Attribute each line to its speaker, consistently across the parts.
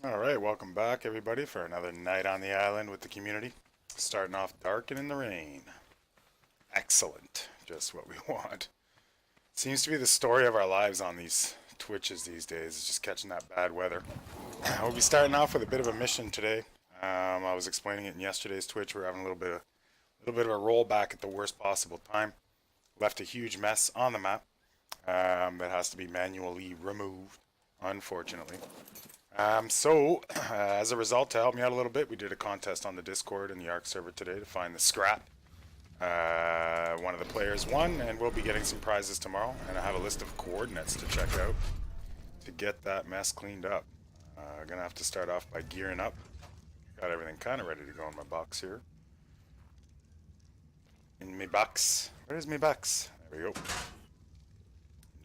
Speaker 1: Alright, welcome back everybody for another night on the island with the community. Starting off dark and in the rain. Excellent. Just what we want. Seems to be the story of our lives on these Twitches these days, is just catching that bad weather. We'll be starting off with a bit of a mission today. I was explaining it in yesterday's Twitch. We're having a little bit of a rollback at the worst possible time. Left a huge mess on the map that has to be manually removed, unfortunately. As a result, to help me out a little bit, we did a contest on the Discord and the Ark server today to find the scrap. One of the players won, and we'll be getting some prizes tomorrow. And I have a list of coordinates to check out to get that mess cleaned up. Gonna have to start off by gearing up. Got everything kind of ready to go in my box here. In my box. Where's my box? There we go.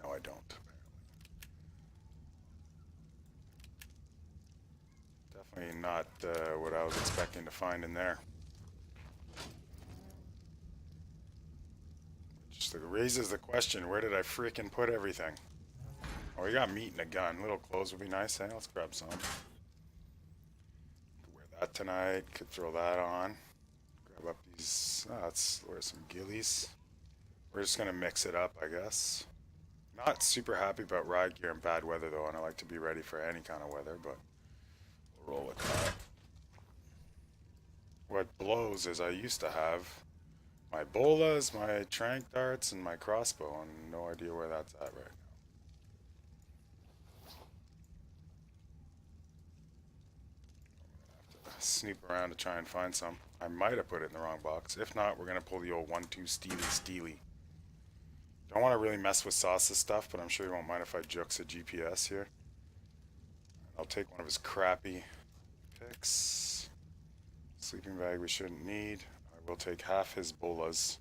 Speaker 1: No, I don't. Definitely not what I was expecting to find in there. Just raises the question, where did I freaking put everything? Oh, we got meat and a gun. Little clothes would be nice, eh? Let's grab some. Could wear that tonight. Could throw that on. Grab up these. Let's wear some ghillies. We're just gonna mix it up, I guess. Not super happy about ride gear in bad weather though, and I like to be ready for any kind of weather, but we'll roll with that. What blows is I used to have my bolas, my trank darts, and my crossbow, and no idea where that's at right now. Snoop around to try and find some. I might have put it in the wrong box. If not, we're gonna pull the old 1-2 steely. Don't want to really mess with Sauce's stuff, but I'm sure he won't mind if I jukes a GPS here. I'll take one of his crappy picks. Sleeping bag we shouldn't need. I will take half his bolas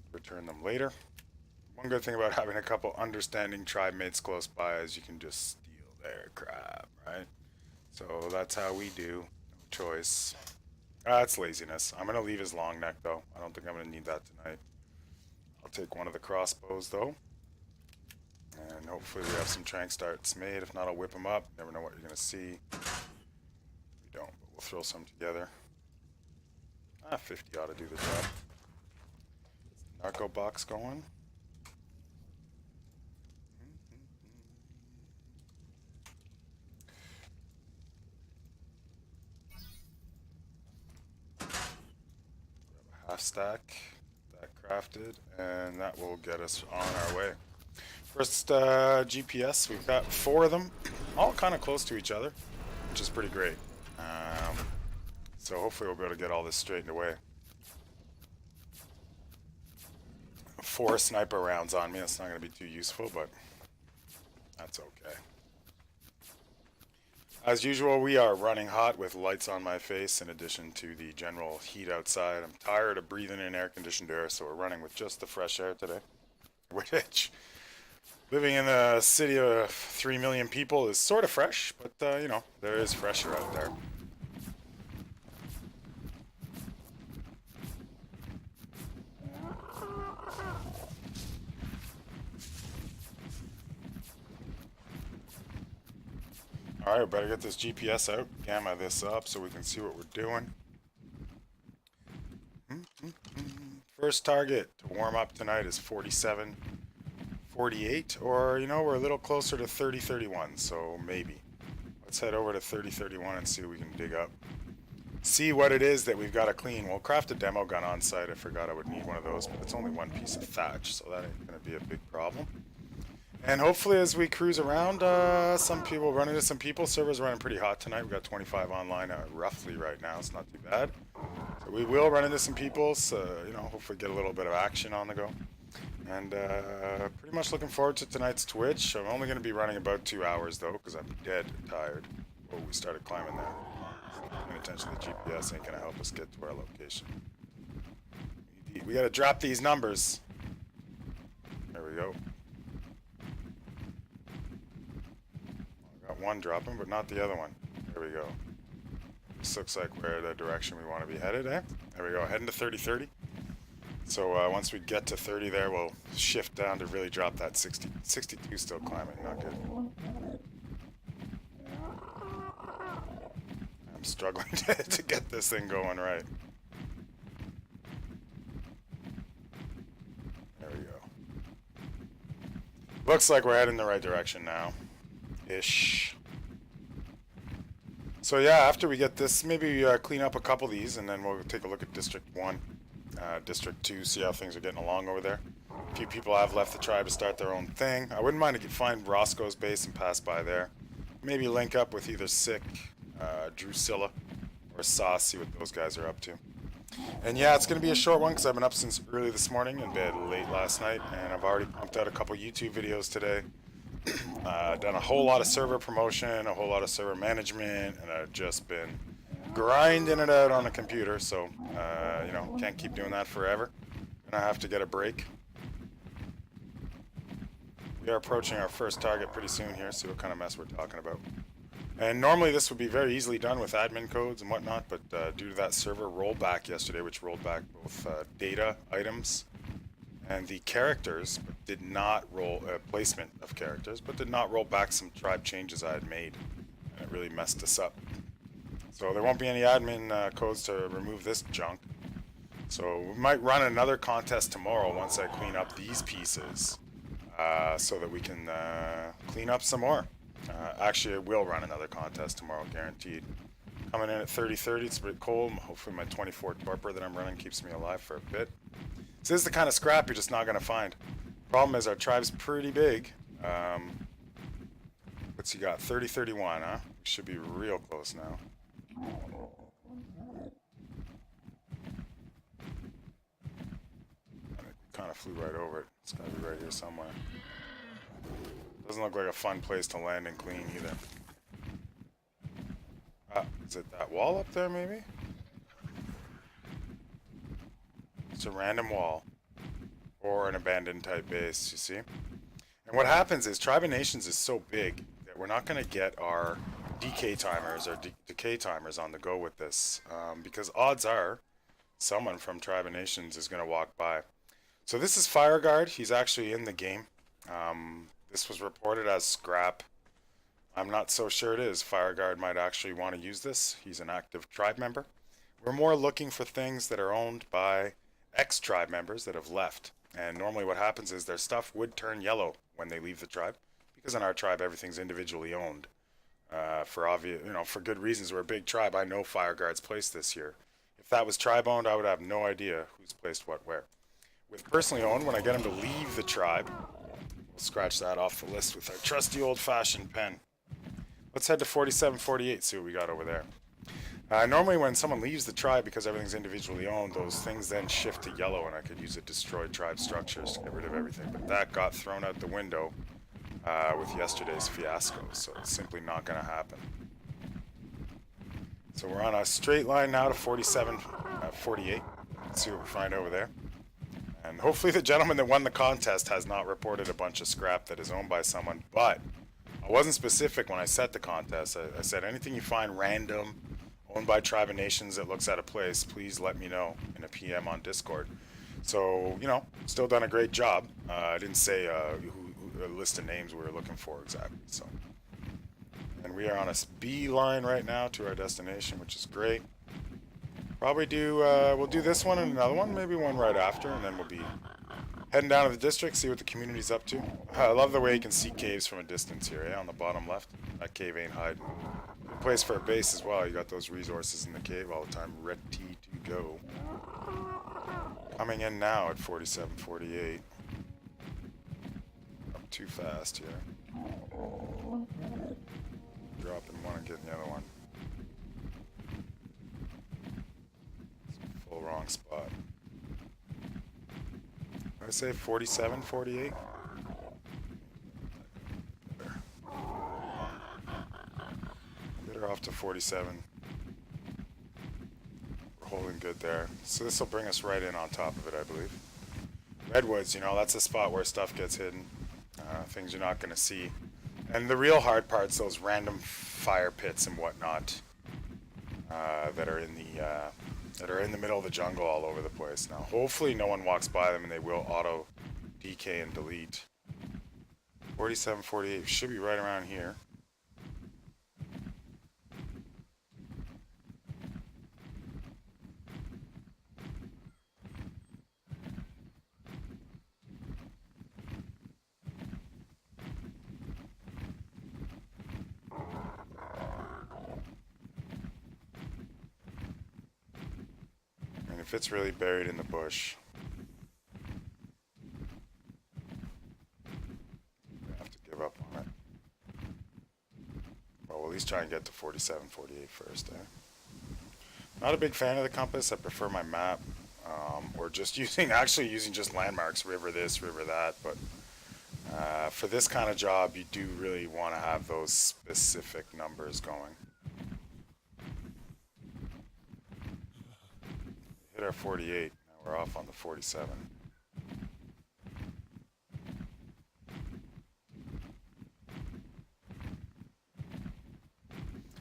Speaker 1: and return them later. One good thing about having a couple understanding tribe mates close by is you can just steal their crap, right? So that's how we do. No choice. That's laziness. I'm going to leave his long neck though. I don't think I'm going to need that tonight. I'll take one of the crossbows though. And hopefully we have some trank starts made. If not, I'll whip them up. Never know what you're going to see. We don't, but we'll throw some together. 50 ought to do the job. Narco box going. Half stack, that crafted, and that will get us on our way. First GPS, we've got 4 of them, all kind of close to each other, which is pretty great. So hopefully we'll be able to get all this straightened away. 4 sniper rounds on me, that's not going to be too useful, but that's okay. As usual, we are running hot with lights on my face in addition to the general heat outside. I'm tired of breathing in air-conditioned air, so we're running with just the fresh air today. Which, living in a city of 3 million people is sort of fresh, but, you know, there is fresher out there. Alright, better get this GPS out, gamma this up so we can see what we're doing. First target to warm up tonight is 47, 48, or, you know, we're a little closer to 30-31, so maybe. Let's head over to 30-31 and see what we can dig up. See what it is that we've got to clean. We'll craft a demo gun on site. I forgot I would need one of those, but it's only one piece of thatch, so that ain't going to be a big problem. And hopefully as we cruise around, some people run into some people. Server's running pretty hot tonight. We've got 25 online roughly right now. It's not too bad. So we will run into some people, so, you know, hopefully get a little bit of action on the go. And pretty much looking forward to tonight's Twitch. I'm only going to be running about 2 hours, though, because I'm dead tired. Oh, we started climbing there. Paying attention to the GPS ain't going to help us get to our location. We got to drop these numbers. There we go. Got one dropping, but not the other one. There we go. This looks like we're the direction we want to be headed, eh? There we go, heading to 30-30. So once we get to 30 there, we'll shift down to really drop that 60. 62 still climbing, not good. I'm struggling to get this thing going right. There we go. Looks like we're heading in the right direction now. Ish. So yeah, after we get this, maybe clean up a couple of these, and then we'll take a look at District 1, District 2, see how things are getting along over there. A few people have left the tribe to start their own thing. I wouldn't mind to find Roscoe's base and pass by there. Maybe link up with either Sick, Drusilla, or Sauce, see what those guys are up to. And yeah, it's going to be a short one because I've been up since early this morning and bed late last night, and I've already pumped out a couple YouTube videos today. Done a whole lot of server promotion, a whole lot of server management, and I've just been grinding it out on the computer, so, you know, can't keep doing that forever. And I have to get a break. We are approaching our first target pretty soon here, see what kind of mess we're talking about. And normally this would be very easily done with admin codes and whatnot, but due to that server rollback yesterday, which rolled back both data items and the characters, but did not roll placement of characters, but did not roll back some tribe changes I had made, and it really messed us up. So there won't be any admin codes to remove this junk. So we might run another contest tomorrow once I clean up these pieces, so that we can clean up some more. Actually, I will run another contest tomorrow, guaranteed. Coming in at 30-30, it's a bit cold. Hopefully my 24 torpor that I'm running keeps me alive for a bit. This is the kind of scrap you're just not going to find. Problem is our tribe's pretty big. What's he got? 30-31, huh? Should be real close now. Kind of flew right over it. It's got to be right here somewhere. Doesn't look like a fun place to land and clean either. Is it that wall up there maybe? It's a random wall. Or an abandoned type base, you see? And what happens is Tribe of Nations is so big that we're not going to get our DK timers or decay timers on the go with this. Because odds are someone from Tribe of Nations is going to walk by. So this is Fireguard. He's actually in the game. This was reported as scrap. I'm not so sure it is. Fireguard might actually want to use this. He's an active tribe member. We're more looking for things that are owned by ex-tribe members that have left. And normally what happens is their stuff would turn yellow when they leave the tribe, because in our tribe everything's individually owned. For obvious, for good reasons. We're a big tribe. I know Fireguard's placed this here. If that was tribe owned, I would have no idea who's placed what where. With personally owned, when I get them to leave the tribe, we'll scratch that off the list with our trusty old-fashioned pen. Let's head to 47-48, see what we got over there. Normally when someone leaves the tribe because everything's individually owned, those things then shift to yellow and I could use it to destroy tribe structures to get rid of everything. But that got thrown out the window with yesterday's fiasco, so it's simply not going to happen. So we're on a straight line now to 47-48. Let's see what we find over there. And hopefully the gentleman that won the contest has not reported a bunch of scrap that is owned by someone, but I wasn't specific when I set the contest. I said anything you find random, owned by Tribe of Nations that looks out of place, please let me know in a PM on Discord. So, still done a great job. I didn't say who a list of names we were looking for exactly. So, and we are on a B line right now to our destination, which is great. Probably we'll do this one and another one, maybe one right after, and then we'll be heading down to the district, see what the community's up to. I love the way you can see caves from a distance here, on the bottom left. That cave ain't hiding. Good place for a base as well. You got those resources in the cave all the time, ready to go. Coming in now at 47-48. Up too fast here. Dropping one and getting the other one. Full wrong spot. Did I say 47-48? Get her off to 47. We're holding good there. So this will bring us right in on top of it, I believe. Redwoods, that's a spot where stuff gets hidden. Things you're not going to see. And the real hard part's those random fire pits and whatnot that are in the middle of the jungle all over the place. Now, hopefully no one walks by them and they will auto DK and delete. 47-48 should be right around here. if it's really buried in the bush, I have to give up on it. Well, we'll at least try and get to 47, 48 first, eh? Not a big fan of the compass. I prefer my map, or just actually using just landmarks, river this, river that. But for this kind of job, you do really want to have those specific numbers going. Hit our 48. Now we're off on the 47.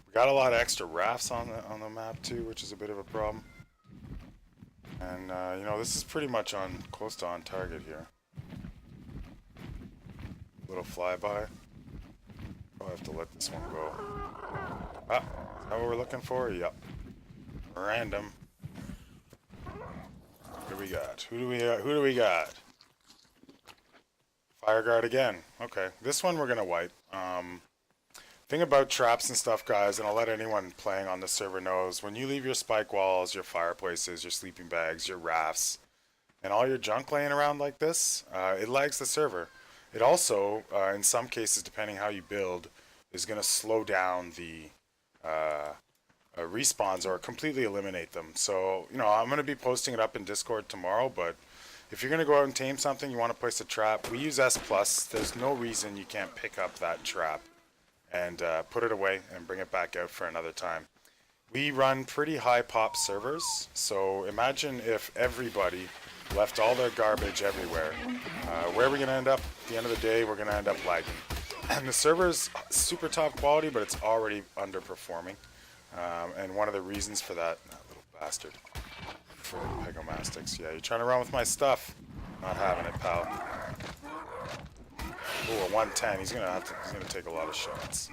Speaker 1: We got a lot of extra rafts on the map too, which is a bit of a problem. And you know, this is pretty much close to on target here. Little flyby. Probably have to let this one go. Ah, is that what we're looking for? Yep. Random. What do we got? Who do we got? Fire guard again. Okay, this one we're gonna wipe. Thing about traps and stuff, guys, and I'll let anyone playing on the server knows, when you leave your spike walls, your fireplaces, your sleeping bags, your rafts, and all your junk laying around like this, it lags the server. It also, in some cases, depending how you build, is going to slow down the respawns or completely eliminate them. So, you know, I'm going to be posting it up in Discord tomorrow, but if you're going to go out and tame something, you want to place a trap, we use S+. There's no reason you can't pick up that trap and put it away and bring it back out for another time. We run pretty high pop servers, so imagine if everybody left all their garbage everywhere. Where are we going to end up? At the end of the day, we're going to end up lagging. And the server's super top quality, but it's already underperforming. And one of the reasons for that little bastard, for Pegomastics. Yeah, you're trying to run with my stuff. Not having it, pal. Ooh, a 110. He's gonna take a lot of shots.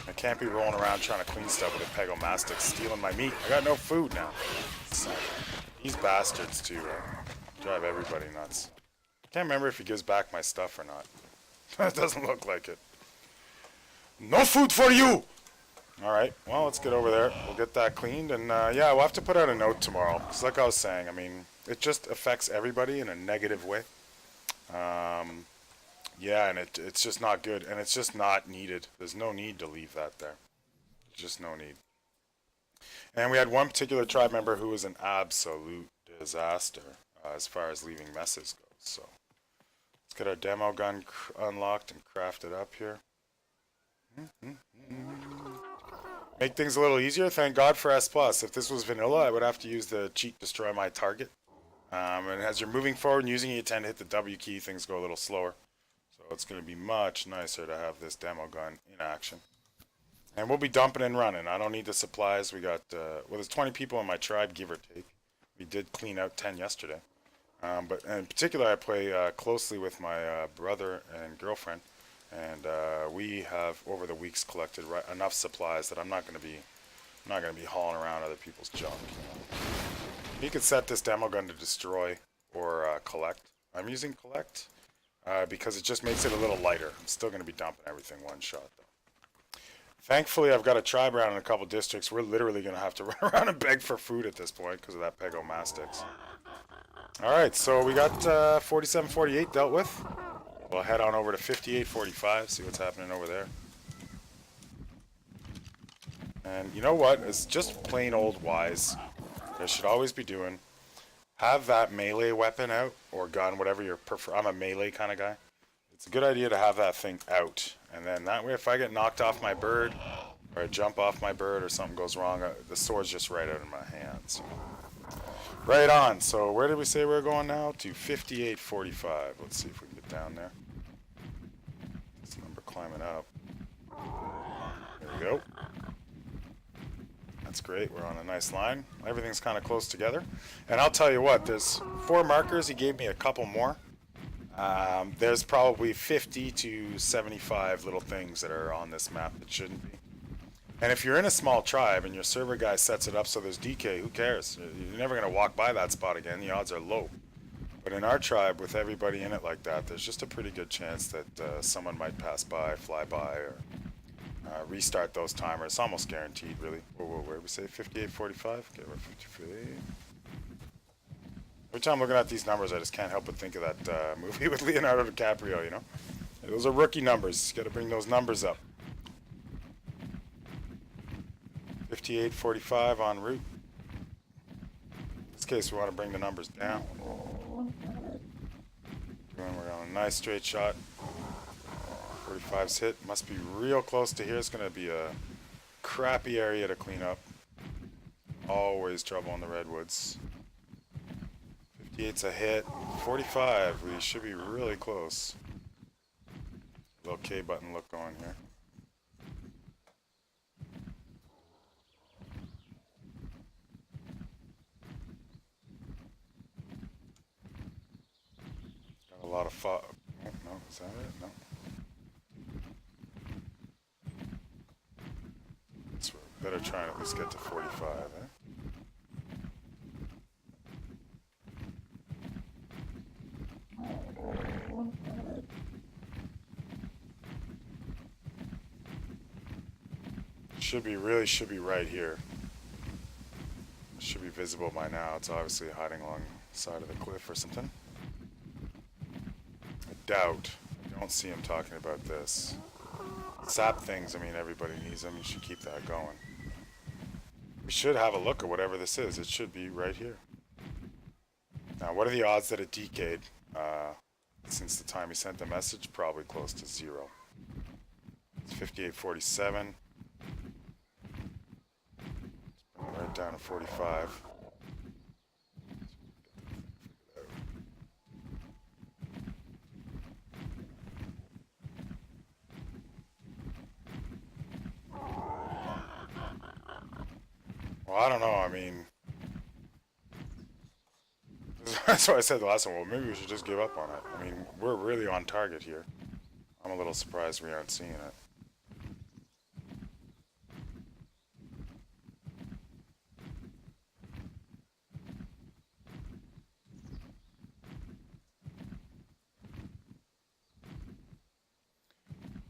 Speaker 1: I can't be rolling around trying to clean stuff with a Pegomastix, stealing my meat. I got no food now. So, these bastards to drive everybody nuts. Can't remember if he gives back my stuff or not. It doesn't look like it. No food for you! Alright, well, let's get over there. We'll get that cleaned, and yeah, we'll have to put out a note tomorrow. Because like I was saying, I mean, it just affects everybody in a negative way. Yeah, and it's just not good, and it's just not needed. There's no need to leave that there. Just no need. And we had one particular tribe member who was an absolute disaster as far as leaving messes goes. So let's get our demo gun unlocked and crafted up here. Make things a little easier. Thank God for S+. If this was vanilla, I would have to use the cheat destroy my target. And as you're moving forward and using it, you tend to hit the W key. Things go a little slower. So it's going to be much nicer to have this demo gun in action. And we'll be dumping and running. I don't need the supplies. We got, well, there's 20 people in my tribe, give or take. We did clean out 10 yesterday. But in particular, I play closely with my brother and girlfriend. And we have, over the weeks, collected enough supplies that I'm not going to be hauling around other people's junk. You could set this demo gun to destroy or collect. I'm using collect. Because it just makes it a little lighter. I'm still going to be dumping everything one shot, though. Thankfully, I've got a tribe around in a couple districts. We're literally going to have to run around and beg for food at this point because of that Pegomastix. Alright, so we got 47-48 dealt with. We'll head on over to 58-45, see what's happening over there. And you know what? It's just plain old wise. There should always be doing. Have that melee weapon out, or gun, whatever you prefer. I'm a melee kind of guy. It's a good idea to have that thing out. And then that way, if I get knocked off my bird, or I jump off my bird, or something goes wrong, the sword's just right out of my hands. Right on. So where did we say we were going now? To 58-45. Let's see if we can get down there. This number climbing up. There we go. That's great. We're on a nice line. Everything's kind of close together. And I'll tell you what, there's 4 markers. He gave me a couple more. There's probably 50 to 75 little things that are on this map that shouldn't be. And if you're in a small tribe and your server guy sets it up so there's DK, who cares? You're never going to walk by that spot again. The odds are low. But in our tribe, with everybody in it like that, there's just a pretty good chance that someone might pass by, fly by, or restart those timers. It's almost guaranteed, really. Whoa, where we say 58:45? Okay, we're 58. Every time I'm looking at these numbers, I just can't help but think of that movie with Leonardo DiCaprio, you know? Those are rookie numbers. You got to bring those numbers up. 58:45 en route. In this case, we want to bring the numbers down. We're on a nice straight shot. 45's hit. Must be real close to here. It's going to be a crappy area to clean up. Always trouble in the redwoods. 58's a hit. 45, we should be really close. Little K button look going here. Got a lot of fog. Oh, no, is that it? No. So we better try and at least get to 45, eh? Should be right here. Should be visible by now. It's obviously hiding along the side of the cliff or something. I doubt. I don't see him talking about this. Sap things, I mean, everybody needs them. You should keep that going. We should have a look at whatever this is. It should be right here. Now, what are the odds that it decayed since the time he sent the message? Probably close to 0. It's 58:47. Right down to 45. Well, I don't know. I mean, that's what I said the last one. Well, maybe we should just give up on it. I mean, we're really on target here. I'm a little surprised we aren't seeing it.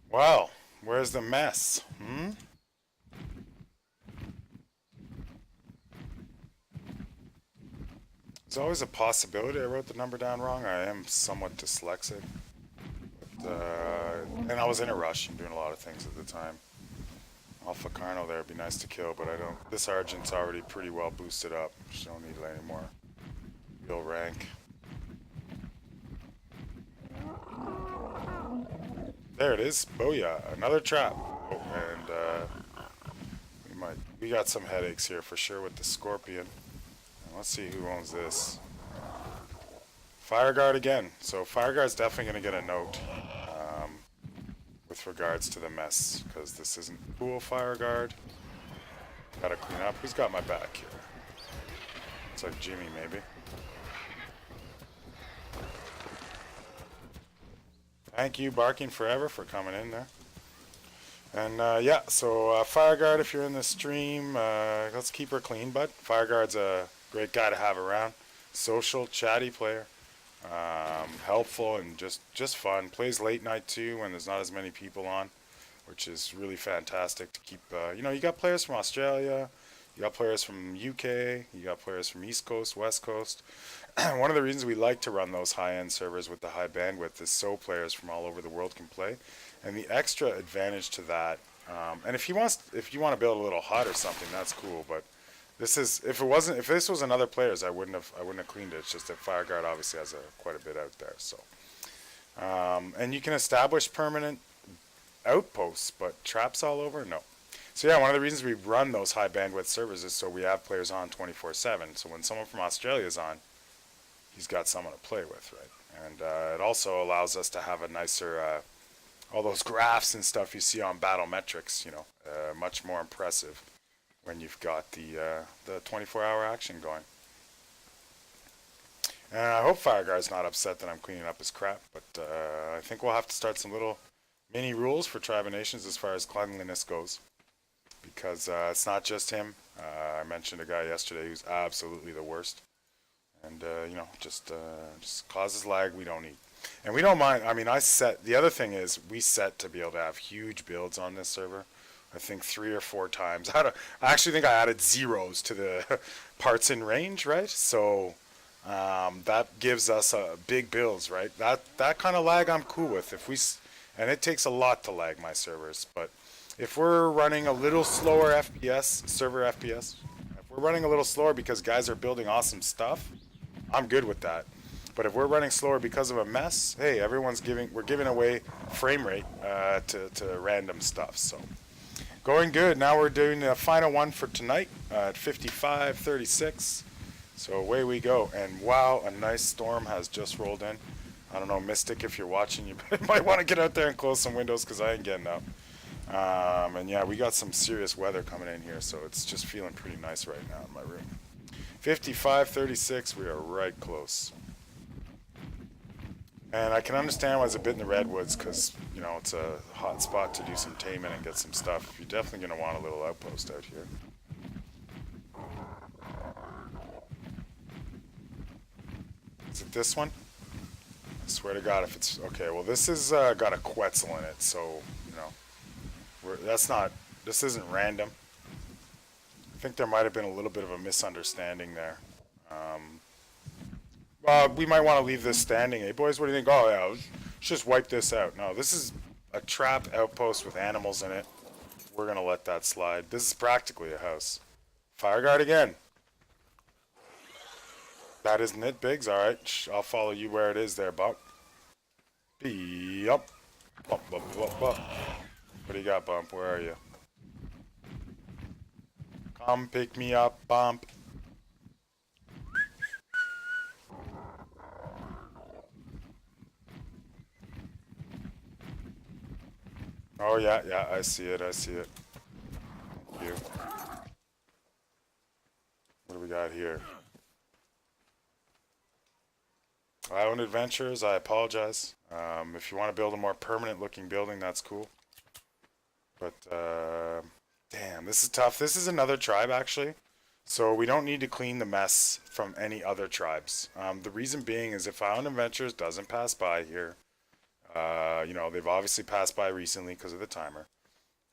Speaker 1: Well, where's the mess? There's always a possibility I wrote the number down wrong. I am somewhat dyslexic. But, and I was in a rush and doing a lot of things at the time. Alpha Carno there would be nice to kill, but I don't. This Argent's already pretty well boosted up. Just don't need any more real rank. There it is. Booyah. Another trap. Oh, and we got some headaches here for sure with the Scorpion. And let's see who owns this. Fireguard again. So Fireguard's definitely going to get a note with regards to the mess, because this isn't cool, Fireguard. Gotta clean up. Who's got my back here? It's like Jimmy, maybe. Thank you, Barking Forever, for coming in there. And yeah, so Fireguard, if you're in the stream, let's keep her clean, bud. Fireguard's a great guy to have around. Social, chatty player. Helpful and just fun. Plays late night too when there's not as many people on, which is really fantastic to keep. You know, you got players from Australia, you got players from UK, you got players from East Coast, West Coast. One of the reasons we like to run those high-end servers with the high bandwidth is so players from all over the world can play. And the extra advantage to that, and if you want to build a little hut or something, that's cool. But this is if this was another player's, I wouldn't have cleaned it. It's just that Fireguard obviously has quite a bit out there. So, and you can establish permanent outposts, but traps all over, no. So yeah, one of the reasons we run those high bandwidth servers is so we have players on 24/7. So when someone from Australia is on, he's got someone to play with, right? And it also allows us to have a nicer, all those graphs and stuff you see on Battlemetrics, you know, much more impressive when you've got the 24-hour action going. And I hope Fireguard's not upset that I'm cleaning up his crap, but I think we'll have to start some little mini rules for Tribe of Nations as far as cleanliness goes, because it's not just him. I mentioned a guy yesterday who's absolutely the worst. And, you know, just causes lag we don't need. And we don't mind. I mean, the other thing is we set to be able to have huge builds on this server. I think 3 or 4 times. I actually think I added zeros to the parts in range, right? So that gives us big bills, right? That kind of lag I'm cool with. And it takes a lot to lag my servers, but if we're running a little slower FPS, server FPS, if we're running a little slower because guys are building awesome stuff, I'm good with that. But if we're running slower because of a mess, hey, we're giving away frame rate to random stuff. So going good. Now we're doing the final one for tonight at 55:36. So away we go. And wow, a nice storm has just rolled in. I don't know, Mystic, if you're watching, you might want to get out there and close some windows because I ain't getting up. And yeah, we got some serious weather coming in here, so it's just feeling pretty nice right now in my room. 55:36, we are right close. And I can understand why it's a bit in the redwoods because, you know, it's a hot spot to do some taming and get some stuff. You're definitely going to want a little outpost out here. Is it this one? I swear to God, if it's... Okay, well, this has got a Quetzal in it, so, you know, this isn't random. I think there might have been a little bit of a misunderstanding there. We might want to leave this standing. Hey, boys, what do you think? Oh, yeah, let's just wipe this out. No, this is a trap outpost with animals in it. We're going to let that slide. This is practically a house. Fire guard again. That isn't it, Biggs? All right, I'll follow you where it is there, Bump. Yup. Bump. What do you got, Bump? Where are you? Come pick me up, Bump. Oh, yeah, I see it. Thank you. What do we got here? Island Adventures, I apologize. If you want to build a more permanent looking building, that's cool. But, damn, this is tough. This is another tribe, actually. So we don't need to clean the mess from any other tribes. The reason being is if Island Adventures doesn't pass by here, you know, they've obviously passed by recently because of the timer.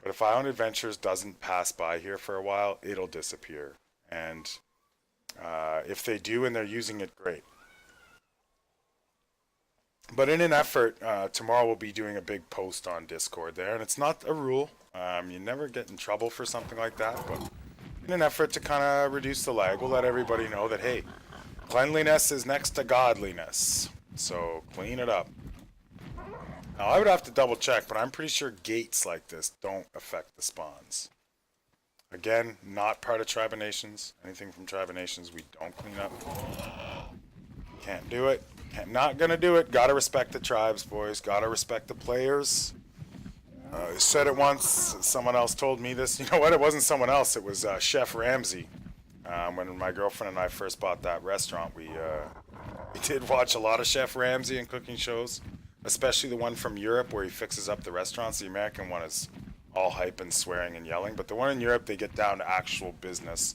Speaker 1: But if Island Adventures doesn't pass by here for a while, it'll disappear. And if they do and they're using it, great. But in an effort, tomorrow we'll be doing a big post on Discord there. And it's not a rule. You never get in trouble for something like that. But in an effort to kind of reduce the lag, we'll let everybody know that, hey, cleanliness is next to godliness. So clean it up. Now, I would have to double check, but I'm pretty sure gates like this don't affect the spawns. Again, not part of Tribe of Nations. Anything from Tribe of Nations we don't clean up. Can't do it. Not gonna do it. Gotta respect the tribes, boys. Gotta respect the players. I said it once. Someone else told me this. You know what? It wasn't someone else. It was Chef Ramsay. When my girlfriend and I first bought that restaurant, we did watch a lot of Chef Ramsay and cooking shows. Especially the one from Europe where he fixes up the restaurants. The American one is all hype and swearing and yelling. But the one in Europe, they get down to actual business.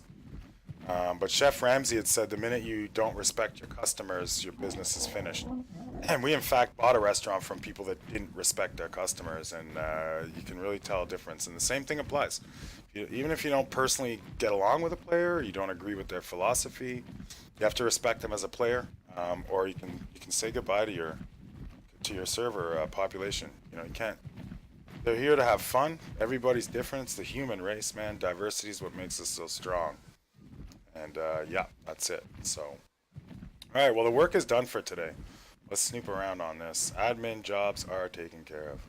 Speaker 1: But Chef Ramsay had said the minute you don't respect your customers, your business is finished. And we, in fact, bought a restaurant from people that didn't respect their customers. And you can really tell a difference. And the same thing applies. Even if you don't personally get along with a player, you don't agree with their philosophy, you have to respect them as a player. Or you can say goodbye to your server population. You know, you can't. They're here to have fun. Everybody's different. It's the human race, man. Diversity is what makes us so strong. And yeah, that's it. So, all right. Well, the work is done for today. Let's snoop around on this. Admin jobs are taken care of.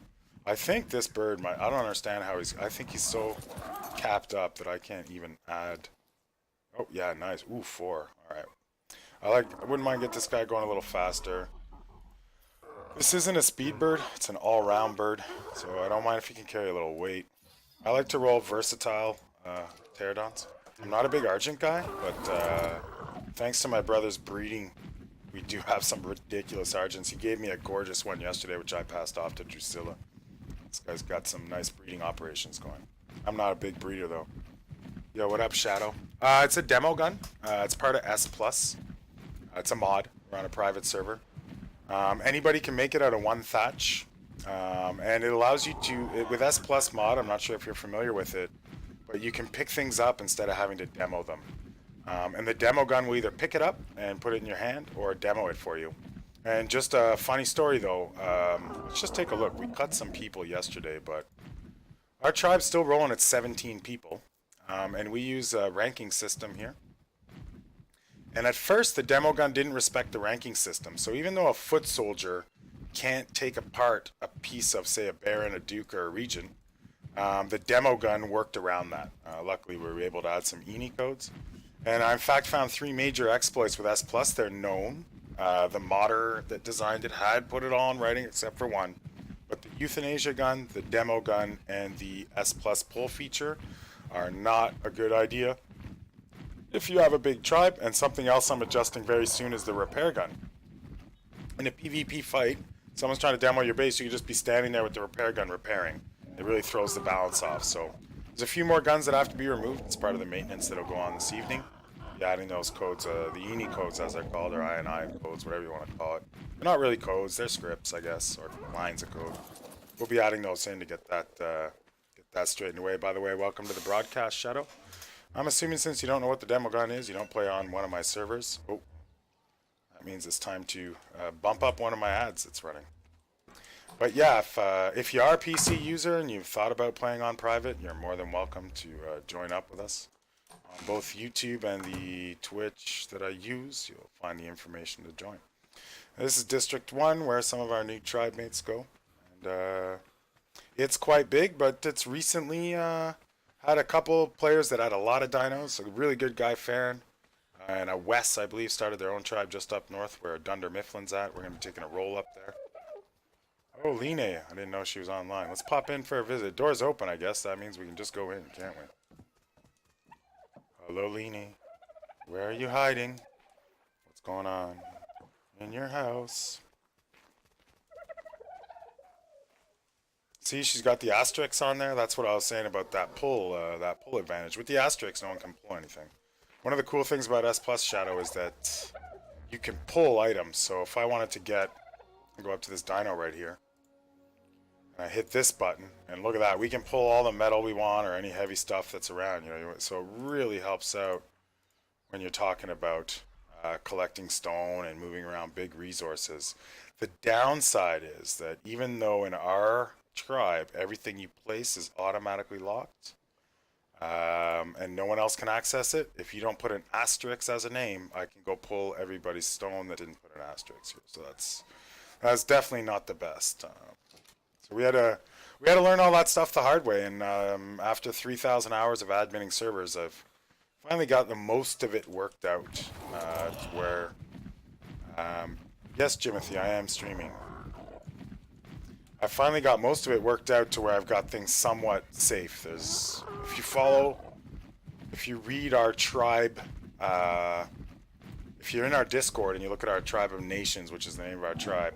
Speaker 1: I think this bird might. I don't understand how he's. I think he's so capped up that I can't even add. Oh yeah, nice. Ooh, 4. All right. I wouldn't mind get this guy going a little faster. This isn't a speed bird, it's an all-round bird, so I don't mind if you can carry a little weight. I like to roll versatile pterodons. I'm not a big Argent guy, but thanks to my brother's breeding, we do have some ridiculous Argents. He gave me a gorgeous one yesterday, which I passed off to Drusilla. This guy's got some nice breeding operations going. I'm not a big breeder, though. Yo, what up, Shadow? It's a demo gun. It's part of S+. It's a mod. We're on a private server. Anybody can make it out of 1 thatch. And it allows you to, with S Plus mod, I'm not sure if you're familiar with it, but you can pick things up instead of having to demo them. And the demo gun will either pick it up and put it in your hand or demo it for you. And just a funny story though, let's just take a look. We cut some people yesterday, but our tribe's still rolling at 17 people. And we use a ranking system here. And at first, the demo gun didn't respect the ranking system. So even though a foot soldier can't take apart a piece of, say, a baron, a duke, or a regent, the demo gun worked around that. Luckily, we were able to add some ENI codes. And I, in fact, found 3 major exploits with S+. They're known. The modder that designed it had put it all in writing except for one. But the euthanasia gun, the demo gun, and the S+ pull feature are not a good idea if you have a big tribe. And something else I'm adjusting very soon is the repair gun. In a PvP fight, someone's trying to demo your base, you could just be standing there with the repair gun repairing. It really throws the balance off. So there's a few more guns that have to be removed. It's part of the maintenance that'll go on this evening. Be adding those codes, the ENI codes as they're called, or INI codes, whatever you want to call it. They're not really codes, they're scripts, I guess, or lines of code. We'll be adding those in to get that straightened away. By the way, welcome to the broadcast, Shadow. I'm assuming since you don't know what the demo gun is, you don't play on one of my servers. Oh, that means it's time to bump up one of my ads that's running. But yeah, if you are a PC user and you've thought about playing on private, you're more than welcome to join up with us. On both YouTube and the Twitch that I use, you'll find the information to join. This is District 1, where some of our new tribe mates go. And it's quite big, but it's recently had a couple players that had a lot of dinos. A really good guy, Farron, and a Wes, I believe, started their own tribe just up north where Dunder Mifflin's at. We're going to be taking a roll up there. Oh, Line, I didn't know she was online. Let's pop in for a visit. Door's open, I guess. That means we can just go in, can't we? Hello, Line. Where are you hiding? What's going on in your house? See, she's got the asterisks on there. That's what I was saying about that pull advantage. With the asterisks, no one can pull anything. One of the cool things about S Plus Shadow is that you can pull items. So if I wanted to go up to this dino right here, and I hit this button, and look at that, we can pull all the metal we want or any heavy stuff that's around. You know, so it really helps out when you're talking about collecting stone and moving around big resources. The downside is that even though in our tribe everything you place is automatically locked, and no one else can access it, if you don't put an asterisk as a name, I can go pull everybody's stone that didn't put an asterisk here. So that's definitely not the best. So we had to learn all that stuff the hard way, and after 3,000 hours of adminning servers, I've finally got the most of it worked out. To where, yes, Jimothy, I am streaming. I finally got most of it worked out to where I've got things somewhat safe. There's, if you read our tribe, if you're in our Discord and you look at our Tribe of Nations, which is the name of our tribe,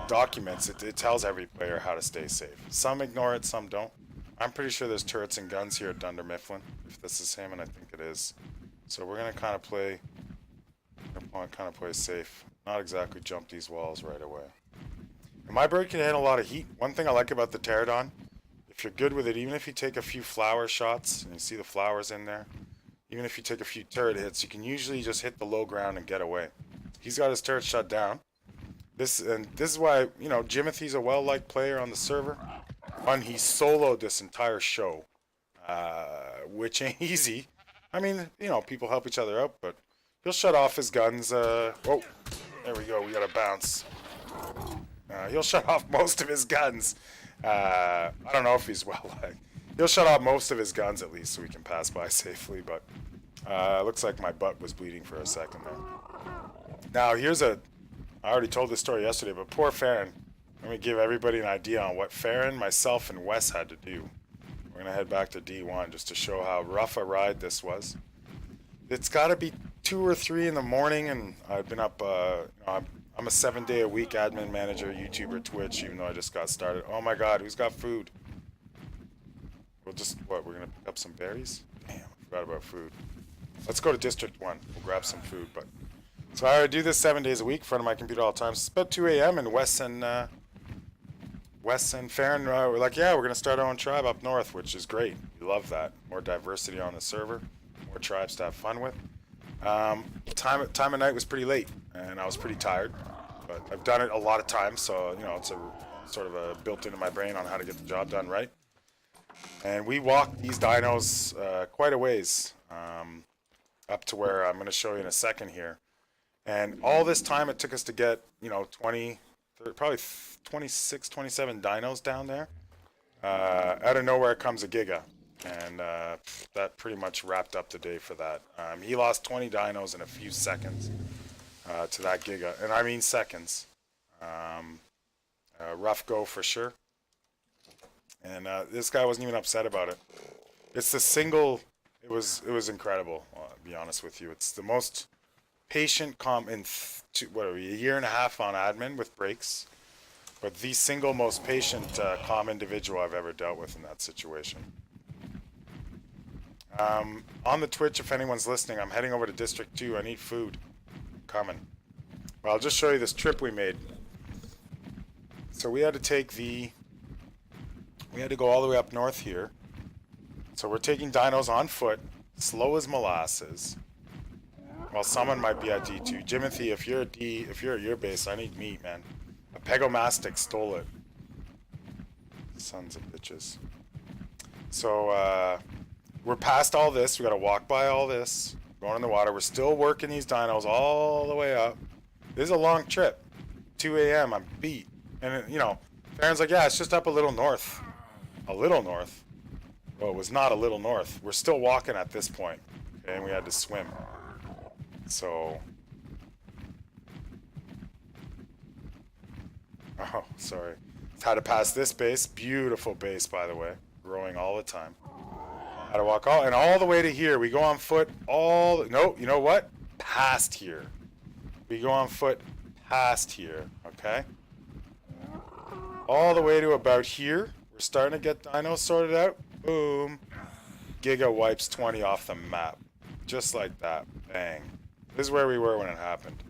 Speaker 1: documents, it tells every player how to stay safe. Some ignore it, some don't. I'm pretty sure there's turrets and guns here at Dunder Mifflin, if this is him, and I think it is. So we're gonna kind of play safe. Not exactly jump these walls right away. And my bird can handle a lot of heat. One thing I like about the Pterodon, if you're good with it, even if you take a few flower shots, and you see the flowers in there, even if you take a few turret hits, you can usually just hit the low ground and get away. He's got his turret shut down. This is why, you know, Jimothy's a well-liked player on the server. One, he soloed this entire show, which ain't easy. I mean, you know, people help each other out, but he'll shut off his guns. Oh, there we go. We got to bounce. He'll shut off most of his guns. I don't know if he's well-liked. He'll shut off most of his guns at least so we can pass by safely, but looks like my butt was bleeding for a second there. Now, I already told this story yesterday, but poor Farron. Let me give everybody an idea on what Farron, myself, and Wes had to do. We're going to head back to D1 just to show how rough a ride this was. It's got to be 2 or 3 in the morning, and I've been up, I'm a 7-day-a-week admin manager, YouTuber, Twitch, even though I just got started. Oh my god, who's got food? We're going to pick up some berries? Damn, I forgot about food. Let's go to District 1. We'll grab some food, but... So I do this 7 days a week in front of my computer all the time. So it's about 2 a.m. and Wes and Wes and Farron were like, yeah, we're gonna start our own tribe up north, which is great. We love that. More diversity on the server, more tribes to have fun with. Time of night was pretty late, and I was pretty tired. But I've done it a lot of times, so you know it's a sort of a built into my brain on how to get the job done right. And we walked these dinos quite a ways up to where I'm going to show you in a second here. And all this time it took us to get, you know, 20, 30, probably 26, 27 dinos down there. Out of nowhere comes a Giga. And that pretty much wrapped up the day for that. He lost 20 dinos in a few seconds to that Giga. And I mean seconds. Rough go for sure. And this guy wasn't even upset about it. It's the single. It was incredible. To be honest with you, it's the most patient in what are we, a year and a half on admin with breaks, but the single most patient calm individual I've ever dealt with in that situation. On the Twitch, if anyone's listening, I'm heading over to District 2. I need food. I'm coming. Well, I'll just show you this trip we made. So we had to take we had to go all the way up north here. So we're taking dinos on foot, slow as molasses. Well, someone might be at D2. Jimothy, if you're at your base, I need meat, man. A Pegomastic stole it. Sons of bitches. So, we're past all this. We gotta walk by all this. Going in the water. We're still working these dinos all the way up. This is a long trip. 2 a.m. I'm beat. And, you know, Farron's like, yeah, it's just up a little north. A little north? Well, it was not a little north. We're still walking at this point. Okay, and we had to swim. So... Oh, sorry. Had to pass this base. Beautiful base, by the way. Growing all the time. Had to walk all the way to here. We go on foot no, you know what? Past here. We go on foot past here, okay? All the way to about here. We're starting to get dinos sorted out. Boom. Giga wipes 20 off the map. Just like that. Bang. This is where we were when it happened.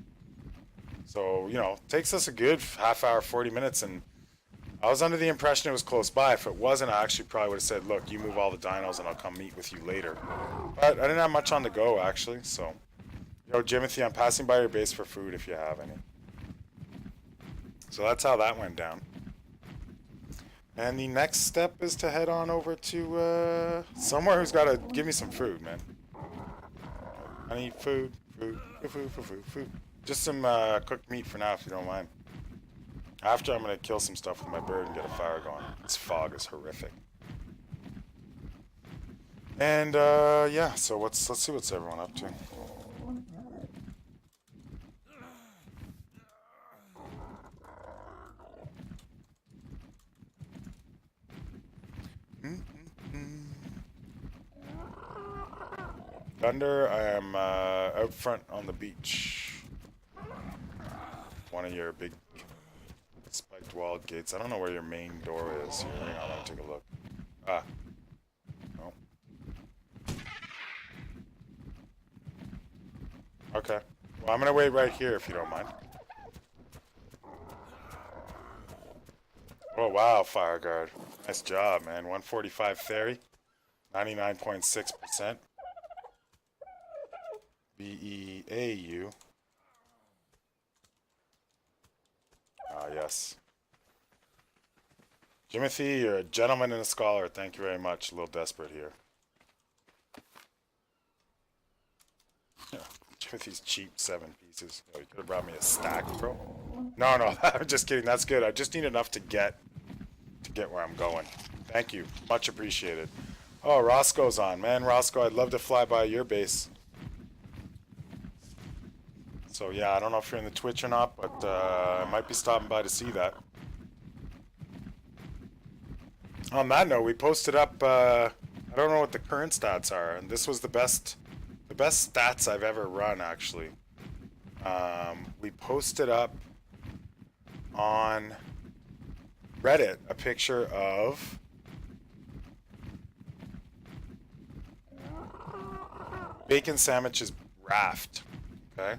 Speaker 1: So, you know, takes us a good half hour, 40 minutes, and I was under the impression it was close by. If it wasn't, I actually probably would have said, look, you move all the dinos and I'll come meet with you later. But I didn't have much on the go, actually, so. Yo, Jimothy, I'm passing by your base for food if you have any. So that's how that went down. And the next step is to head on over to somewhere who's got to give me some food, man. I need food. Just some cooked meat for now, if you don't mind. After, I'm going to kill some stuff with my bird and get a fire going. This fog is horrific. And, yeah, so let's see what's everyone up to. Thunder, I am out front on the beach. One of your big spiked walled gates. I don't know where your main door is. Here, hang on, I'll take a look. Ah. No. Okay. Well, I'm gonna wait right here if you don't mind. Oh, wow, Fire Guard. Nice job, man. 145 Fairy. 99.6%. BEAU. Ah, yes. Jimothy, you're a gentleman and a scholar. Thank you very much. A little desperate here. Jimothy's cheap 7 pieces. Oh, you could have brought me a stack, bro. No, I'm just kidding. That's good. I just need enough to get where I'm going. Thank you. Much appreciated. Oh, Roscoe's on. Man, Roscoe, I'd love to fly by your base. So yeah, I don't know if you're in the Twitch or not, but I might be stopping by to see that. On that note, we posted up, I don't know what the current stats are, and this was the best stats I've ever run, actually. We posted up on Reddit a picture of Bacon Sandwich's raft, okay?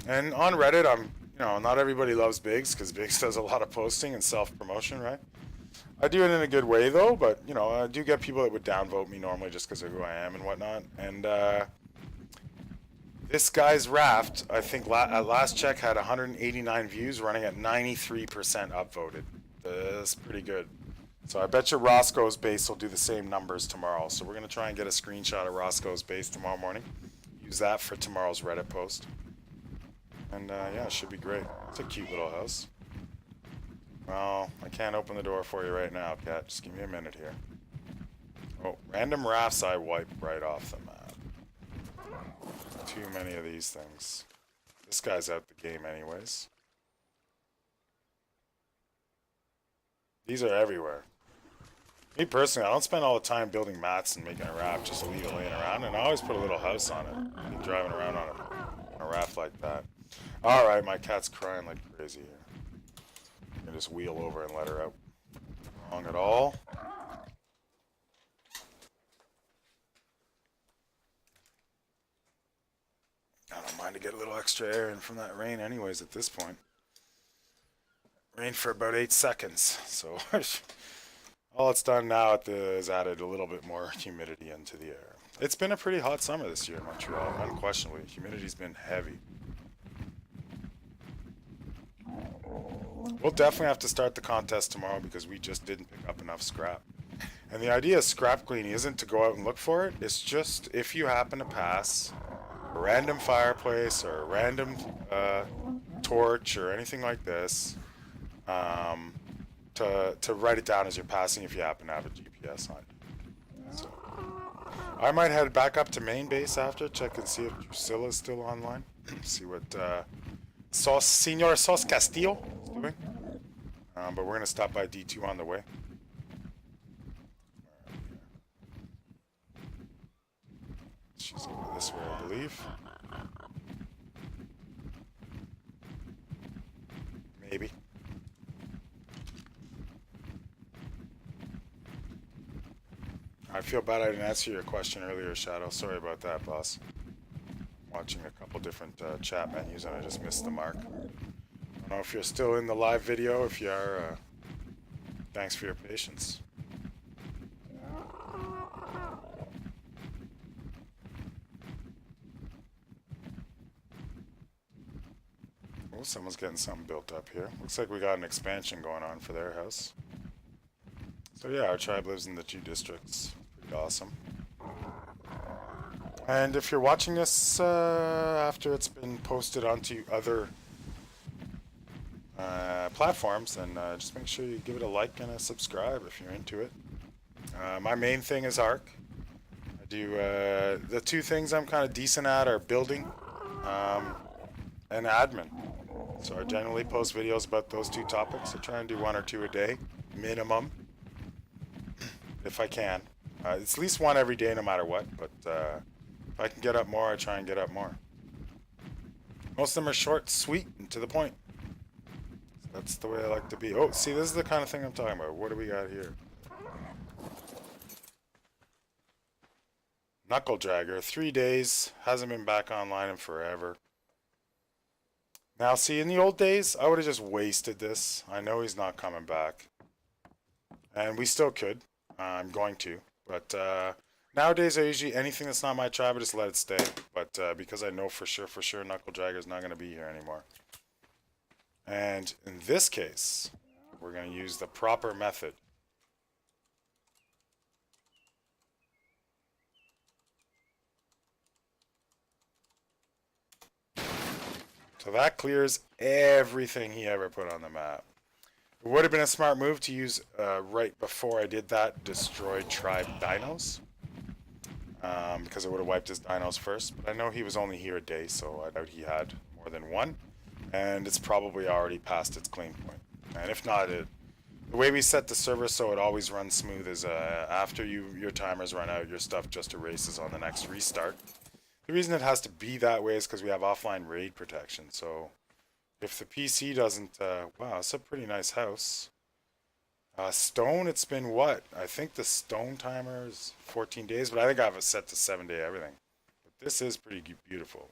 Speaker 1: And on Reddit, you know, not everybody loves Biggs, because Biggs does a lot of posting and self-promotion, right? I do it in a good way though, but you know, I do get people that would downvote me normally just because of who I am and whatnot. And this guy's raft, I think at last check had 189 views, running at 93% upvoted. That's pretty good. So I bet you Roscoe's base will do the same numbers tomorrow. So we're gonna try and get a screenshot of Roscoe's base tomorrow morning. Use that for tomorrow's Reddit post. And yeah, it should be great. It's a cute little house. Well, I can't open the door for you right now, Cat. Just give me a minute here. Oh, random rafts I wipe right off the map. Too many of these things. This guy's out the game anyways. These are everywhere. Me personally, I don't spend all the time building mats and making a raft, just leave it laying around, and I always put a little house on it. Be driving around on a raft like that. Alright, my cat's crying like crazy here. I'm gonna just wheel over and let her out. Wrong at all. I don't mind to get a little extra air in from that rain anyways at this point. Rain for about 8 seconds, so all it's done now is added a little bit more humidity into the air. It's been a pretty hot summer this year in Montreal, unquestionably. Humidity's been heavy. We'll definitely have to start the contest tomorrow because we just didn't pick up enough scrap. And the idea of scrap cleaning isn't to go out and look for it. It's just if you happen to pass a random fireplace or a random torch or anything like this, to write it down as you're passing if you happen to have a GPS on you. So, I might head back up to main base after, check and see if Drusilla's still online. See what Senor Sos Castillo is doing. But we're going to stop by D2 on the way. She's over this way, I believe. Maybe. I feel bad I didn't answer your question earlier, Shadow. Sorry about that, boss. Watching a couple different chat menus and I just missed the mark. I don't know if you're still in the live video. If you are, thanks for your patience. Oh, someone's getting something built up here. Looks like we got an expansion going on for their house. So yeah, our tribe lives in the 2 districts. Pretty awesome. And if you're watching this after it's been posted onto other platforms, then just make sure you give it a like and a subscribe if you're into it. My main thing is ARC. I do the 2 things I'm kind of decent at are building and admin. So I generally post videos about those 2 topics. I try and do 1 or 2 a day, minimum, if I can. It's at least 1 every day, no matter what. But if I can get up more, I try and get up more. Most of them are short, sweet, and to the point. That's the way I like to be. Oh, see, this is the kind of thing I'm talking about. What do we got here? Knuckle Dragger, 3 days, hasn't been back online in forever. Now, see, in the old days, I would have just wasted this. I know he's not coming back. And we still could. I'm going to. But nowadays, I usually, anything that's not my tribe, I just let it stay. But because I know for sure, Knuckle Dragger's not going to be here anymore. And in this case, we're going to use the proper method. So that clears everything he ever put on the map. It would have been a smart move to use, right before I did that, destroyed tribe dinos. Because it would have wiped his dinos first. But I know he was only here a day, so I doubt he had more than 1. And it's probably already past its clean point. And if not, the way we set the server so it always runs smooth is after your timers run out, your stuff just erases on the next restart. The reason it has to be that way is because we have offline raid protection. So if the PC doesn't, wow, it's a pretty nice house. Stone, it's been what? I think the stone timer is 14 days, but I think I have it set to 7-day everything. But this is pretty beautiful.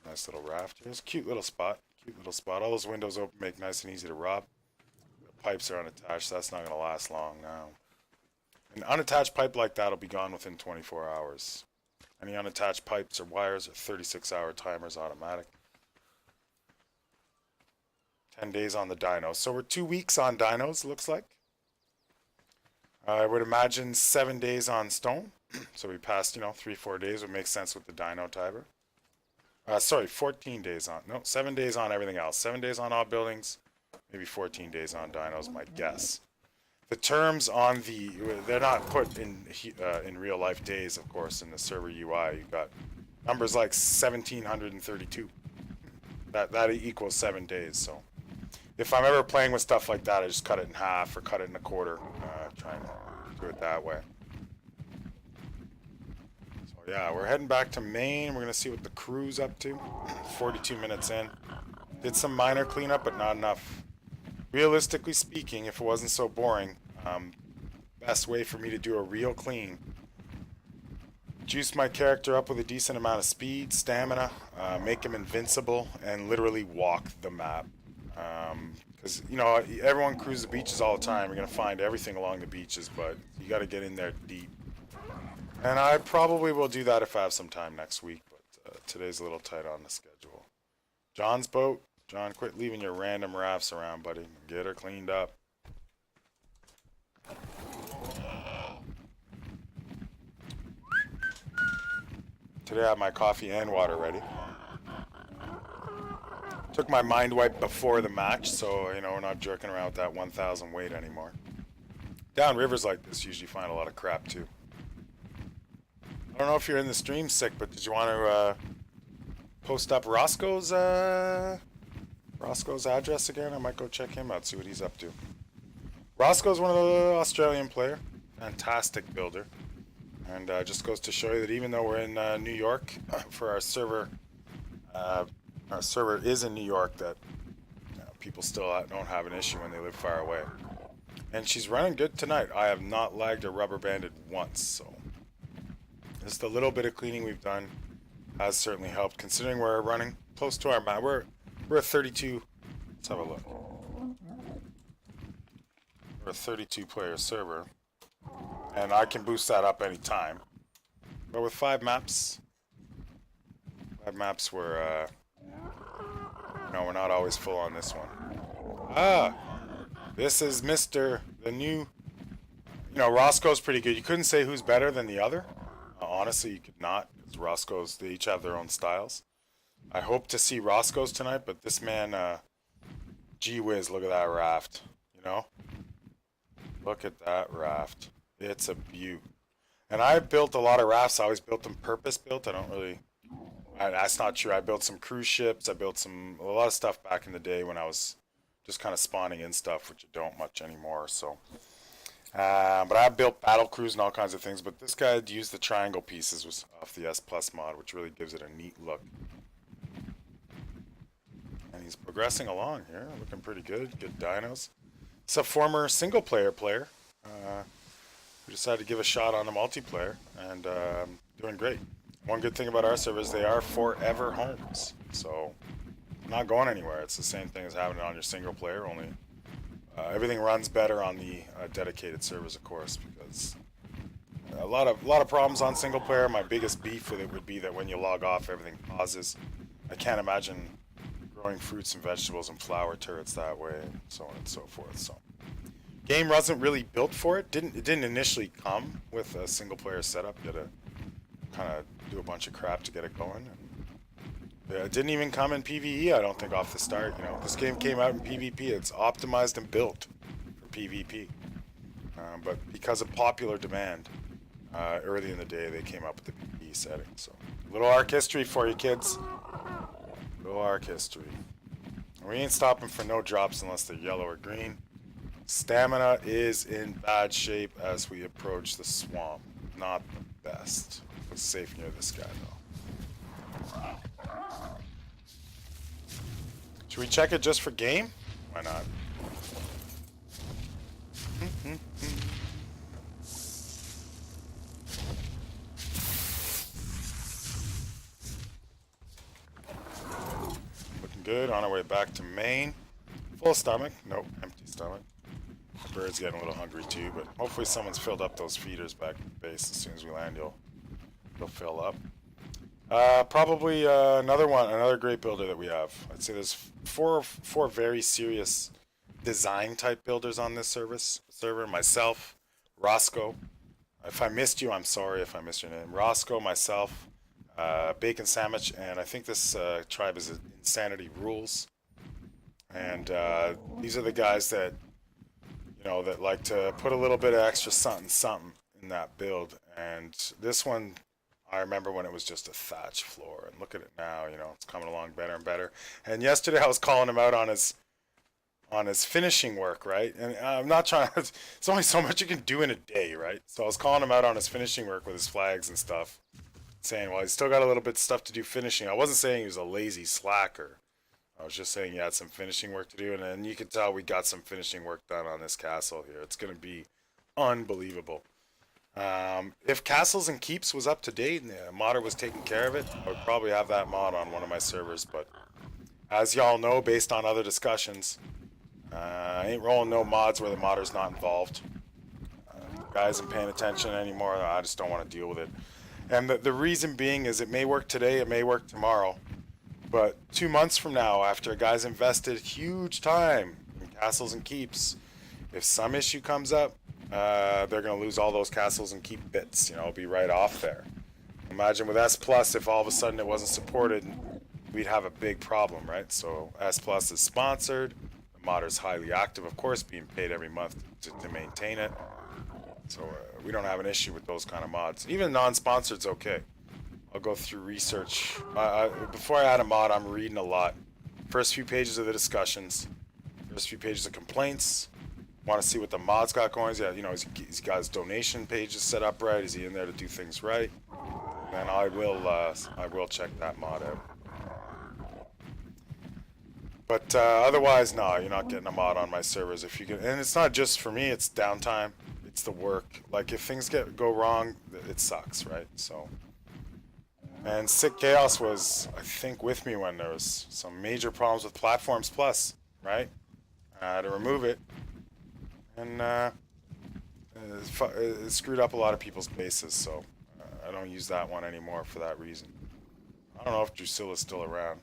Speaker 1: Nice little raft. Here's a cute little spot. Cute little spot. All those windows open, make nice and easy to rob. pipes are unattached, so that's not going to last long now. An unattached pipe like that will be gone within 24 hours. Any unattached pipes or wires are 36-hour timers automatic. 10 days on the dyno. So we're 2 weeks on dynos, looks like. I would imagine 7 days on stone. So we passed, 3-4 days would make sense with the dyno timer. Sorry, 14 days on. No, 7 days on everything else. 7 days on all buildings. Maybe 14 days on dynos, my guess. The terms on they're not put in real life days, of course, in the server UI. You've got numbers like 1732. That equals 7 days. So if I'm ever playing with stuff like that, I just cut it in half or cut it in a quarter. Try and do it that way. So yeah, we're heading back to Maine. We're gonna see what the crew's up to. 42 minutes in. Did some minor cleanup, but not enough. Realistically speaking, if it wasn't so boring, best way for me to do a real clean, juice my character up with a decent amount of speed, stamina, make him invincible, and literally walk the map. Because, everyone cruises the beaches all the time. You're going to find everything along the beaches, but you got to get in there deep. And I probably will do that if I have some time next week, but today's a little tight on the schedule. John's boat. John, quit leaving your random rafts around, buddy. Get her cleaned up. Today I have my coffee and water ready. Took my mind wipe before the match, so, we're not jerking around with that 1,000 weight anymore. Down rivers like this usually find a lot of crap, too. I don't know if you're in the stream, Sick, but did you want to post up Roscoe's address again? I might go check him out, see what he's up to. Roscoe's one of the Australian player. Fantastic builder. And just goes to show you that even though we're in New York for our server is in New York, that people still don't have an issue when they live far away. And she's running good tonight. I have not lagged or rubber banded once, so just a little bit of cleaning we've done has certainly helped, considering we're running close to our map. We're a 32. Let's have a look. We're a 32 player server, and I can boost that up anytime. But with 5 maps, we're we're not always full on this one. This is the new. Roscoe's pretty good. You couldn't say who's better than the other. Honestly, you could not. Because Roscoe's, they each have their own styles. I hope to see Roscoe's tonight, but this man, gee whiz, look at that raft. Look at that raft. It's a beaut. And I built a lot of rafts. I always built them purpose built. That's not true. I built some cruise ships. I built a lot of stuff back in the day when I was just kind of spawning in stuff, which I don't much anymore. So, but I built battle crews and all kinds of things. But this guy used the triangle pieces was off the S Plus mod, which really gives it a neat look. And he's progressing along here, looking pretty good. Good dinos. It's a former single player who decided to give a shot on the multiplayer, and doing great. One good thing about our servers, they are forever homes, so not going anywhere. It's the same thing as having it on your single player, only everything runs better on the dedicated servers, of course, because a lot of problems on single player. My biggest beef with it would be that when you log off, everything pauses. I can't imagine growing fruits and vegetables and flower turrets that way, and so on and so forth. So, game wasn't really built for it. It didn't initially come with a single player setup. You had to kind of do a bunch of crap to get it going. And it didn't even come in PvE, I don't think, off the start. This game came out in PvP. It's optimized and built for PvP. But because of popular demand, early in the day, they came up with the PvE setting. So, little arc history for you kids. Little arc history. We ain't stopping for no drops unless they're yellow or green. Stamina is in bad shape as we approach the swamp. Not the best. It's safe near this guy though. Should we check it just for game? Why not? Looking good. On our way back to Maine. Full stomach. Nope, empty stomach. Bird's getting a little hungry too, but hopefully someone's filled up those feeders back at the base. As soon as we land, you'll fill up. Probably another great builder that we have. I'd say there's four very serious design type builders on this server. Myself, Roscoe. If I missed you, I'm sorry if I missed your name. Roscoe, myself, Bacon Sandwich, and I think this tribe is Insanity Rules. And these are the guys that, you know, that like to put a little bit of extra something in that build. And this one, I remember when it was just a thatch floor, and look at it now. You know, it's coming along better and better. And yesterday I was calling him out on his finishing work, right? And I'm not trying to, it's only so much you can do in a day, right? So I was calling him out on his finishing work with his flags and stuff, saying, well, he's still got a little bit of stuff to do finishing. I wasn't saying he was a lazy slacker. I was just saying he had some finishing work to do, and then you can tell we got some finishing work done on this castle here. It's going to be unbelievable. If Castles and Keeps was up to date and the modder was taking care of it, I would probably have that mod on one of my servers. But as y'all know, based on other discussions, I ain't rolling no mods where the modder's not involved. Guys ain't paying attention anymore. I just don't want to deal with it. And the reason being is it may work today, it may work tomorrow. But 2 months from now, after a guy's invested huge time in Castles and Keeps, if some issue comes up, they're going to lose all those Castles and Keep bits. You know, it'll be right off there. Imagine with S Plus, if all of a sudden it wasn't supported, we'd have a big problem, right? So S Plus is sponsored. The modder's highly active, of course, being paid every month to maintain it. So we don't have an issue with those kind of mods. Even non-sponsored's okay. I'll go through research. Before I add a mod, I'm reading a lot. First few pages of the discussions. First few pages of complaints. Want to see what the mod's got going. Yeah, you know, he's got his donation pages set up right. Is he in there to do things right? And I will check that mod out. But otherwise, no, you're not getting a mod on my servers if you can. And it's not just for me. It's downtime. It's the work. Like if things go wrong, it sucks, right? So. And Sick Chaos was, I think, with me when there was some major problems with Platforms Plus, right? I had to remove it. And it screwed up a lot of people's bases, so I don't use that one anymore for that reason. I don't know if Drusilla's still around.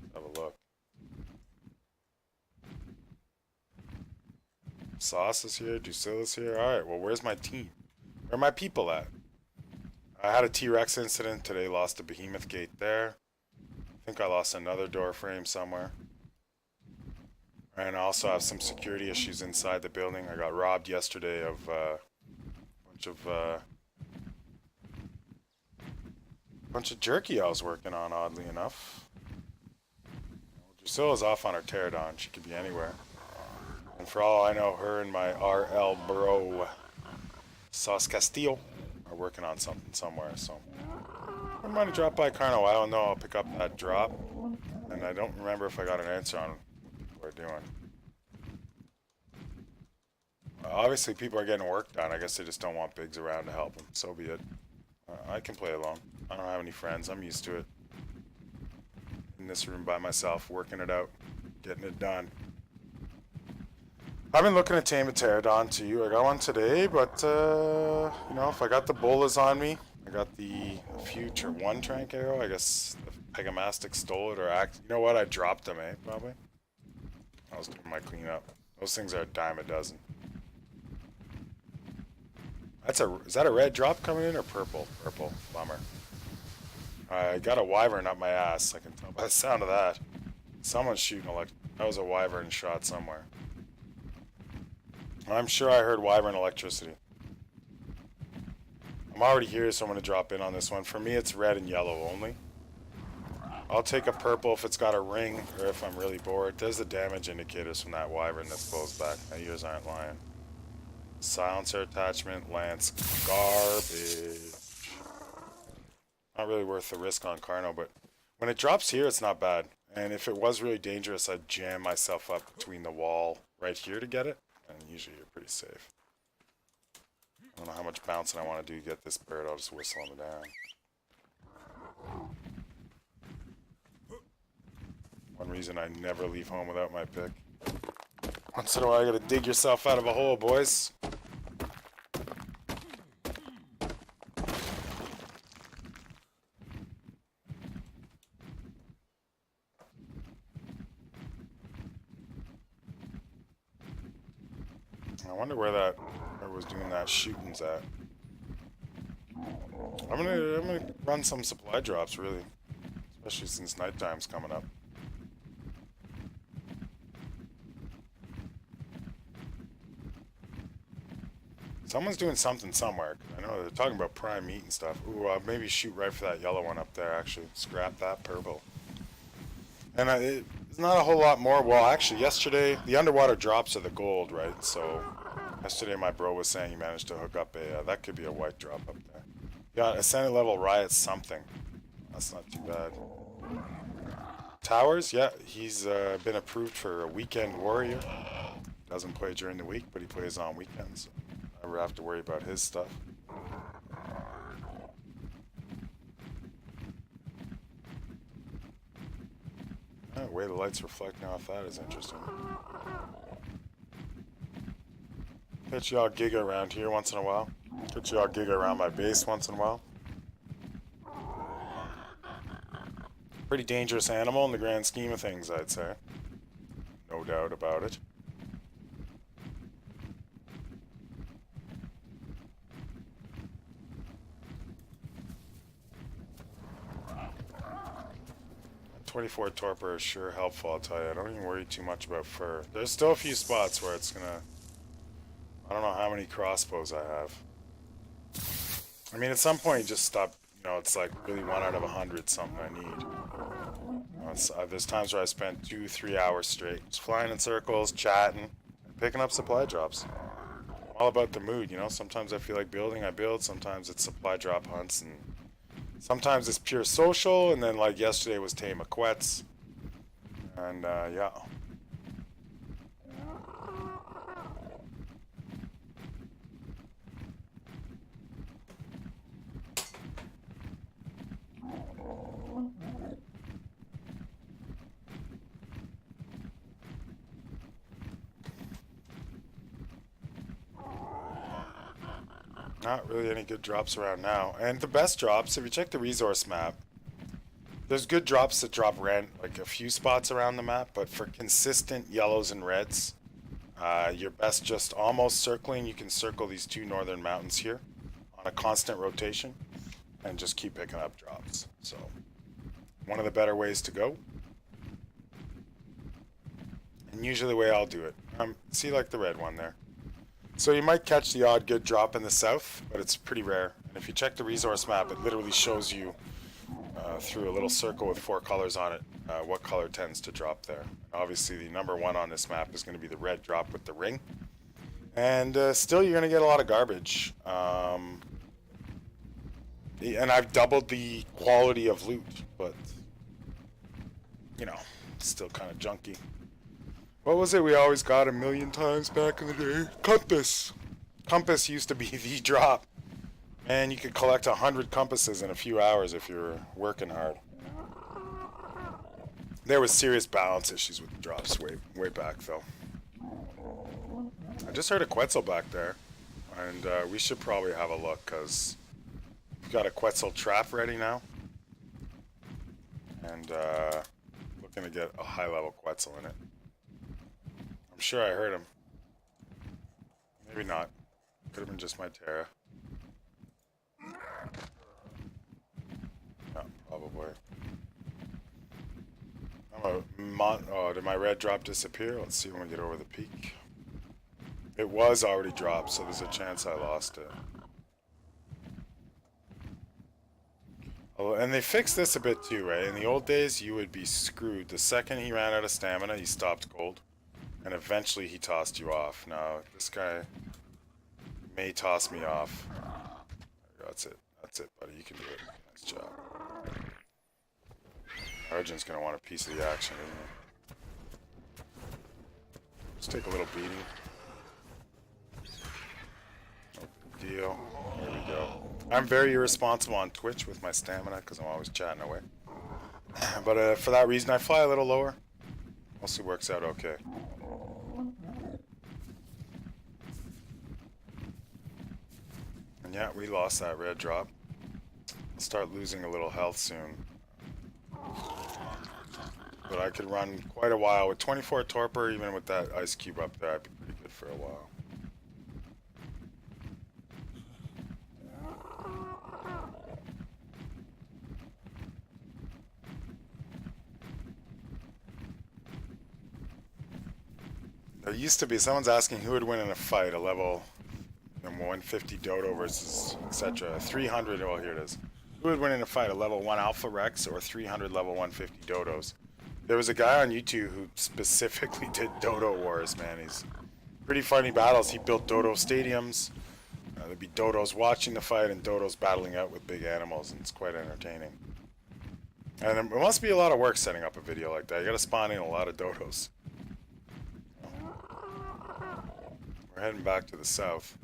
Speaker 1: Let's have a look. Sauce is here, Drusilla's here. Alright, well, where's my team? Where are my people at? I had a T-Rex incident today, lost a behemoth gate there. I think I lost another door frame somewhere. And I also have some security issues inside the building. I got robbed yesterday of a bunch of jerky I was working on, oddly enough. Drusilla's off on her pterodon. She could be anywhere. And for all I know, her and my RL bro, Sauce Castillo, are working on something somewhere, so I wouldn't mind to drop by Carno. I don't know. I'll pick up that drop, and I don't remember if I got an answer on what people are doing. Obviously, people are getting work done. I guess they just don't want Biggs around to help them. So be it. I can play alone. I don't have any friends. I'm used to it. In this room by myself, working it out, getting it done. I've been looking at Tame a Pterodon too. I got one today, but you know, if I got the bolas on me, I got the Future 1 Trank Arrow. I guess the Pegamastic stole it or act. You know what? I dropped them, probably. I was doing my cleanup. Those things are a dime a dozen. Is that a red drop coming in or purple? Purple. Bummer. I got a wyvern up my ass. I can tell by the sound of that. Someone's shooting that was a wyvern shot somewhere. I'm sure I heard wyvern electricity. I'm already here, so I'm going to drop in on this one. For me, it's red and yellow only. I'll take a purple if it's got a ring or if I'm really bored. There's the damage indicators from that wyvern that blows back. My ears aren't lying. Silencer attachment, lance, garbage. Not really worth the risk on Carno, but when it drops here, it's not bad. And if it was really dangerous, I'd jam myself up between the wall right here to get it. And usually you're pretty safe. I don't know how much bouncing I want to do to get this bird. I'll just whistle him down. One reason I never leave home without my pick. Once in a while, you gotta dig yourself out of a hole, boys. I wonder where was doing that shooting's at. I'm gonna run some supply drops, really, especially since nighttime's coming up. Someone's doing something somewhere. I know they're talking about prime meat and stuff. Ooh, I'll maybe shoot right for that yellow one up there, actually. Scrap that purple. And it's not a whole lot more. Well, actually, yesterday, the underwater drops are the gold, right? So, yesterday my bro was saying he managed to hook up that could be a white drop up there. Got Ascendant level Riot something. That's not too bad. Towers, yeah, he's been approved for a weekend warrior. Doesn't play during the week, but he plays on weekends. So never have to worry about his stuff. Oh, the way the light's reflecting off that is interesting. Catch y'all giga around here once in a while. Catch y'all giga around my base once in a while. Pretty dangerous animal in the grand scheme of things, I'd say. No doubt about it. .24 torpor is sure helpful, I'll tell you. I don't even worry too much about fur. There's still a few spots where it's gonna... I don't know how many crossbows I have. I mean, at some point you just stop, you know, it's like really 1 out of 100 something I need. There's times where I spend 2-3 hours straight just flying in circles, chatting, and picking up supply drops. I'm all about the mood, you know. Sometimes I feel like building, I build. Sometimes it's supply drop hunts, and sometimes it's pure social. And then like yesterday was tame a quets, and yeah. Not really any good drops around now. And the best drops, if you check the resource map, there's good drops that drop like a few spots around the map, but for consistent yellows and reds, you're best just almost circling. You can circle these 2 northern mountains here on a constant rotation and just keep picking up drops. So, one of the better ways to go. And usually the way I'll do it, see like the red one there. So you might catch the odd good drop in the south, but it's pretty rare. And if you check the resource map, it literally shows you through a little circle with 4 colors on it what color tends to drop there. Obviously the number 1 on this map is going to be the red drop with the ring. And still you're going to get a lot of garbage. And I've doubled the quality of loot, but you know, it's still kind of junky. What was it we always got a million times back in the day? Compass! Compass used to be the drop. And you could collect 100 compasses in a few hours if you were working hard. There was serious balance issues with the drops way back, though. I just heard a Quetzal back there. And we should probably have a look, because we've got a Quetzal trap ready now. And looking to get a high-level Quetzal in it. I'm sure I heard him. Maybe not. Could have been just my Terra. Yeah, probably. Oh, did my red drop disappear? Let's see when we get over the peak. It was already dropped, so there's a chance I lost it. Oh, and they fixed this a bit too, right? In the old days, you would be screwed. The second he ran out of stamina, he stopped gold. And eventually he tossed you off. Now, this guy may toss me off. That's it. That's it, buddy. You can do it. Nice job. Arjun's going to want a piece of the action, isn't he? Let's take a little beating. No big deal. There we go. I'm very irresponsible on Twitch with my stamina because I'm always chatting away. But for that reason, I fly a little lower. Mostly works out okay. Yeah, we lost that red drop. I'll start losing a little health soon. But I could run quite a while. With 24 torpor, even with that ice cube up there, I'd be pretty good for a while. There used to be, someone's asking who would win in a fight, a level 150 dodo versus etc. 300, oh here it is. Who would win in a fight, a level 1 Alpha Rex or 300 level 150 dodos? There was a guy on YouTube who specifically did dodo wars, man. He's pretty funny battles. He built dodo stadiums. There'd be dodos watching the fight and dodos battling out with big animals, and it's quite entertaining. And it must be a lot of work setting up a video like that. You gotta spawn in a lot of dodos. We're heading back to the south.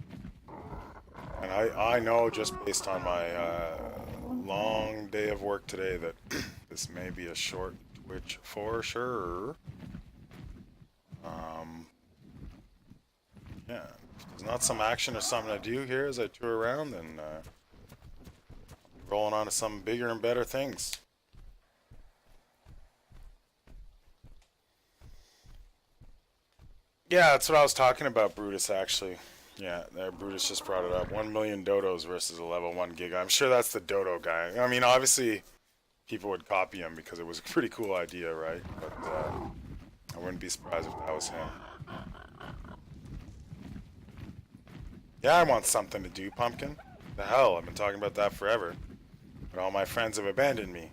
Speaker 1: And I know just based on my long day of work today that this may be a short Twitch for sure. Yeah, if there's not some action or something to do here as I tour around, then rolling on to some bigger and better things. Yeah, that's what I was talking about, Brutus, actually. Yeah, there, Brutus just brought it up. 1 million dodos versus a level 1 giga. I'm sure that's the dodo guy. I mean, obviously, people would copy him because it was a pretty cool idea, right? But I wouldn't be surprised if that was him. Yeah, I want something to do, Pumpkin. The hell, I've been talking about that forever. But all my friends have abandoned me.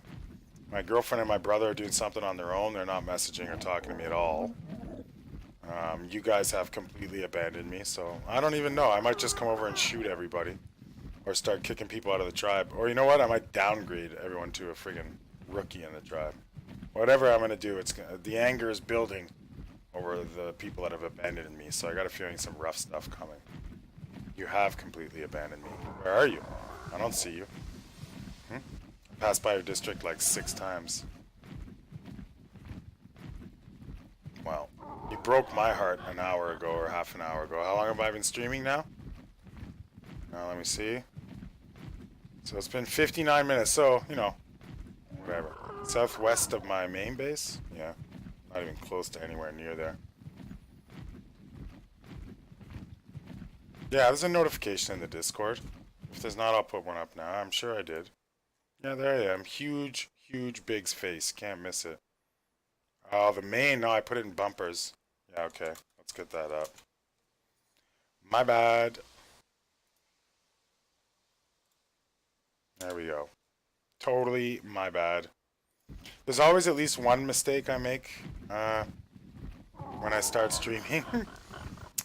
Speaker 1: My girlfriend and my brother are doing something on their own. They're not messaging or talking to me at all. You guys have completely abandoned me, so I don't even know. I might just come over and shoot everybody. Or start kicking people out of the tribe. Or you know what? I might downgrade everyone to a friggin' rookie in the tribe. Whatever I'm gonna do, the anger is building over the people that have abandoned me, so I got a feeling some rough stuff coming. You have completely abandoned me. Where are you? I don't see you. I passed by your district like 6 times. Well, you broke my heart an hour ago or half an hour ago. How long have I been streaming now? Now let me see. So it's been 59 minutes, so, you know, whatever. Southwest of my main base? Yeah, not even close to anywhere near there. Yeah, there's a notification in the Discord. If there's not, I'll put one up now. I'm sure I did. Yeah, there I am. Huge, huge Big's face. Can't miss it. Oh, the main. No, I put it in bumpers. Yeah, okay. Let's get that up. My bad. There we go. Totally my bad. There's always at least one mistake I make when I start streaming.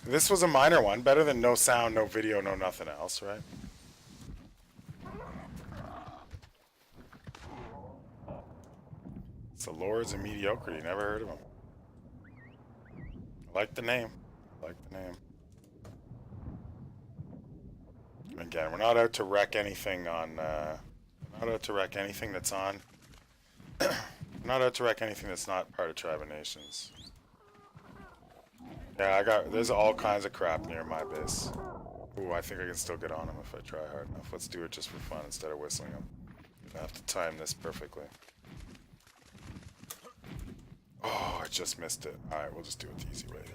Speaker 1: This was a minor one. Better than no sound, no video, no nothing else, right? It's the Lords of Mediocrity. Never heard of them. I like the name. I like the name. And again, we're not out to wreck anything on... we're not out to wreck anything that's on... we're not out to wreck anything that's not part of Tribe of Nations. Yeah, there's all kinds of crap near my base. Ooh, I think I can still get on him if I try hard enough. Let's do it just for fun instead of whistling him. I have to time this perfectly. Oh, I just missed it. Alright, we'll just do it the easy way here.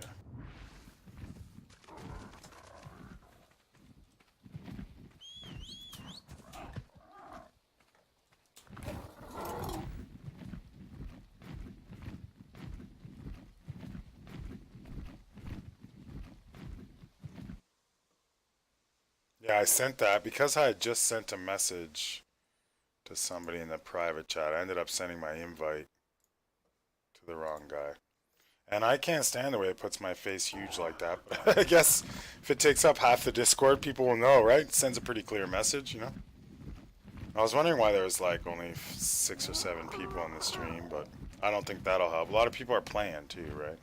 Speaker 1: Yeah, I sent that because I had just sent a message to somebody in the private chat. I ended up sending my invite to the wrong guy. And I can't stand the way it puts my face huge like that. But I guess if it takes up half the Discord, people will know, right? It sends a pretty clear message, you know? I was wondering why there was like only 6 or 7 people on the stream, but I don't think that'll help. A lot of people are playing too, right?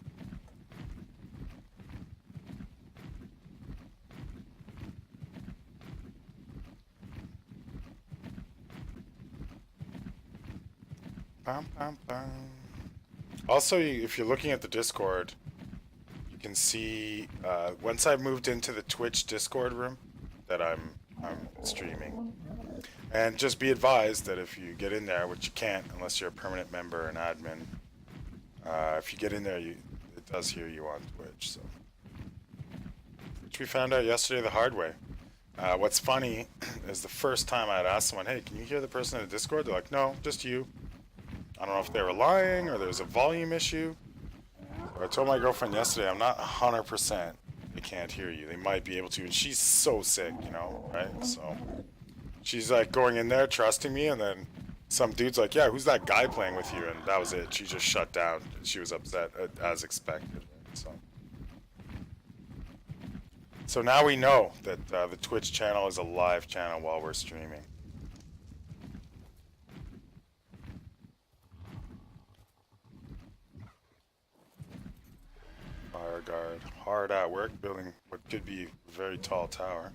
Speaker 1: Bum, bum, bum. Also, if you're looking at the Discord, you can see once I moved into the Twitch Discord room that I'm I'm streaming. And just be advised that if you get in there, which you can't unless you're a permanent member and admin, if you get in there, it does hear you on Twitch. So, which we found out yesterday the hard way. What's funny is the first time I had asked someone, hey, can you hear the person in the Discord? They're like, no, just you. I don't know if they were lying or there's a volume issue. So I told my girlfriend yesterday, I'm not 100% they can't hear you. They might be able to, and she's so sick, you know, right? So she's like going in there, trusting me, and then some dude's like, yeah, who's that guy playing with you? And that was it. She just shut down. She was upset, as expected. So now we know that the Twitch channel is a live channel while we're streaming. Fire guard, hard at work building what could be a very tall tower.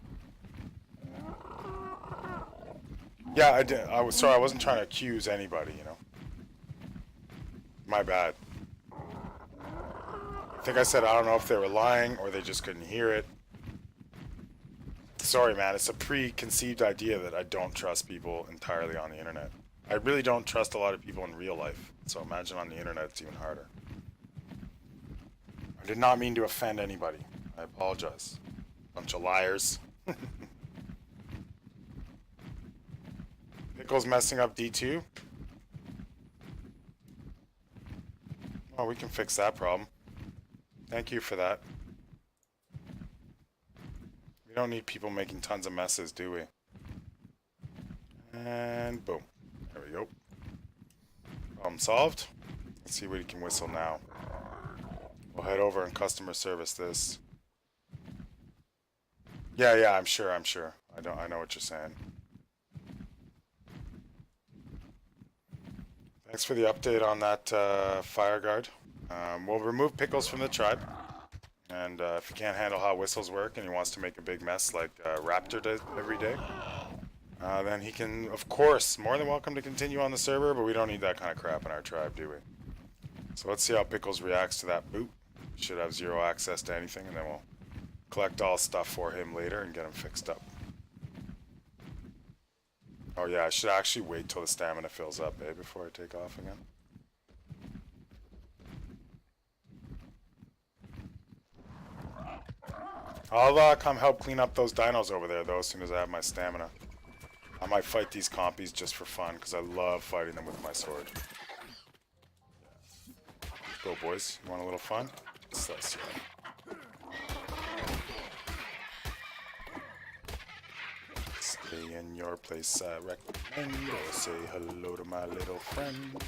Speaker 1: Yeah, I did. I was sorry. I wasn't trying to accuse anybody. You know, my bad. I think I said I don't know if they were lying or they just couldn't hear it. Sorry, man. It's a preconceived idea that I don't trust people entirely on the internet. I really don't trust a lot of people in real life. So imagine on the internet, it's even harder. I did not mean to offend anybody. I apologize. Bunch of liars. Pickle's messing up D2. Oh, we can fix that problem. Thank you for that. We don't need people making tons of messes, do we? And boom. There we go. Problem solved. Let's see what he can whistle now. We'll head over and customer service this. Yeah, I'm sure. I know what you're saying. Thanks for the update on that fire guard. We'll remove Pickles from the tribe. And if he can't handle how whistles work and he wants to make a big mess like Raptor does every day, then he can, of course, more than welcome to continue on the server, but we don't need that kind of crap in our tribe, do we? So let's see how Pickles reacts to that boot. Should have zero access to anything, and then we'll collect all stuff for him later and get him fixed up. Oh yeah, I should actually wait till the stamina fills up, before I take off again. I'll come help clean up those dinos over there, though, as soon as I have my stamina. I might fight these compies just for fun, because I love fighting them with my sword. Go, boys. You want a little fun? Let's stay in your place, I recommend, or say hello to my little friend.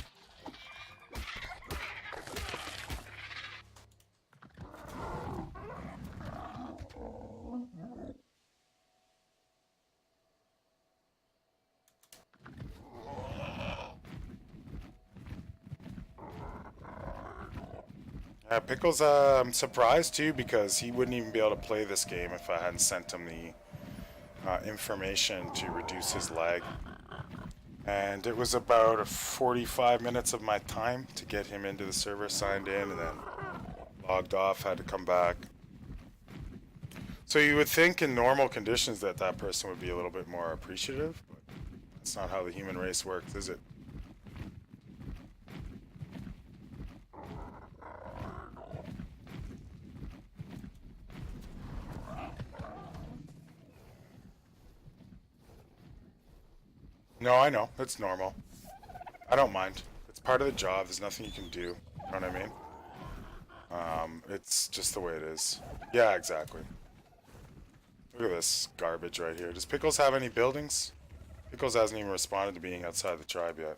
Speaker 1: Pickles, I'm surprised too, because he wouldn't even be able to play this game if I hadn't sent him the information to reduce his lag. And it was about 45 minutes of my time to get him into the server, signed in, and then logged off, had to come back. So you would think in normal conditions that that person would be a little bit more appreciative, but that's not how the human race works, is it? No, I know. It's normal. I don't mind. It's part of the job. There's nothing you can do. You know what I mean? It's just the way it is. Yeah, exactly. Look at this garbage right here. Does Pickles have any buildings? Pickles hasn't even responded to being outside the tribe yet.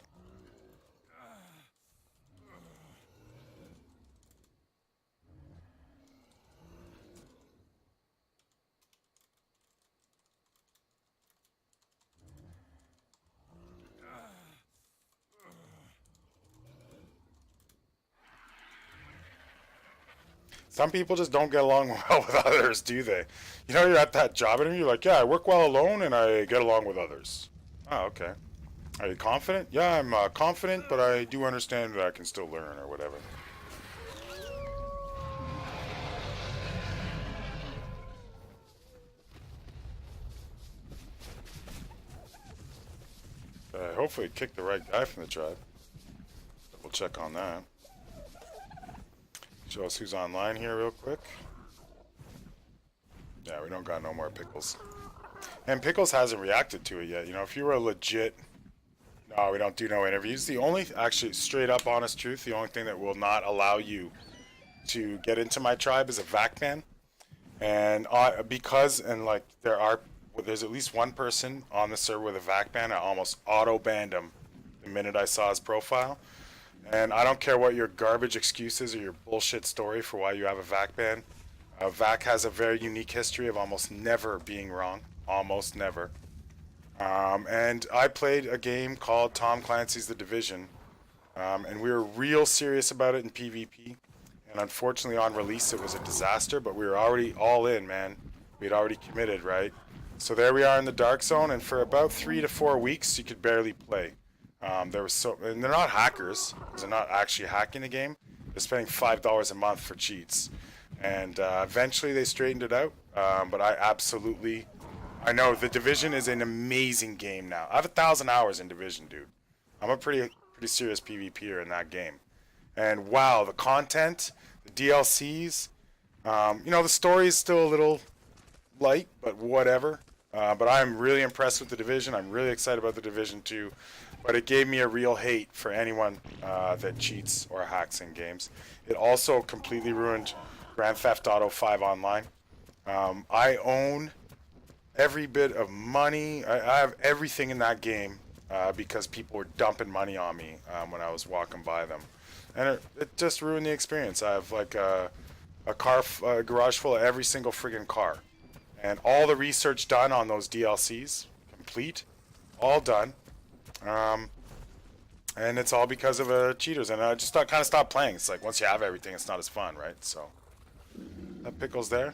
Speaker 1: Some people just don't get along well with others, do they? You know, you're at that job interview, you're like, yeah, I work well alone and I get along with others. Oh, okay. Are you confident? Yeah, I'm confident, but I do understand that I can still learn or whatever. hopefully kicked the right guy from the tribe. We'll check on that. Show us who's online here real quick. Yeah, we don't got no more Pickles. And Pickles hasn't reacted to it yet. You know, if you were a legit... No, we don't do no interviews. The only, actually, straight up honest truth, the only thing that will not allow you to get into my tribe is a VAC ban. And because, and like, there's at least one person on the server with a VAC ban. I almost auto-banned him the minute I saw his profile. And I don't care what your garbage excuses or your bullshit story for why you have a VAC ban. VAC has a very unique history of almost never being wrong. Almost never. And I played a game called Tom Clancy's The Division. And we were real serious about it in PvP. And unfortunately on release it was a disaster, but we were already all in, man. We'd already committed, right? So there we are in the dark zone, and for about 3 to 4 weeks you could barely play. And they're not hackers, because they're not actually hacking the game. They're spending $5 a month for cheats. And eventually they straightened it out. But I know The Division is an amazing game now. I have 1,000 hours in Division, dude. I'm a pretty serious PvPer in that game. And wow, the content, the DLCs, you know, the story is still a little light, but whatever. But I'm really impressed with The Division. I'm really excited about The Division 2. But it gave me a real hate for anyone that cheats or hacks in games. It also completely ruined Grand Theft Auto 5 Online. I own every bit of money. I have everything in that game because people were dumping money on me when I was walking by them. And it just ruined the experience. I have like a garage full of every single friggin' car. And all the research done on those DLCs, complete, all done. And it's all because of cheaters. And I just kind of stopped playing. It's like once you have everything, it's not as fun, right? So, that Pickles there.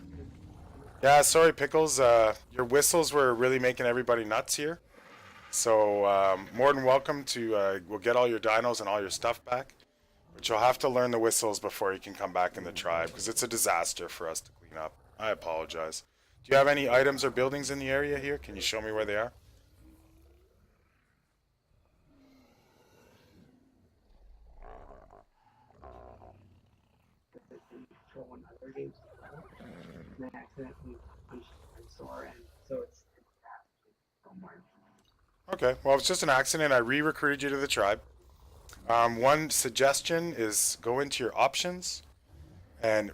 Speaker 1: Yeah, sorry, Pickles. Your whistles were really making everybody nuts here. So, more than welcome to, we'll get all your dinos and all your stuff back. But you'll have to learn the whistles before you can come back in the tribe, because it's a disaster for us to clean up. I apologize. Do you have any items or buildings in the area here? Can you show me where they are? Okay, well, it's just an accident. I re-recruited you to the tribe. One suggestion is go into your options and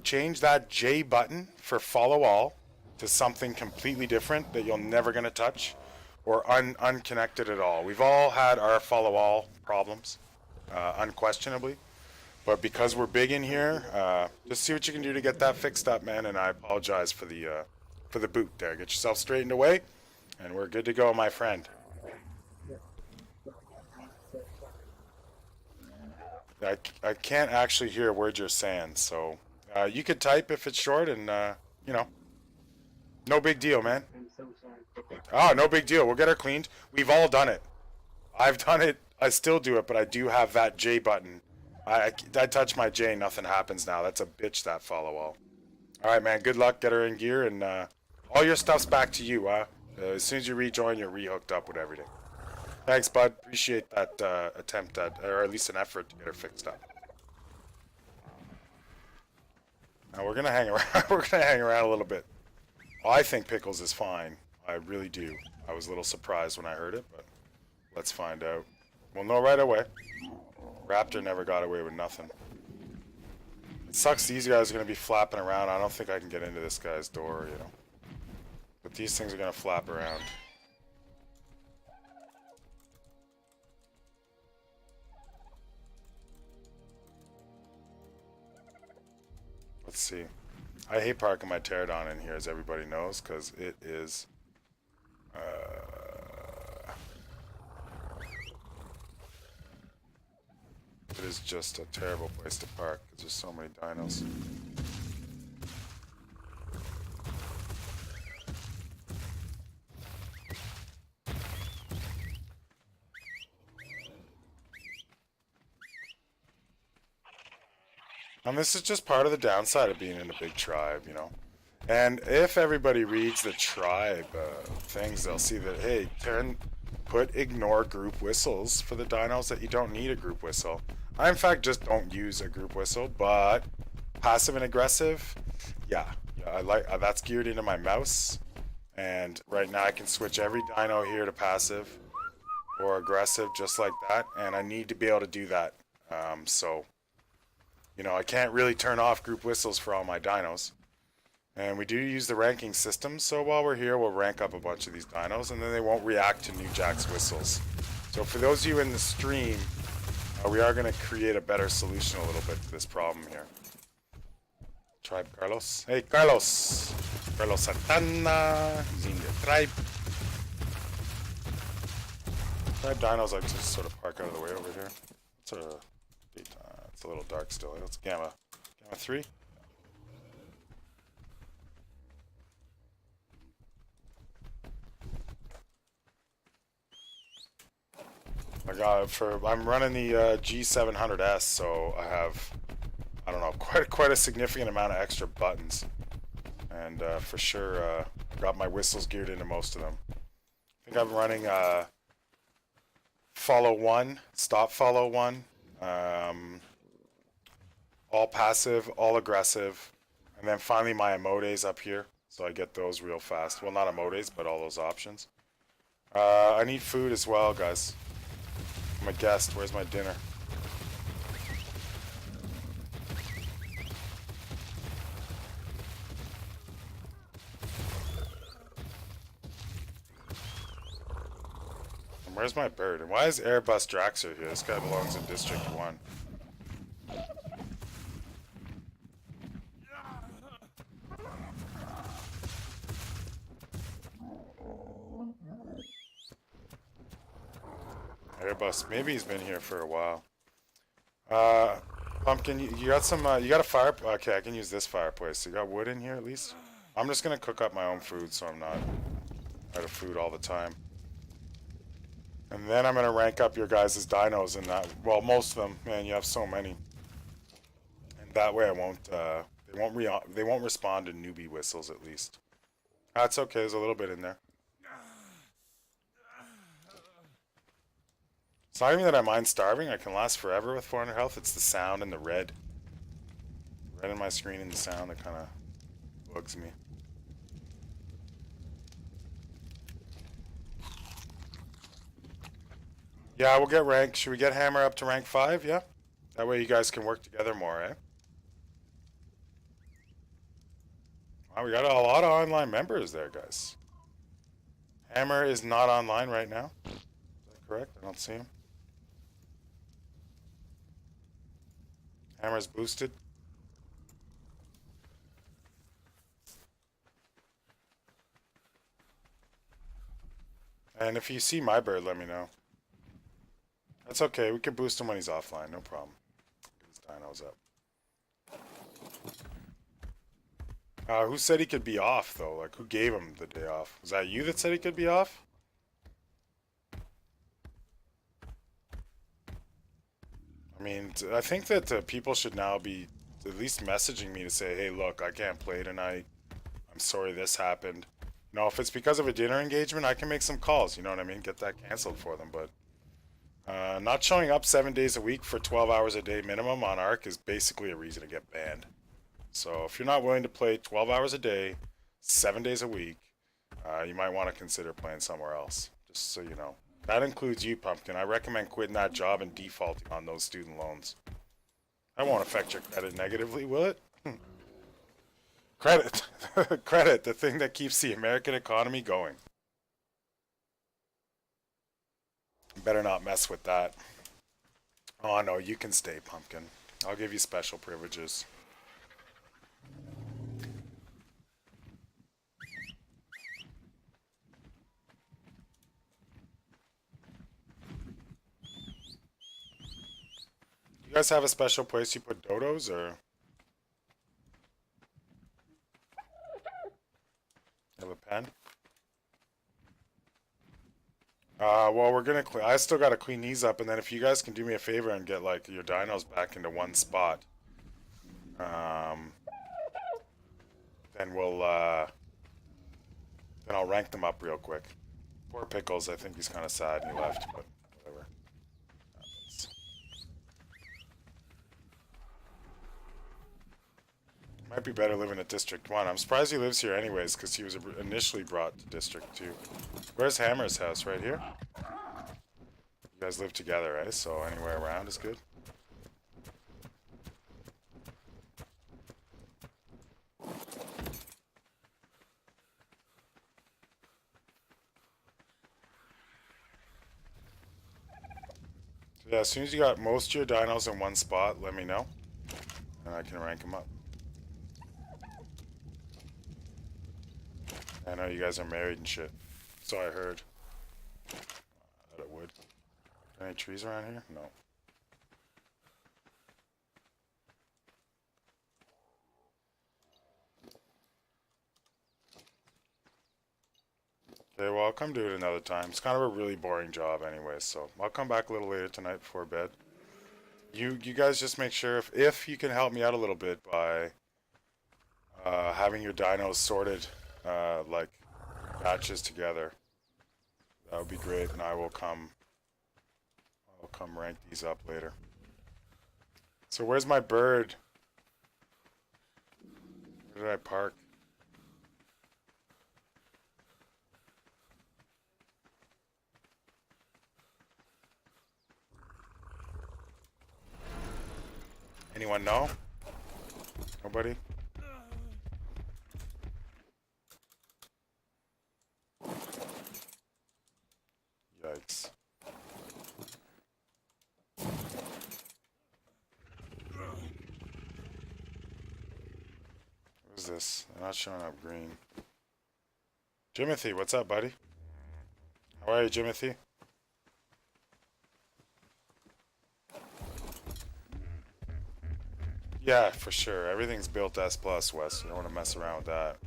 Speaker 1: change that J button for follow all to something completely different that you're never going to touch, or unconnected at all. We've all had our follow all problems, unquestionably. But because we're big in here, just see what you can do to get that fixed up, man. And I apologize for the boot there. Get yourself straightened away, and we're good to go, my friend. I can't actually hear a word you're saying, so you could type if it's short, and you know, no big deal, man. Oh, no big deal. We'll get her cleaned. We've all done it. I've done it. I still do it, but I do have that J button. I touch my J, nothing happens now. That's a bitch, that follow all. All right, man. Good luck. Get her in gear, and all your stuff's back to you. As soon as you rejoin, you're re-hooked up with everything. Thanks, bud. Appreciate that attempt at, or at least an effort to get her fixed up. Now we're gonna hang around. We're gonna hang around a little bit. I think Pickles is fine. I really do. I was a little surprised when I heard it, but let's find out. We'll know right away. Raptor never got away with nothing. It sucks these guys are gonna be flapping around. I don't think I can get into this guy's door, you know. But these things are gonna flap around. Let's see. I hate parking my pterodon in here, as everybody knows, because it is... it is just a terrible place to park, because there's so many dinos. And this is just part of the downside of being in a big tribe, you know. And if everybody reads the tribe things, they'll see that, hey, put ignore group whistles for the dinos that you don't need a group whistle. I in fact just don't use a group whistle, but passive and aggressive, yeah, I like that's geared into my mouse, and right now I can switch every dino here to passive or aggressive just like that, and I need to be able to do that. So you know, I can't really turn off group whistles for all my dinos. And we do use the ranking system, so while we're here, we'll rank up a bunch of these dinos, and then they won't react to New Jack's whistles. So for those of you in the stream, we are going to create a better solution a little bit to this problem here. Tribe Carlos. Hey, Carlos! Carlos Santana. He's in the tribe. Tribe dinos like to just sort of park out of the way over here. It's a little dark still. It's Gamma. Gamma 3? I'm running the G700S, so I have, I don't know, quite a significant amount of extra buttons, and for sure got my whistles geared into most of them. I think I'm running follow 1, stop follow 1, all passive, all aggressive, and then finally my emotes up here, so I get those real fast. Well, not emotes, but all those options. I need food as well, guys. I'm a guest. Where's my dinner? And where's my bird? And why is Airbus Draxer here? This guy belongs in District 1. Airbus, maybe he's been here for a while. Pumpkin, you got some, you got a fire, okay, I can use this fireplace. You got wood in here at least? I'm just gonna cook up my own food so I'm not out of food all the time. And then I'm gonna rank up your guys' dinos in that, well, most of them, man, you have so many. And that way I won't, they won't respond to newbie whistles at least. That's okay, there's a little bit in there. It's not even that I mind starving. I can last forever with 400 health. It's the sound and the red. Red in my screen and the sound that kind of bugs me. Yeah, we'll get rank. Should we get Hammer up to rank 5? Yeah? That way you guys can work together more, eh? Wow, we got a lot of online members there, guys. Hammer is not online right now. Is that correct? I don't see him. Hammer's boosted. And if you see my bird, let me know. That's okay. We can boost him when he's offline. No problem. Get his dinos up. Who said he could be off, though? Like, who gave him the day off? Was that you that said he could be off? I mean, I think that people should now be at least messaging me to say, hey, look, I can't play tonight. I'm sorry this happened. You know, if it's because of a dinner engagement, I can make some calls, you know what I mean? Get that canceled for them, but not showing up 7 days a week for 12 hours a day minimum on ARC is basically a reason to get banned. So if you're not willing to play 12 hours a day, 7 days a week, you might want to consider playing somewhere else, just so you know. That includes you, Pumpkin. I recommend quitting that job and defaulting on those student loans. That won't affect your credit negatively, will it? Credit. Credit, the thing that keeps the American economy going. Better not mess with that. Oh, no, you can stay, Pumpkin. I'll give you special privileges. You guys have a special place you put dodos, or? You have a pen? Well, we're gonna I still gotta clean these up, and then if you guys can do me a favor and get, like, your dinos back into one spot, then we'll, then I'll rank them up real quick. Poor Pickles, I think he's kind of sad he left, but whatever. Might be better living at District 1. I'm surprised he lives here anyways, because he was initially brought to District 2. Where's Hammer's house? Right here? You guys live together, eh? So anywhere around is good. So yeah, as soon as you got most of your dinos in one spot, let me know. And I can rank them up. I know you guys are married and shit. So I heard. That it would. Any trees around here? No. Okay, well, I'll come do it another time. It's kind of a really boring job anyway, so I'll come back a little later tonight before bed. You guys just make sure if you can help me out a little bit by having your dinos sorted like batches together. That would be great, and I'll come rank these up later. So where's my bird? Where did I park? Anyone know? Nobody? Yikes. What is this? They're not showing up green. Jimothy, what's up, buddy? How are you, Jimothy? Yeah, for sure. Everything's built S+, Wes. You don't want to mess around with that.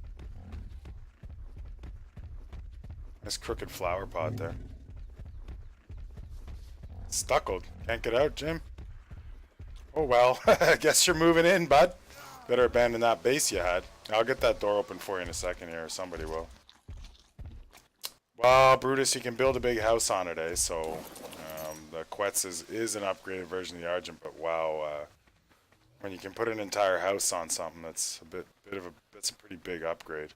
Speaker 1: Nice crooked flower pot there. Stuckled. Can't get out, Jim? Oh well, I guess you're moving in, bud. Better abandon that base you had. I'll get that door open for you in a second here, or somebody will. Well, Brutus, you can build a big house on it, eh? So, the Quetz is an upgraded version of the Argent, but wow, when you can put an entire house on something, that's that's a pretty big upgrade.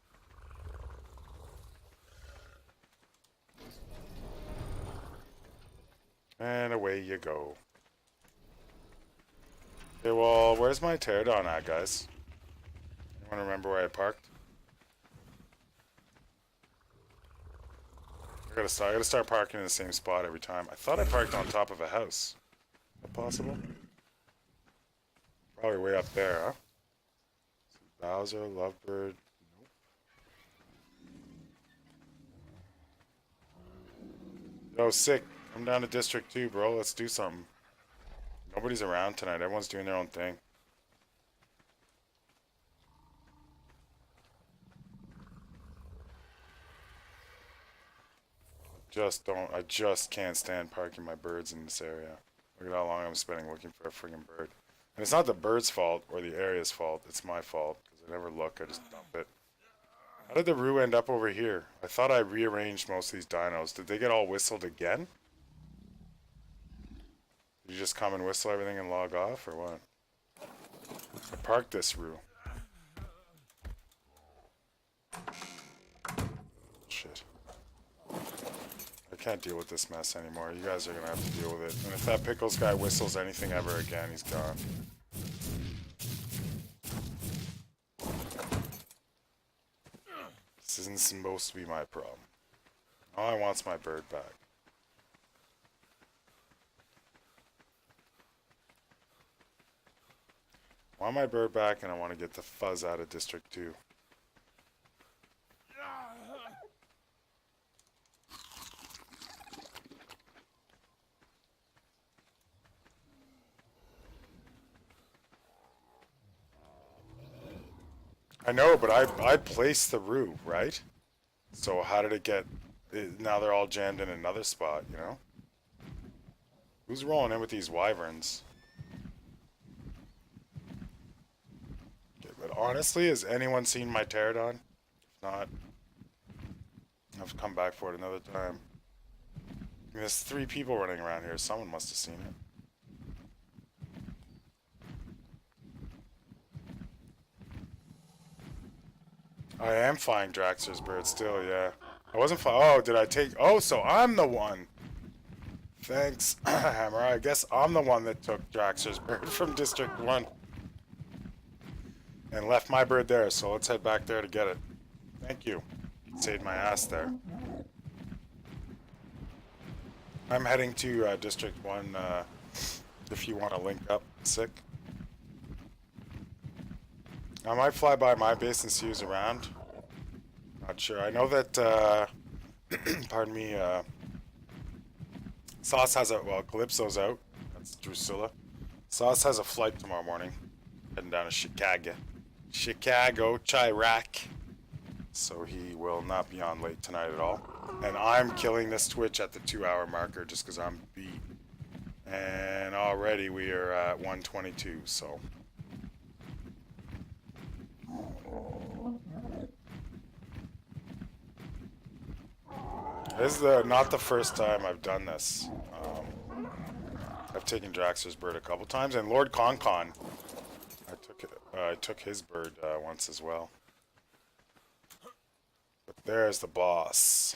Speaker 1: And away you go. Okay, well, where's my pterodon at, guys? Anyone remember where I parked? I gotta start parking in the same spot every time. I thought I parked on top of a house. Is that possible? Probably way up there, huh? Bowser, Lovebird. Nope. Yo, sick. Come down to District 2, bro. Let's do something. Nobody's around tonight. Everyone's doing their own thing. I just can't stand parking my birds in this area. Look at how long I'm spending looking for a friggin' bird. And it's not the bird's fault or the area's fault. It's my fault because I never look. I just dump it. How did the Roo end up over here? I thought I rearranged most of these dinos. Did they get all whistled again? Did you just come and whistle everything and log off or what? I parked this Roo. Shit. I can't deal with this mess anymore. You guys are gonna have to deal with it. And if that Pickles guy whistles anything ever again, he's gone. This isn't supposed to be my problem. All I want's my bird back. I want my bird back, and I want to get the fuzz out of District 2. I know, but I placed the Roo, right? So how did it get... Now they're all jammed in another spot, you know? Who's rolling in with these wyverns? Okay, but honestly, has anyone seen my pterodon? If not, have to come back for it another time. I mean, there's 3 people running around here. Someone must have seen it. I am flying Draxter's bird still, yeah. I wasn't oh, did I take... Oh, so I'm the one. Thanks, Hammer. I guess I'm the one that took Draxter's bird from District 1. And left my bird there, so let's head back there to get it. Thank you. Saved my ass there. I'm heading to District 1 if you want to link up. Sick. I might fly by my base and see who's around. Not sure. I know that, pardon me, Sauce has a, well, Calypso's out. That's Drusilla. Sauce has a flight tomorrow morning. Heading down to Chicago. Chicago, Chirac. So he will not be on late tonight at all. And I'm killing this Twitch at the 2-hour marker just because I'm beat. And already we are at 122, so... This is not the first time I've done this. I've taken Draxter's bird a couple times, and Lord Concon, I took his bird once as well. But there's the boss.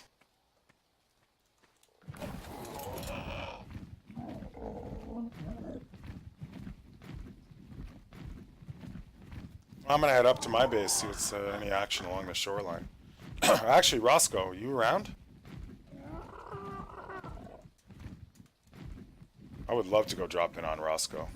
Speaker 1: I'm gonna head up to my base, see what's any action along the shoreline. Actually, Roscoe, you around? I would love to go drop in on Roscoe.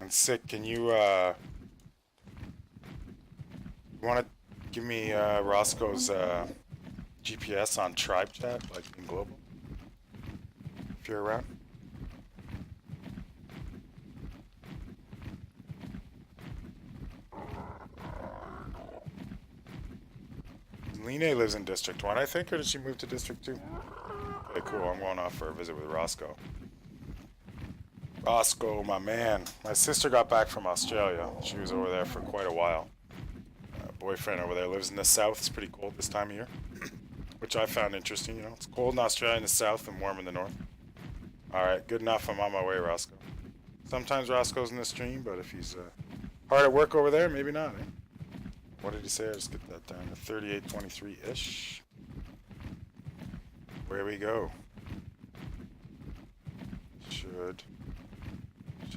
Speaker 1: And Sick, can you want to give me Roscoe's GPS on Tribe Chat, like in Global? If you're around. Line lives in District 1, I think, or did she move to District 2? Okay, cool. I'm going off for a visit with Roscoe. Roscoe, my man. My sister got back from Australia. She was over there for quite a while. Boyfriend over there lives in the south. It's pretty cold this time of year, which I found interesting. You know, it's cold in Australia in the south and warm in the north. All right, good enough. I'm on my way, Roscoe. Sometimes Roscoe's in the stream, but if he's hard at work over there, maybe not. Eh? What did he say? I just get that down to 3823-ish. Where we go? Should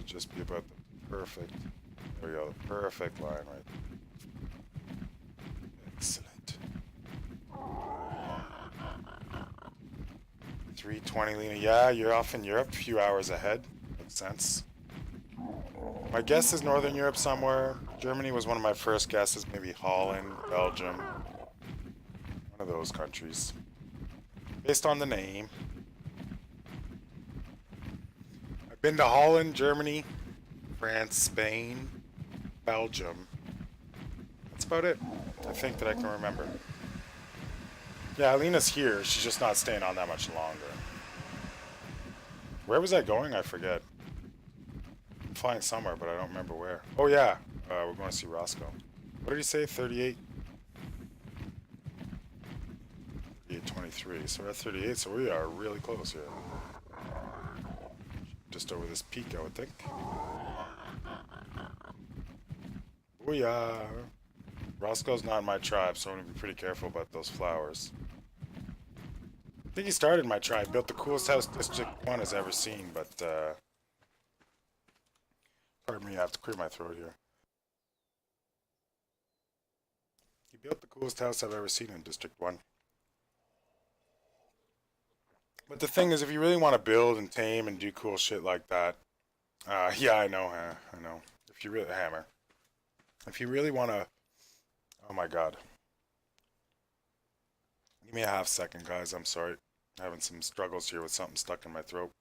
Speaker 1: just be about the perfect. There we go. The perfect line right there. Excellent. 320, Lena. Yeah, you're off in Europe, a few hours ahead. Makes sense. My guess is Northern Europe somewhere. Germany was one of my first guesses. Maybe Holland, Belgium. One of those countries. Based on the name. I've been to Holland, Germany, France, Spain, Belgium. That's about it. I think that I can remember. Yeah, Alina's here. She's just not staying on that much longer. Where was I going? I forget. I'm flying somewhere, but I don't remember where. Oh, yeah. We're going to see Roscoe. What did he say? 38? 3823. So we're at 38, so we are really close here. Just over this peak, I would think. Booyah! Roscoe's not in my tribe, so I'm going to be pretty careful about those flowers. I think he started my tribe, built the coolest house District 1 has ever seen, but, pardon me, I have to clear my throat here. He built the coolest house I've ever seen in District 1. But the thing is, if you really want to build and tame and do cool shit like that, yeah, I know, I know. If you really, Hammer. If you really want to, oh my god. Give me a half second, guys, I'm sorry. I'm having some struggles here with something stuck in my throat.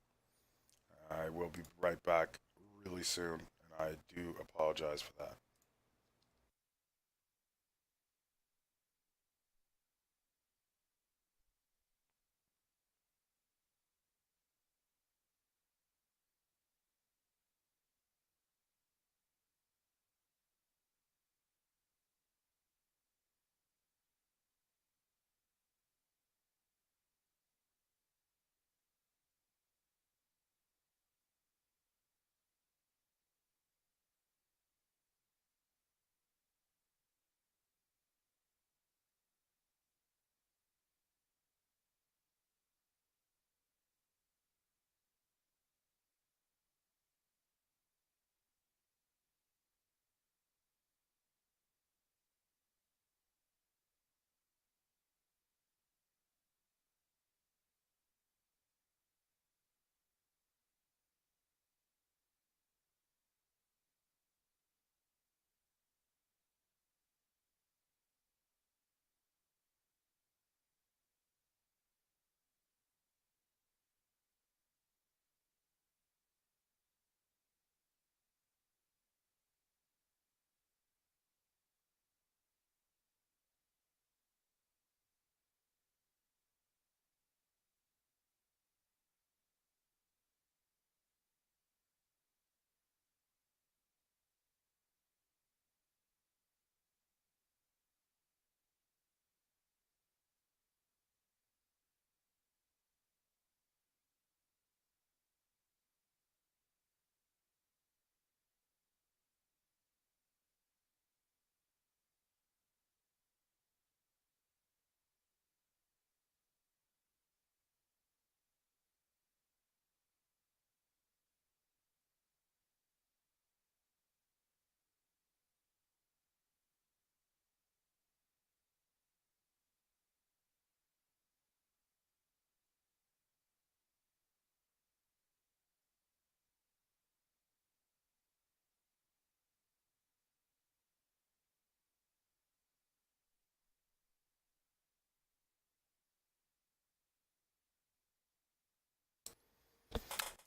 Speaker 1: I will be right back really soon, and and I do apologize for that.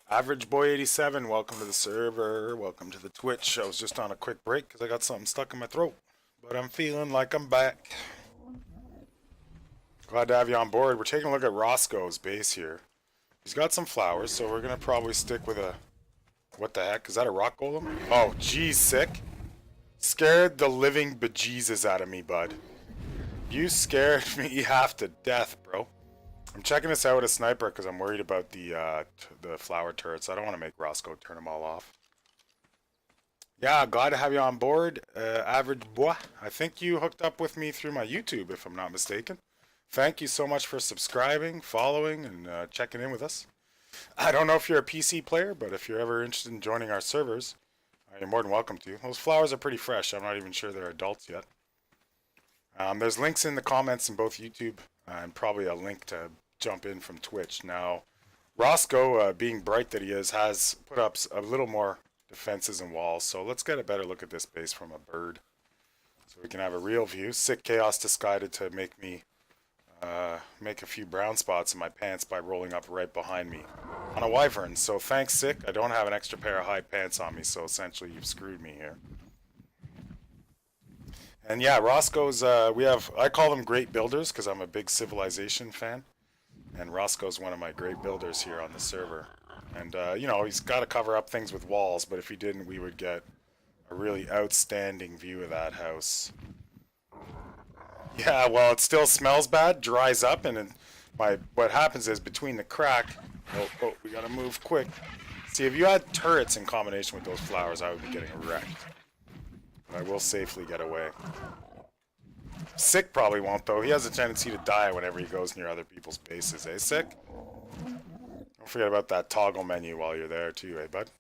Speaker 1: Average Boy 87, welcome to the server. Welcome to the Twitch. I was just on a quick break because I got something stuck in my throat. But I'm feeling like I'm back. Glad to have you on board. We're taking a look at Roscoe's base here. He's got some flowers, so we're going to probably stick with a... What the heck? Is that a rock golem? Oh, geez, sick. Scared the living bejesus out of me, bud. You scared me half to death, bro. I'm checking this out with a sniper because I'm worried about the flower turrets. I don't want to make Roscoe turn them all off. Yeah, glad to have you on board, Average Boy. I think you hooked up with me through my YouTube, if I'm not mistaken. Thank you so much for subscribing, following, and checking in with us. I don't know if you're a PC player, but if you're ever interested in joining our servers, you're more than welcome to. Those flowers are pretty fresh. I'm not even sure they're adults yet. There's links in the comments in both YouTube and probably a link to jump in from Twitch. Now, Roscoe, being bright that he is, has put up a little more defenses and walls. So let's get a better look at this base from a bird so we can have a real view. Sick Chaos decided to make me make a few brown spots in my pants by rolling up right behind me on a wyvern. So thanks, Sick. I don't have an extra pair of hide pants on me, so essentially you've screwed me here. And yeah, Roscoe's, I call them great builders because I'm a big Civilization fan. And Roscoe's one of my great builders here on the server. And, you know, he's got to cover up things with walls, but if he didn't, we would get a really outstanding view of that house. Yeah, well, it still smells bad, dries up, and what happens is between the crack... Oh, we gotta move quick. See, if you had turrets in combination with those flowers, I would be getting wrecked. But I will safely get away. Sick probably won't, though. He has a tendency to die whenever he goes near other people's bases, eh, Sick? Don't forget about that toggle menu while you're there, too, eh, bud?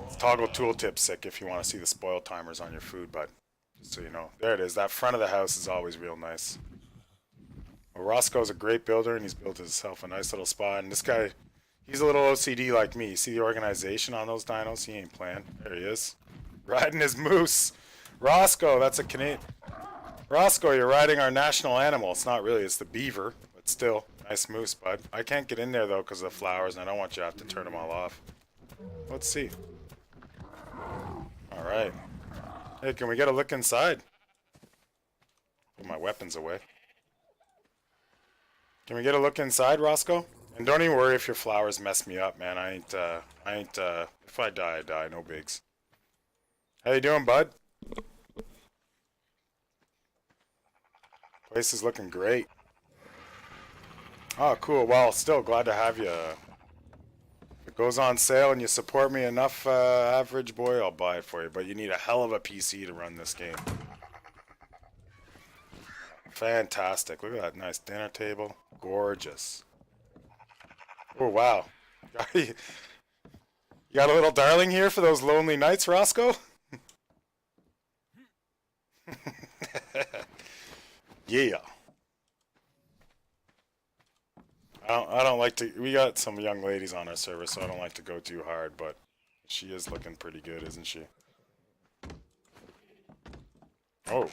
Speaker 1: It's toggle tooltip, Sick, if you want to see the spoil timers on your food, bud. Just so you know. There it is. That front of the house is always real nice. Well, Roscoe's a great builder, and he's built himself a nice little spot. And this guy, he's a little OCD like me. See the organization on those dinos? He ain't playing. There he is. Riding his moose. Roscoe, that's a Canadian. Roscoe, you're riding our national animal. It's not really, it's the beaver. But still, nice moose, bud. I can't get in there, though, because of the flowers, and I don't want you to have to turn them all off. Let's see. All right. Hey, can we get a look inside? Put my weapons away. Can we get a look inside, Roscoe? And don't even worry if your flowers mess me up, man. If I die, I die. No bigs. How you doing, bud? Place is looking great. Oh, cool. Well, still glad to have you. If it goes on sale and you support me enough, average boy, I'll buy it for you. But you need a hell of a PC to run this game. Fantastic. Look at that nice dinner table. Gorgeous. Oh, wow. You got a little darling here for those lonely nights, Roscoe? Yeah. I don't like to. We got some young ladies on our server, so I don't like to go too hard, but she is looking pretty good, isn't she? Oh.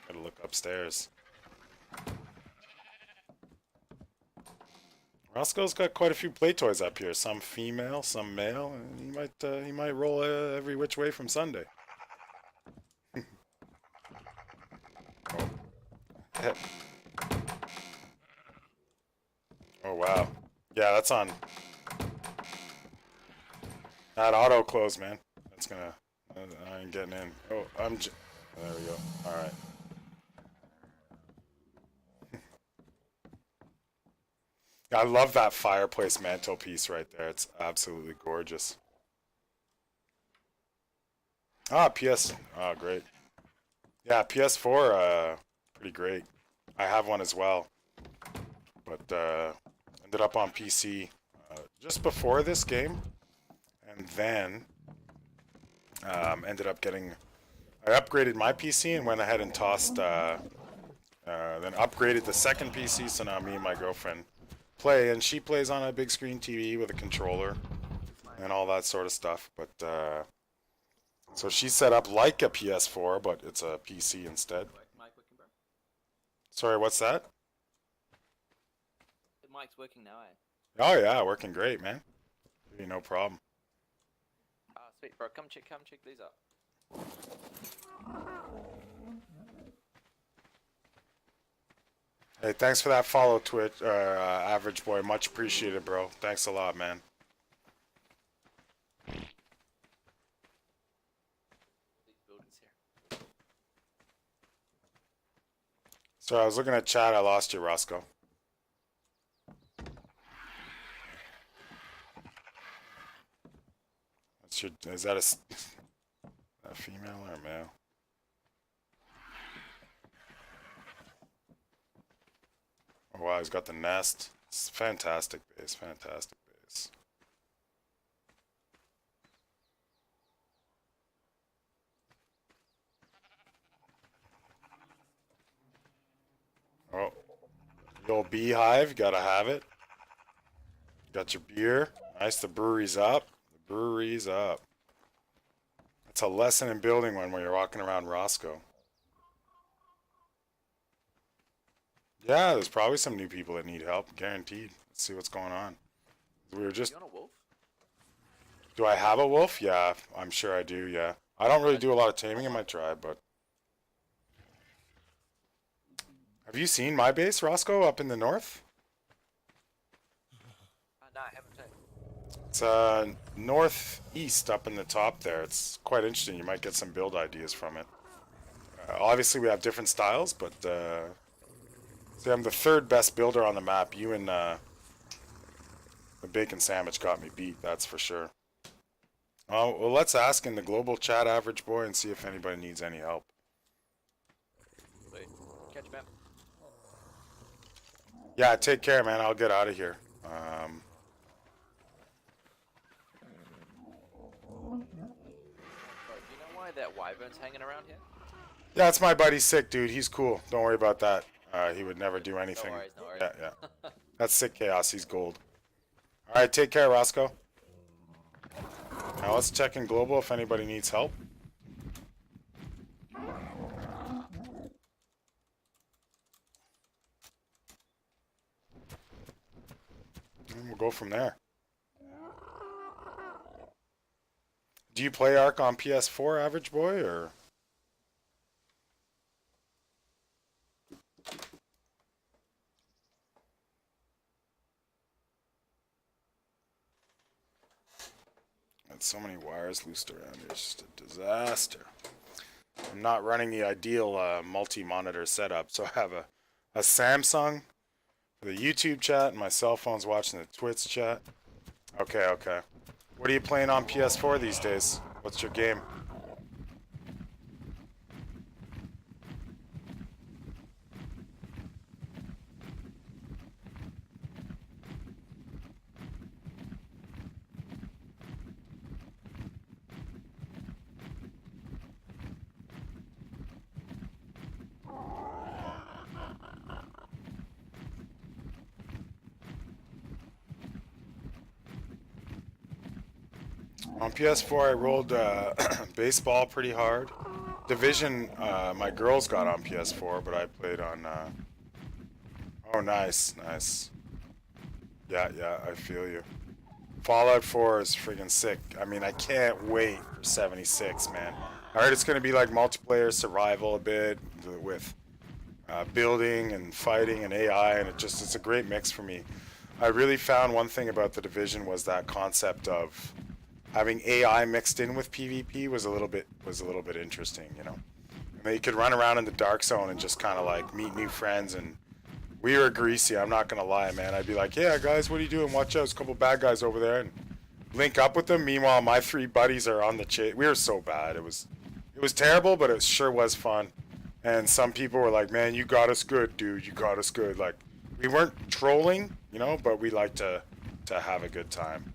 Speaker 1: Gotta look upstairs. Roscoe's got quite a few play toys up here. Some female, some male, and he might roll every which way from Sunday. Oh. Oh wow. Yeah, that's on. That auto close, man. That's gonna. I ain't getting in. Oh, there we go. All right. I love that fireplace mantelpiece right there. It's absolutely gorgeous. Ah, PS. Oh, great. Yeah, PS4. Pretty great. I have one as well, but ended up on PC just before this game, and then ended up getting. I upgraded my PC and went ahead and tossed. Then upgraded the second PC, so now me and my girlfriend play, and she plays on a big screen TV with a controller and all that sort of stuff. But so she's set up like a PS4, but it's a PC instead. Sorry, what's that?
Speaker 2: The mic's working now, eh?
Speaker 1: Oh yeah, working great, man. No problem.
Speaker 2: Ah, sweet, bro. Come check these out.
Speaker 1: Hey, thanks for that follow, Twitch, Average Boy. Much appreciated, bro. Thanks a lot, man.
Speaker 2: These buildings here.
Speaker 1: Sorry, I was looking at chat. I lost you, Roscoe. Is that a female or a male? Oh wow, he's got the nest. It's fantastic base, fantastic base. Oh, the old beehive, gotta have it. Got your beer. Nice, the brewery's up. The brewery's up. It's a lesson in building one when you're walking around Roscoe. Yeah, there's probably some new people that need help, guaranteed. Let's see what's going on. We were just.
Speaker 2: You on a wolf?
Speaker 1: Do I have a wolf? Yeah, I'm sure I do, yeah. I don't really do a lot of taming in my tribe, but. Have you seen my base, Roscoe, up in the north?
Speaker 2: No, I haven't checked.
Speaker 1: It's northeast up in the top there. It's quite interesting. You might get some build ideas from it. Obviously, we have different styles, but see, I'm the third best builder on the map. You and the bacon sandwich got me beat, that's for sure. Oh, well, let's ask in the global chat, Average Boy, and see if anybody needs any help.
Speaker 2: Wait, catch map.
Speaker 1: Yeah, take care, man. I'll get out of here.
Speaker 2: Bro, do you know why that wyvern's hanging around here?
Speaker 1: Yeah, it's my buddy Sick, dude. He's cool. Don't worry about that. He would never do anything.
Speaker 2: No worries, no worries.
Speaker 1: Yeah, yeah. That's Sick Chaos. He's gold. All right, take care, Roscoe. Now let's check in global if anybody needs help. And we'll go from there. Do you play Ark on PS4, average boy, or? Got so many wires loosed around here. It's just a disaster. I'm not running the ideal multi-monitor setup, so I have a Samsung for the YouTube chat, and my cell phone's watching the Twitch chat. Okay, okay. What are you playing on PS4 these days? What's your game? On PS4, I rolled baseball pretty hard. Division, my girls got on PS4, but I played on. Oh, nice, nice. Yeah, yeah, I feel you. Fallout 4 is friggin' sick. I mean, I can't wait for 76, man. I heard it's gonna be like multiplayer survival a bit with building and fighting and AI, and it's a great mix for me. I really found one thing about the Division was that concept of having AI mixed in with PvP was a little bit interesting, you know. And then you could run around in the dark zone and just kind of like meet new friends. And we were greasy, I'm not gonna lie, man. I'd be like, yeah, guys, what are you doing? Watch out, there's a couple bad guys over there, and link up with them. Meanwhile, my three buddies are on the chase. We were so bad. It was terrible, but it sure was fun. And some people were like, man, you got us good, dude. You got us good. Like, we weren't trolling, you know, but we like to have a good time.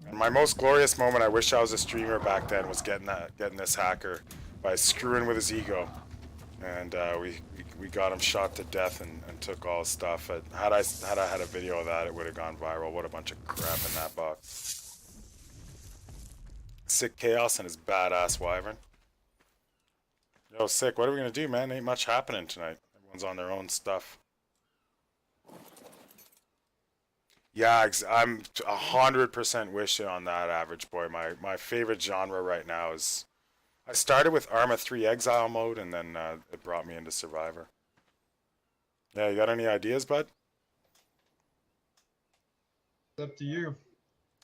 Speaker 1: And my most glorious moment, I wish I was a streamer back then, was getting this hacker by screwing with his ego, and we got him shot to death and took all his stuff. Had I had a video of that, it would have gone viral. What a bunch of crap in that box. Sick Chaos and his badass Wyvern. Yo, Sick, what are we gonna do, man? Ain't much happening tonight. Everyone's on their own stuff. Yeah, I'm 100% wishing on that, average boy. My favorite genre right now is, I started with Arma 3 Exile mode, and then it brought me into Survivor. Yeah, you got any ideas, bud?
Speaker 3: It's up to you.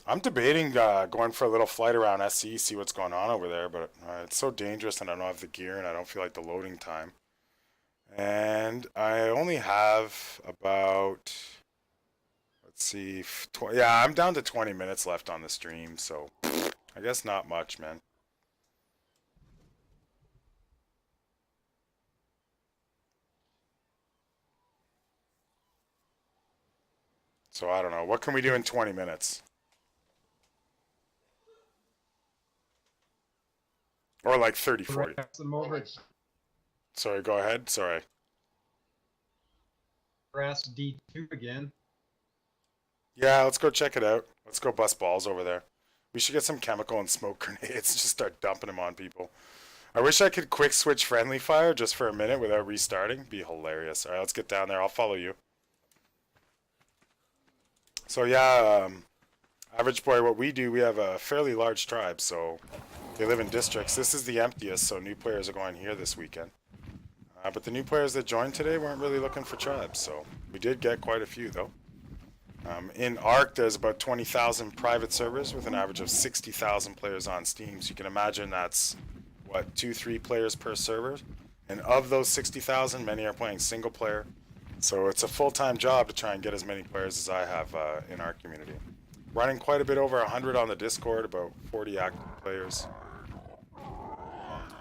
Speaker 1: I'm debating going for a little flight around SE, see what's going on over there, but it's so dangerous, and I don't have the gear, and I don't feel like the loading time. And I only have about... Let's see, yeah, I'm down to 20 minutes left on the stream, so I guess not much, man. So I don't know. What can we do in 20 minutes? Or like 30, 40.
Speaker 3: Them over.
Speaker 1: Sorry, go ahead. Sorry.
Speaker 3: Brass D2 again.
Speaker 1: Yeah, let's go check it out. Let's go bust balls over there. We should get some chemical and smoke grenades. Just start dumping them on people. I wish I could quick switch friendly fire just for a minute without restarting. Be hilarious. All right, let's get down there. I'll follow you. So yeah, average boy, what we do, we have a fairly large tribe, so they live in districts. This is the emptiest, so new players are going here this weekend. But the new players that joined today weren't really looking for tribes, so we did get quite a few, though. In Ark, there's about 20,000 private servers with an average of 60,000 players on Steam, so you can imagine that's, what, 2-3 players per server? And of those 60,000, many are playing single player. So it's a full-time job to try and get as many players as I have in our community. Running quite a bit over 100 on the Discord, about 40 active players.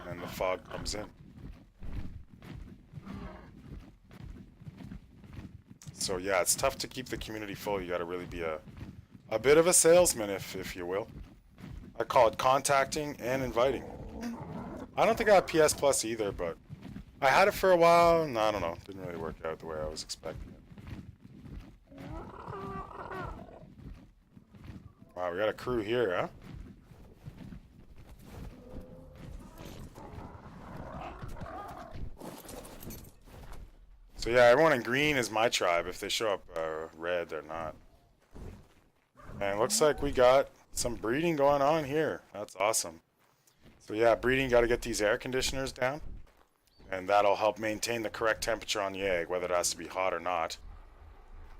Speaker 1: And the fog comes in. So yeah, it's tough to keep the community full. You gotta really be a bit of a salesman, if you will. I call it contacting and inviting. I don't think I have PS Plus either, but I had it for a while, and I don't know, didn't really work out the way I was expecting it. Wow, we got a crew here, huh? So yeah, everyone in green is my tribe. If they show up red, they're not. And it looks like we got Some breeding going on here. That's awesome. So yeah, breeding, got to get these air conditioners down, and that'll help maintain the correct temperature on the egg, whether it has to be hot or not.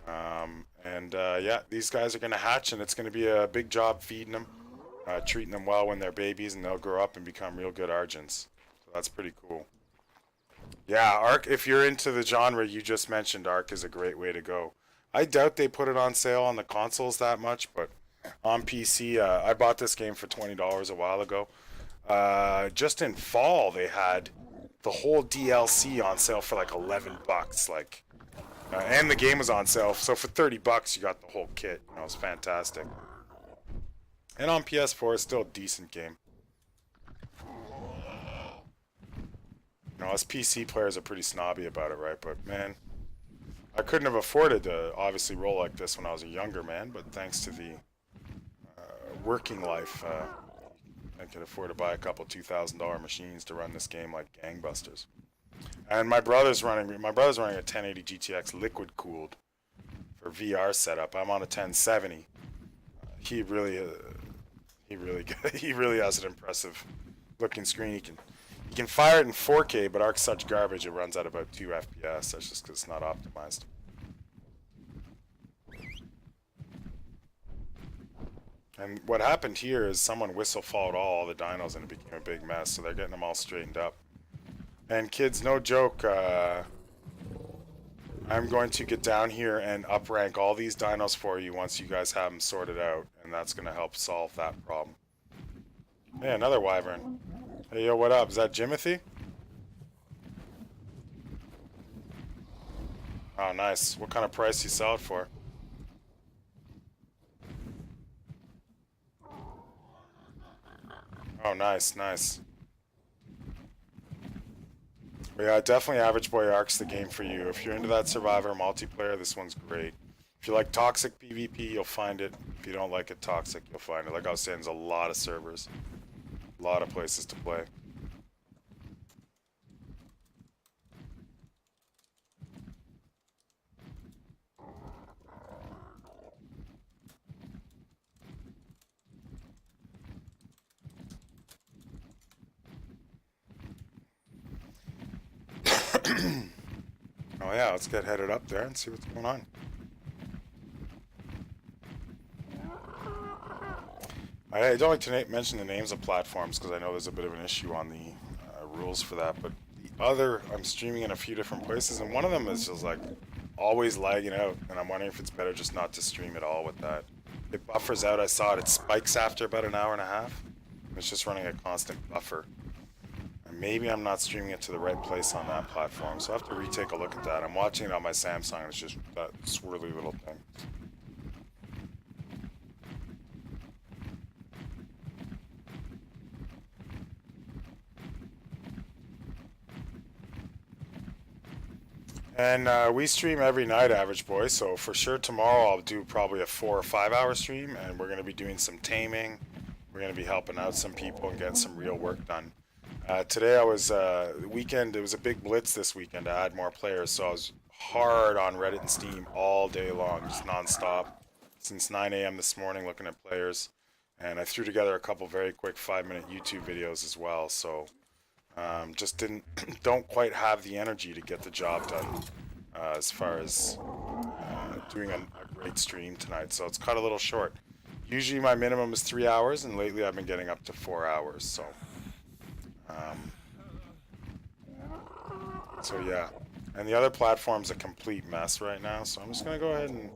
Speaker 1: Yeah, these guys are going to hatch, and it's going to be a big job feeding them, treating them well when they're babies, and they'll grow up and become real good Argents. So that's pretty cool. Yeah, Ark, if you're into the genre you just mentioned, Ark is a great way to go. I doubt they put it on sale on the consoles that much, but on PC, I bought this game for $20 a while ago. Just in fall, they had the whole DLC on sale for like 11 bucks. Like, and the game was on sale, so for 30 bucks you got the whole kit. You know, it's fantastic. And on PS4, it's still a decent game. You know, us PC players are pretty snobby about it, right? But man, I couldn't have afforded to obviously roll like this when I was a younger man, but thanks to the working life, I could afford to buy a couple $2,000 machines to run this game like gangbusters. And my brother's running a 1080 GTX liquid cooled for VR setup. I'm on a 1070. He really he really has an impressive looking screen. He can fire it in 4K, but Ark's such garbage it runs at about 2 FPS. That's just because it's not optimized. And what happened here is someone whistle fouled all the dinos and it became a big mess, so they're getting them all straightened up. And kids, no joke, I'm going to get down here and uprank all these dinos for you once you guys have them sorted out, and that's going to help solve that problem. Hey, another wyvern. Hey, yo, what up? Is that Jimothy? Oh, nice. What kind of price you sell it for? Oh, nice, nice. But yeah, definitely Average Boy Ark's the game for you. If you're into that Survivor multiplayer, this one's great. If you like toxic PvP, you'll find it. If you don't like it toxic, you'll find it. Like I was saying, there's a lot of servers. A lot of places to play. Oh yeah, let's get headed up there and see what's going on. I don't like to mention the names of platforms because I know there's a bit of an issue on the rules for that, but the other, I'm streaming in a few different places, and one of them is just like always lagging out, and I'm wondering if it's better just not to stream at all with that. It buffers out, I saw it, it spikes after about an hour and a half. It's just running a constant buffer. And maybe I'm not streaming it to the right place on that platform, so I have to retake a look at that. I'm watching it on my Samsung, and it's just that swirly little thing. And we stream every night, Average Boy, so for sure tomorrow I'll do probably a 4 or 5 hour stream, and we're going to be doing some taming. We're going to be helping out some people and getting some real work done. Today I was, weekend, it was a big blitz this weekend to add more players, so I was hard on Reddit and Steam all day long, just non-stop, since 9 a.m. this morning looking at players. And I threw together a couple very quick 5-minute YouTube videos as well, so just don't quite have the energy to get the job done as far as doing a great stream tonight, so it's cut a little short. Usually my minimum is 3 hours, and lately I've been getting up to 4 hours, so yeah. And the other platform's a complete mess right now, so I'm just gonna go ahead and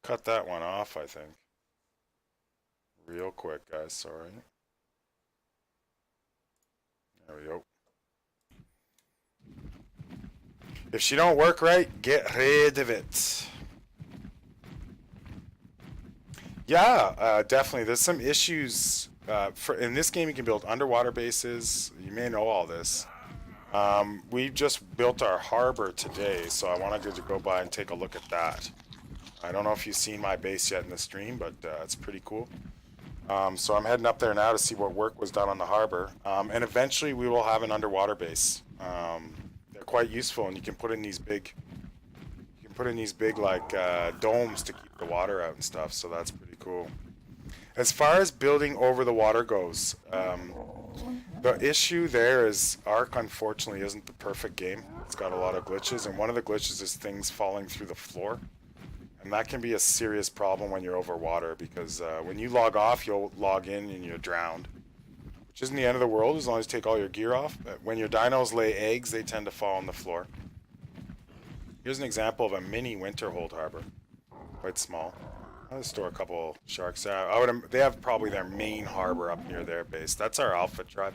Speaker 1: cut that one off, I think. Real quick, guys, sorry. There we go. If she don't work right, get rid of it. Yeah, definitely. There's some issues. In this game, you can build underwater bases. You may know all this. We just built our harbor today, so I wanted to go by and take a look at that. I don't know if you've seen my base yet in the stream, but it's pretty cool. So I'm heading up there now to see what work was done on the harbor. And eventually we will have an underwater base. They're quite useful, and you can put in these big like domes to keep the water out and stuff, so that's pretty cool. As far as building over the water goes, the issue there is Ark unfortunately isn't the perfect game. It's got a lot of glitches, and one of the glitches is things falling through the floor. And that can be a serious problem when you're over water, because when you log off, you'll log in and you're drowned. Which isn't the end of the world as long as you take all your gear off. But when your dinos lay eggs, they tend to fall on the floor. Here's an example of a mini Winterhold harbor. Quite small. I'll store a couple sharks. They have probably their main harbor up near their base. That's our alpha tribe.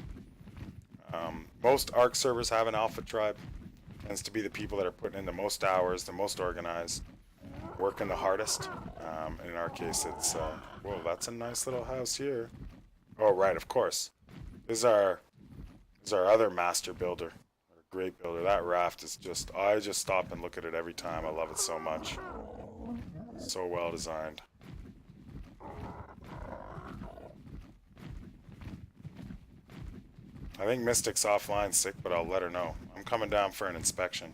Speaker 1: Most Ark servers have an alpha tribe. Tends to be the people that are putting in the most hours, the most organized, working the hardest. And in our case, it's whoa, that's a nice little house here. Oh, right, of course. This is our other master builder, our great builder. That raft is just, I just stop and look at it every time. I love it so much. So well designed. I think Mystic's offline sick, but I'll let her know. I'm coming down for an inspection.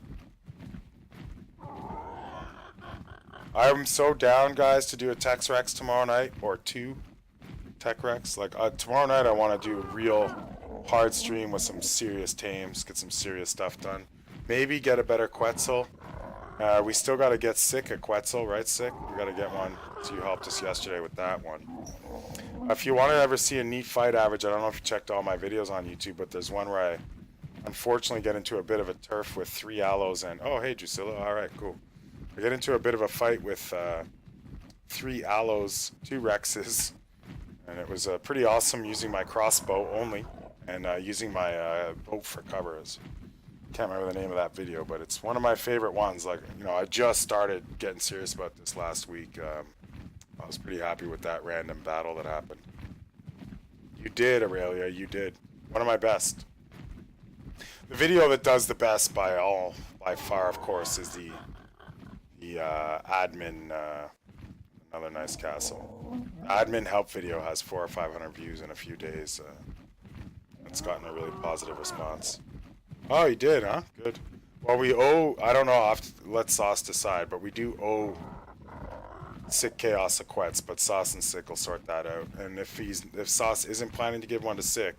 Speaker 1: I'm so down, guys, to do a Tex Rex tomorrow night, or 2 Tech Rex. Like, tomorrow night I want to do a real hard stream with some serious tames, get some serious stuff done. Maybe get a better Quetzal. We still got to get Sick a Quetzal, right, Sick? We got to get one. So you helped us yesterday with that one. If you want to ever see a neat fight average, I don't know if you checked all my videos on YouTube, but there's one where I unfortunately get into a bit of a turf with 3 aloes and... Oh, hey, Drusilla. All right, cool. I get into a bit of a fight with 3 aloes, 2 Rexes, and it was pretty awesome using my crossbow only and using my boat for covers. Can't remember the name of that video, but it's one of my favorite ones. Like, you know, I just started getting serious about this last week. I was pretty happy with that random battle that happened. You did, Aurelia, you did. One of my best. The video that does the best by far, of course, is the admin, another nice castle. Admin help video has 400 or 500 views in a few days. It's gotten a really positive response. Oh, you did, huh? Good. Well, we owe, I don't know, I'll have to let Sauce decide, but we do owe Sick Chaos a Quetz, but Sauce and Sick will sort that out. And if Sauce isn't planning to give one to Sick,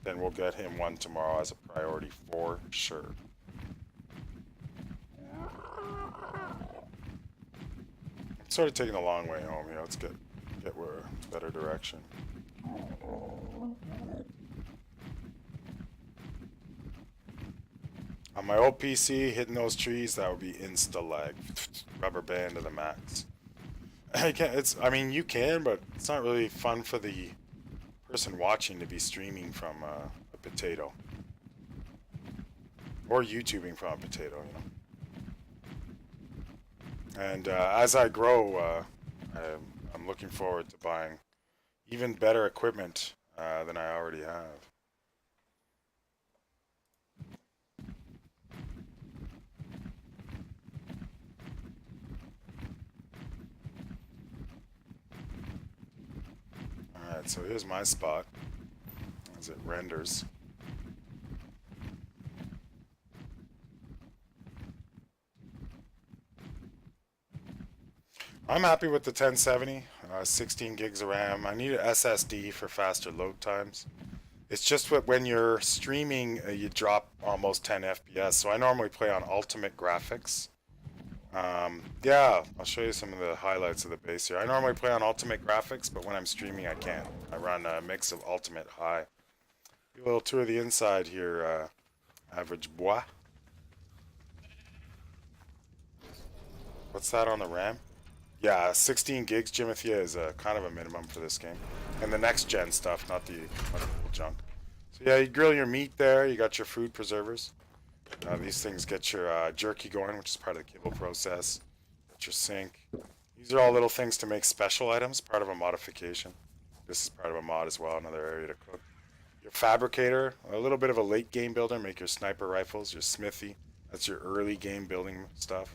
Speaker 1: then we'll get him one tomorrow as a priority for sure. I'm sort of taking a long way home here. Let's get where better direction. On my old PC, hitting those trees, that would be insta lag. Rubber band to the max. I mean, you can, but it's not really fun for the person watching to be streaming from a potato. Or YouTubing from a potato, you know. And as I grow, I'm looking forward to buying even better equipment than I already have. Alright, so here's my spot as it renders. I'm happy with the 1070, 16 gigs of RAM. I need an SSD for faster load times. It's just when you're streaming, you drop almost 10 FPS, so I normally play on ultimate graphics. Yeah, I'll show you some of the highlights of the base here. I normally play on ultimate graphics, but when I'm streaming I can't. I run a mix of ultimate high. Do a little tour of the inside here, Average Bois. What's that on the RAM? Yeah, 16 gigs, Jimithia, is kind of a minimum for this game. And the next gen stuff, not the cool junk. So yeah, you grill your meat there, you got your food preservers. These things get your jerky going, which is part of the kibble process. Got your sink. These are all little things to make special items, part of a modification. This is part of a mod as well, another area to cook. Your fabricator, a little bit of a late game builder, make your sniper rifles. Your smithy, that's your early game building stuff.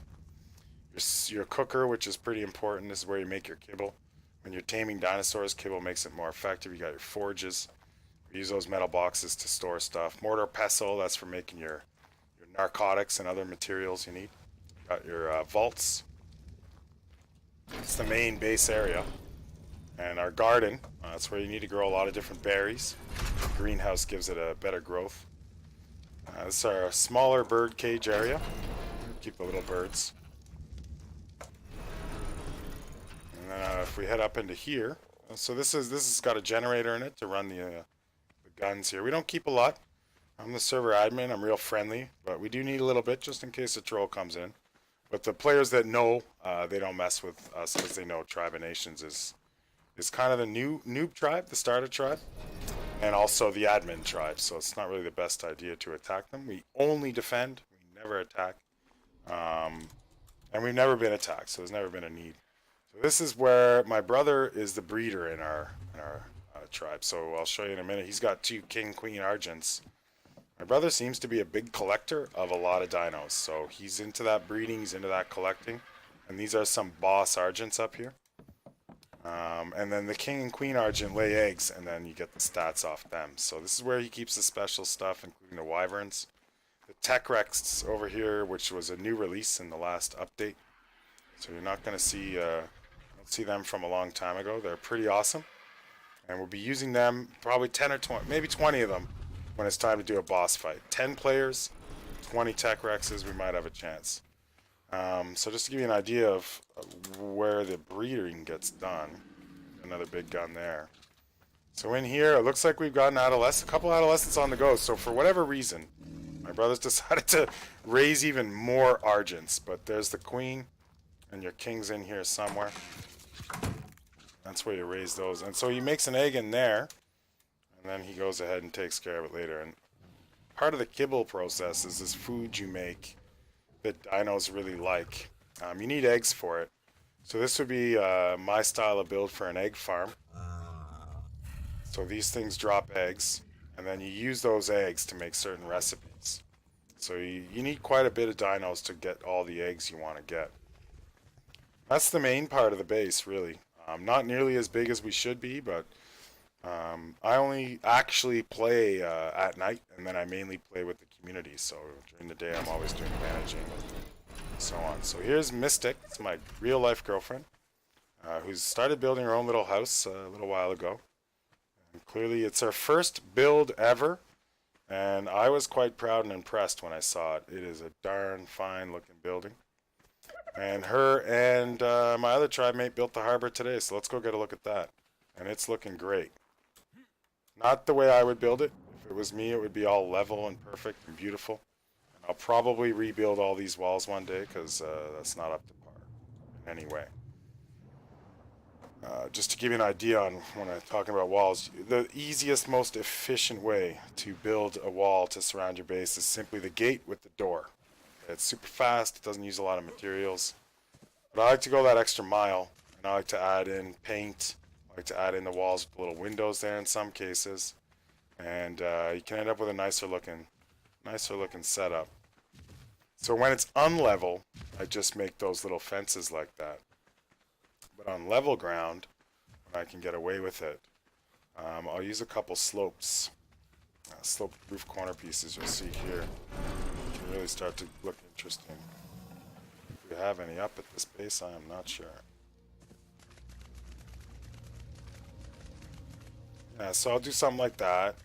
Speaker 1: Your cooker, which is pretty important, this is where you make your kibble. When you're taming dinosaurs, kibble makes it more effective. You got your forges. We use those metal boxes to store stuff. Mortar pestle, that's for making your narcotics and other materials you need. Got your vaults. It's the main base area. And our garden, that's where you need to grow a lot of different berries. The greenhouse gives it a better growth. This is our smaller bird cage area. Keep the little birds. And then if we head up into here, so this has got a generator in it to run the guns here. We don't keep a lot. I'm the server admin. I'm real friendly, but we do need a little bit just in case a troll comes in. But the players that know, they don't mess with us because they know Tribe of Nations is kind of the noob tribe, the starter tribe, and also the admin tribe. So it's not really the best idea to attack them. We only defend. We never attack, and we've never been attacked. So there's never been a need. So this is where my brother is the breeder in our tribe. So I'll show you in a minute. He's got 2 King Queen Argents. My brother seems to be a big collector of a lot of dinos. So he's into that breeding. He's into that collecting. And these are some boss Argents up here. And then the King and Queen Argent lay eggs, and then you get the stats off them. So this is where he keeps the special stuff, including the Wyverns. The Tech Rex over here, which was a new release in the last update. So you're not going to see, don't see them from a long time ago. They're pretty awesome. And we'll be using them, probably 10 or 20, maybe 20 of them, when it's time to do a boss fight. 10 players, 20 Tech Rexes, we might have a chance. So just to give you an idea of where the breeding gets done, another big gun there. So in here, it looks like we've got a couple adolescents on the go. So for whatever reason, my brothers decided to raise even more Argents. But there's the Queen, and your King's in here somewhere. That's where you raise those. And so he makes an egg in there, and then he goes ahead and takes care of it later. And part of the kibble process is this food you make that dinos really like. You need eggs for it. So this would be my style of build for an egg farm. So these things drop eggs, and then you use those eggs to make certain recipes. So you need quite a bit of dinos to get all the eggs you want to get. That's the main part of the base, really. Not nearly as big as we should be, but I only actually play at night, and then I mainly play with the community. So during the day, I'm always doing managing and so on. So here's Mystic. It's my real life girlfriend, who's started building her own little house a little while ago. And clearly, it's her first build ever, and I was quite proud and impressed when I saw it. It is a darn fine looking building. And her and my other tribe mate built the harbor today, so let's go get a look at that. And it's looking great. Not the way I would build it. If it was me, it would be all level and perfect and beautiful. And I'll probably rebuild all these walls one day, because that's not up to par in any way. Just to give you an idea on when I'm talking about walls, the easiest, most efficient way to build a wall to surround your base is simply the gate with the door. It's super fast, it doesn't use a lot of materials. But I like to go that extra mile, and I like to add in paint. I like to add in the walls with little windows there in some cases. And you can end up with a nicer looking setup. So when it's unlevel, I just make those little fences like that. But on level ground, when I can get away with it, I'll use a couple slopes. Sloped roof corner pieces you'll see here. Can really start to look interesting. If we have any up at this base, I am not sure. Yeah, so I'll do something like that.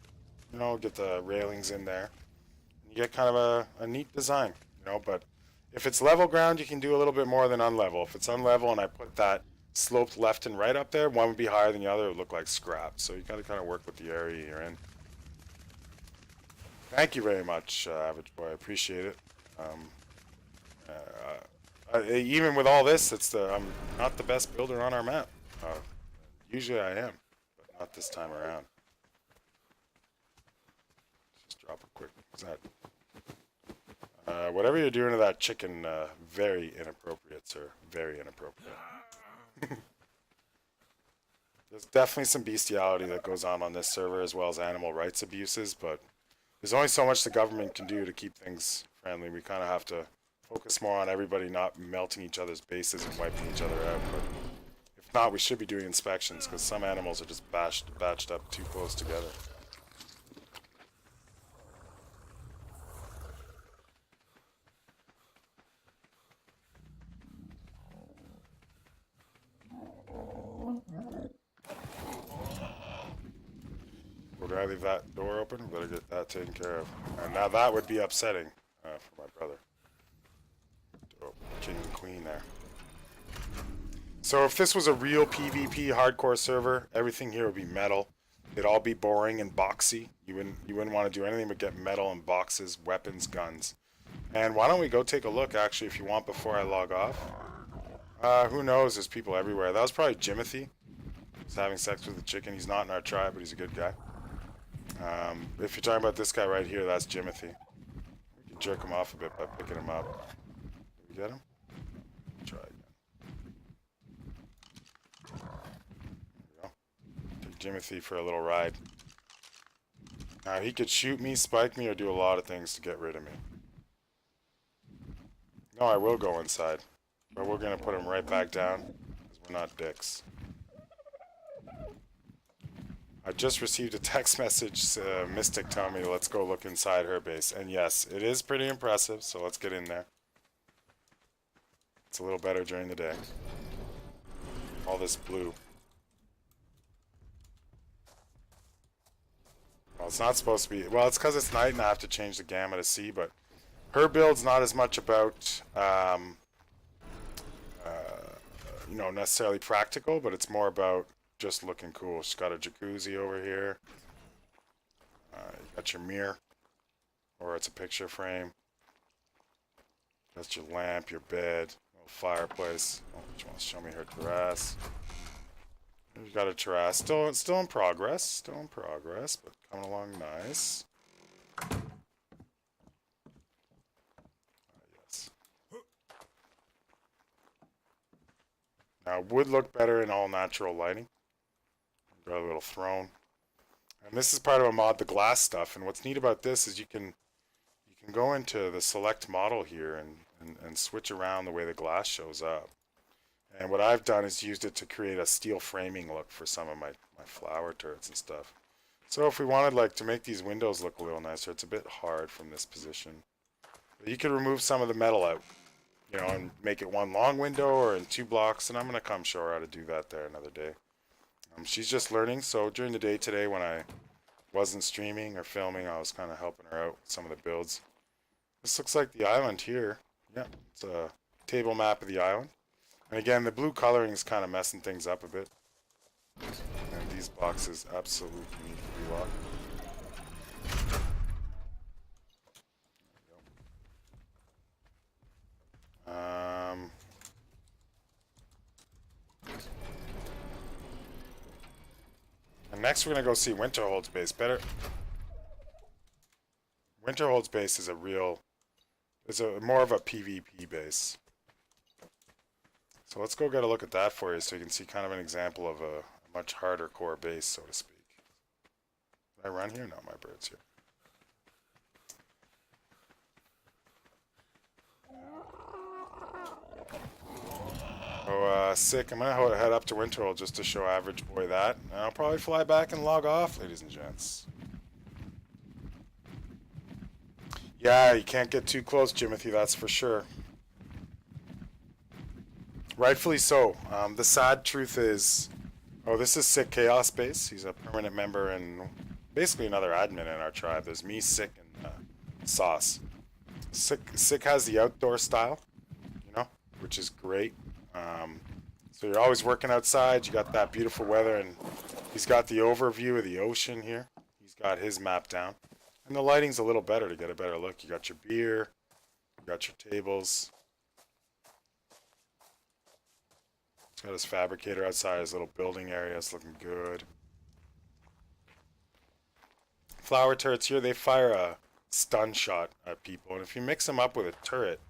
Speaker 1: You know, get the railings in there. You get kind of a neat design, you know, but if it's level ground, you can do a little bit more than unlevel. If it's unlevel and I put that sloped left and right up there, one would be higher than the other, it would look like scrap. So you gotta kind of work with the area you're in. Thank you very much, Average Boy. I appreciate it. Even with all this, I'm not the best builder on our map. Usually I am, but not this time around. Just drop a quick. What's that? Whatever you're doing to that chicken, very inappropriate, sir. Very inappropriate. There's definitely some bestiality that goes on this server, as well as animal rights abuses, but there's only so much the government can do to keep things friendly. We kind of have to focus more on everybody not melting each other's bases and wiping each other out. But if not, we should be doing inspections, because some animals are just batched up too close together. Oh, did I leave that door open? Better get that taken care of. And now that would be upsetting for my brother. Oh, king and queen there. So if this was a real PvP hardcore server, everything here would be metal. It'd all be boring and boxy. You wouldn't want to do anything but get metal and boxes, weapons, guns. And why don't we go take a look, actually, if you want, before I log off. Who knows? There's people everywhere. That was probably Jimothy. He's having sex with a chicken. He's not in our tribe, but he's a good guy. If you're talking about this guy right here, that's Jimothy. We can jerk him off a bit by picking him up. Did we get him? Try again. There we go. Take Jimothy for a little ride. Now, he could shoot me, spike me, or do a lot of things to get rid of me. No, I will go inside. But we're going to put him right back down, because we're not dicks. I just received a text message, Mystic telling me let's go look inside her base. And yes, it is pretty impressive, so let's get in there. It's a little better during the day. All this blue. Well, it's not supposed to be... Well, it's because it's night and I have to change the gamma to C, but her build's not as much about, you know, necessarily practical, but it's more about just looking cool. She's got a jacuzzi over here. You got your mirror, or it's a picture frame. That's your lamp, your bed, little fireplace. Oh, she wants to show me her terrace. You've got a terrace. Still in progress. Still in progress, but coming along nice. Yes. Now, it would look better in all natural lighting. Got a little throne. And this is part of a mod, the glass stuff. And what's neat about this is you can go into the select model here and switch around the way the glass shows up. And what I've done is used it to create a steel framing look for some of my flower turrets and stuff. So if we wanted like to make these windows look a little nicer, it's a bit hard from this position. But you could remove some of the metal out, you know, and make it one long window or in 2 blocks. And I'm going to come show her how to do that there another day. She's just learning, so during the day today when I wasn't streaming or filming, I was kind of helping her out with some of the builds. This looks like the island here. Yeah, it's a table map of the island. And again, the blue coloring is kind of messing things up a bit. And these boxes absolutely need to be locked. And next we're going to go see Winterhold's base. Winterhold's base is more of a PvP base. So let's go get a look at that for you so you can see kind of an example of a much harder core base, so to speak. Did I run here? No, my bird's here. Oh, sick. I'm going to head up to Winterhold just to show Average Boy that. And I'll probably fly back and log off, ladies and gents. Yeah, you can't get too close, Jimothy, that's for sure. Rightfully so. The sad truth is... Oh, this is Sick Chaos Base. He's a permanent member and basically another admin in our tribe. There's me, Sick, and Sauce. Sick has the outdoor style, you know, which is great. So you're always working outside. You got that beautiful weather, and he's got the overview of the ocean here. He's got his map down. And the lighting's a little better to get a better look. You got your beer. You got your tables. He's got his fabricator outside, his little building area. It's looking good. Flower turrets here, they fire a stun shot at people. And if you mix them up with a turret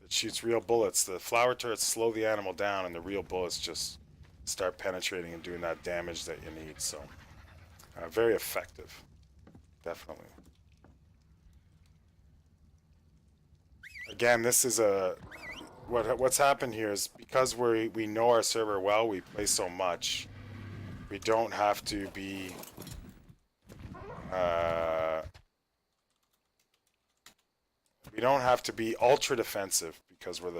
Speaker 1: that shoots real bullets, the flower turrets slow the animal down and the real bullets just start penetrating and doing that damage that you need. So, very effective. Definitely. Again, this is what's happened here is because we know our server well, we play so much, we don't have to be ultra defensive because we're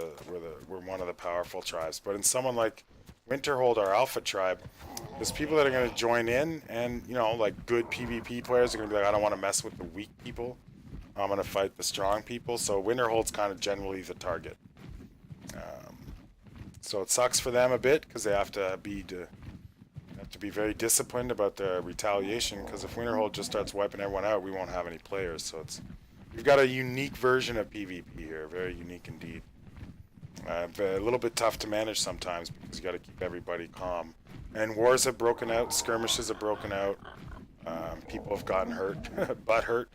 Speaker 1: one of the powerful tribes. But in someone like Winterhold, our alpha tribe, There's people that are going to join in, and, you know, like good PvP players are going to be like, I don't want to mess with the weak people. I'm going to fight the strong people. So Winterhold's kind of generally the target. So it sucks for them a bit because they have to be very disciplined about the retaliation, because if Winterhold just starts wiping everyone out, we won't have any players. So we've got a unique version of PvP here, very unique indeed. A little bit tough to manage sometimes because you got to keep everybody calm. And wars have broken out, skirmishes have broken out, people have gotten hurt, butt hurt.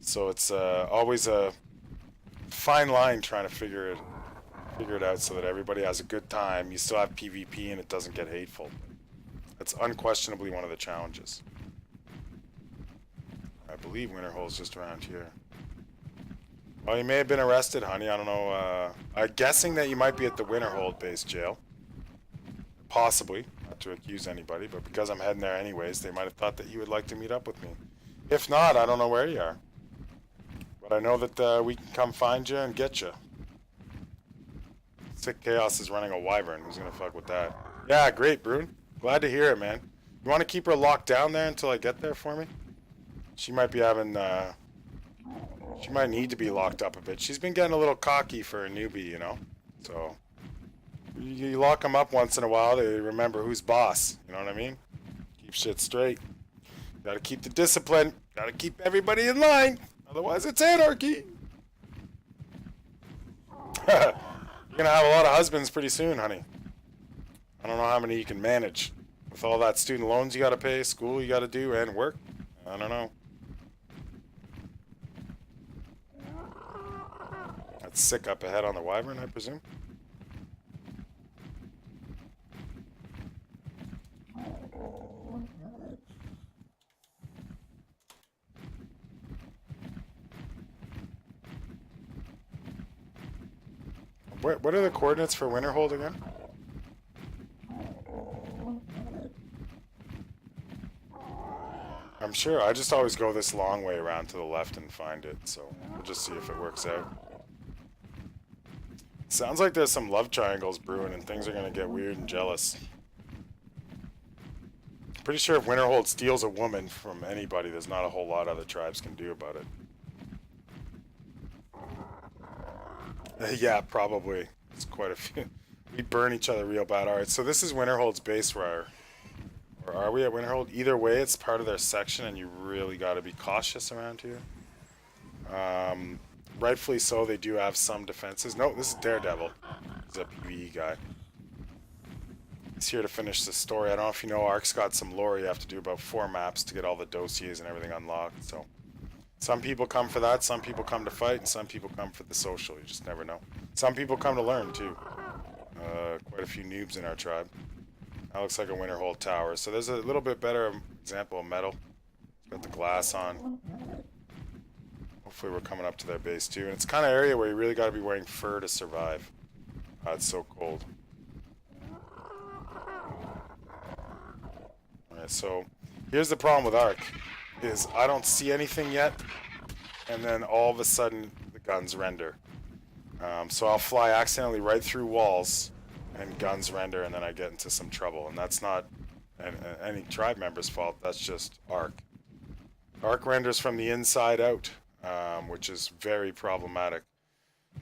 Speaker 1: So it's always a fine line trying to figure it out so that everybody has a good time. You still have PvP and it doesn't get hateful. That's unquestionably one of the challenges. I believe Winterhold's just around here. Well, you may have been arrested, honey. I don't know. I'm guessing that you might be at the Winterhold base jail. Possibly. Not to accuse anybody, but because I'm heading there anyways, they might have thought that you would like to meet up with me. If not, I don't know where you are. But I know that we can come find you and get you. Sick Chaos is running a wyvern. Who's going to fuck with that? Yeah, great, Brune. Glad to hear it, man. You want to keep her locked down there until I get there for me? She might be having, she might need to be locked up a bit. She's been getting a little cocky for a newbie, you know? So, you lock them up once in a while, they remember who's boss. You know what I mean? Keep shit straight. Gotta keep the discipline. Gotta keep everybody in line. Otherwise, it's anarchy. You're gonna have a lot of husbands pretty soon, honey. I don't know how many you can manage. With all that student loans you gotta pay, school you gotta do, and work. I don't know. That's sick up ahead on the wyvern, I presume. What are the coordinates for Winterhold again? I'm sure. I just always go this long way around to the left and find it, so we'll just see if it works out. Sounds like there's some love triangles brewing and things are going to get weird and jealous. Pretty sure if Winterhold steals a woman from anybody, there's not a whole lot other tribes can do about it. Yeah, probably. It's quite a few. We burn each other real bad. Alright, so this is Winterhold's base where... Or are we at Winterhold? Either way, it's part of their section and you really got to be cautious around here. Rightfully so, they do have some defenses. No, this is Daredevil. He's a PvE guy. He's here to finish the story. I don't know if you know, Ark's got some lore. You have to do about 4 maps to get all the dossiers and everything unlocked. So some people come for that, some people come to fight, and some people come for the social. You just never know. Some people come to learn, too. Quite a few noobs in our tribe. That looks like a Winterhold tower. So there's a little bit better example of metal. It's got the glass on. Hopefully we're coming up to their base too. And it's kind of area where you really got to be wearing fur to survive. It's so cold. Alright, so here's the problem with Ark. Is I don't see anything yet. And then all of a sudden the guns render. So I'll fly accidentally right through walls. And guns render, and then I get into some trouble. And that's not any tribe member's fault. That's just Ark. Ark renders from the inside out, which is very problematic.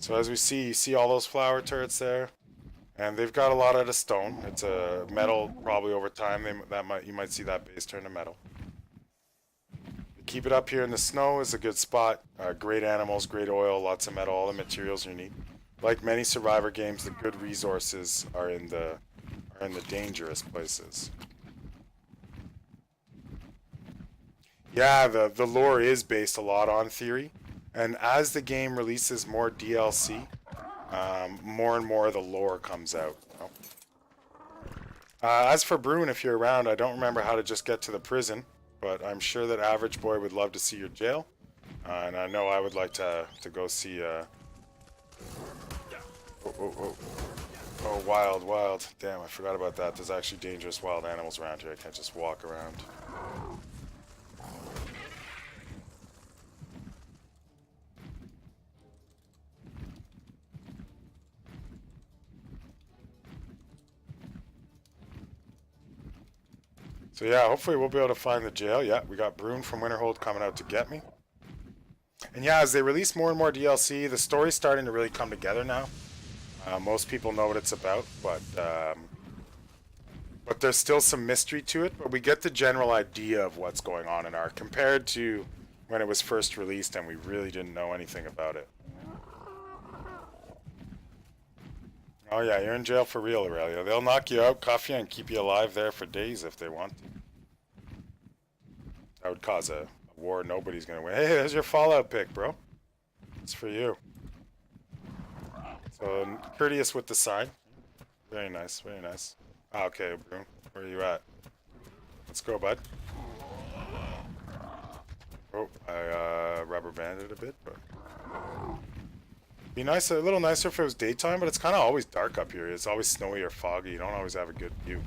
Speaker 1: So as we see, you see all those flower turrets there, and they've got a lot out of stone. It's a metal. Probably over time, you might see that base turn to metal. Keep it up here in the snow is a good spot. Great animals, great oil, lots of metal, all the materials you need. Like many Survivor games, the good resources are in the dangerous places. Yeah, the lore is based a lot on theory, and as the game releases more DLC, more and more of the lore comes out. As for Bruin, if you're around, I don't remember how to just get to the prison, but I'm sure that Average Boy would love to see your jail, and I know I would like to go see. Oh, wild. Damn, I forgot about that. There's actually dangerous wild animals around here. I can't just walk around. So yeah, hopefully we'll be able to find the jail. Yeah, we got Brune from Winterhold coming out to get me. And yeah, as they release more and more DLC, the story's starting to really come together now. Most people know what it's about, but there's still some mystery to it. But we get the general idea of what's going on in Ark compared to when it was first released and we really didn't know anything about it. Oh yeah, you're in jail for real, Aurelia. They'll knock you out, cuff you, and keep you alive there for days if they want to. That would cause a war nobody's gonna win. Hey, there's your Fallout pick, bro. It's for you. So, courteous with the sign. Very nice, very nice. Ah, okay, Brune. Where are you at? Let's go, bud. Oh, I rubber banded a bit, but... Be nice, a little nicer if it was daytime, but it's kind of always dark up here. It's always snowy or foggy. You don't always have a good view.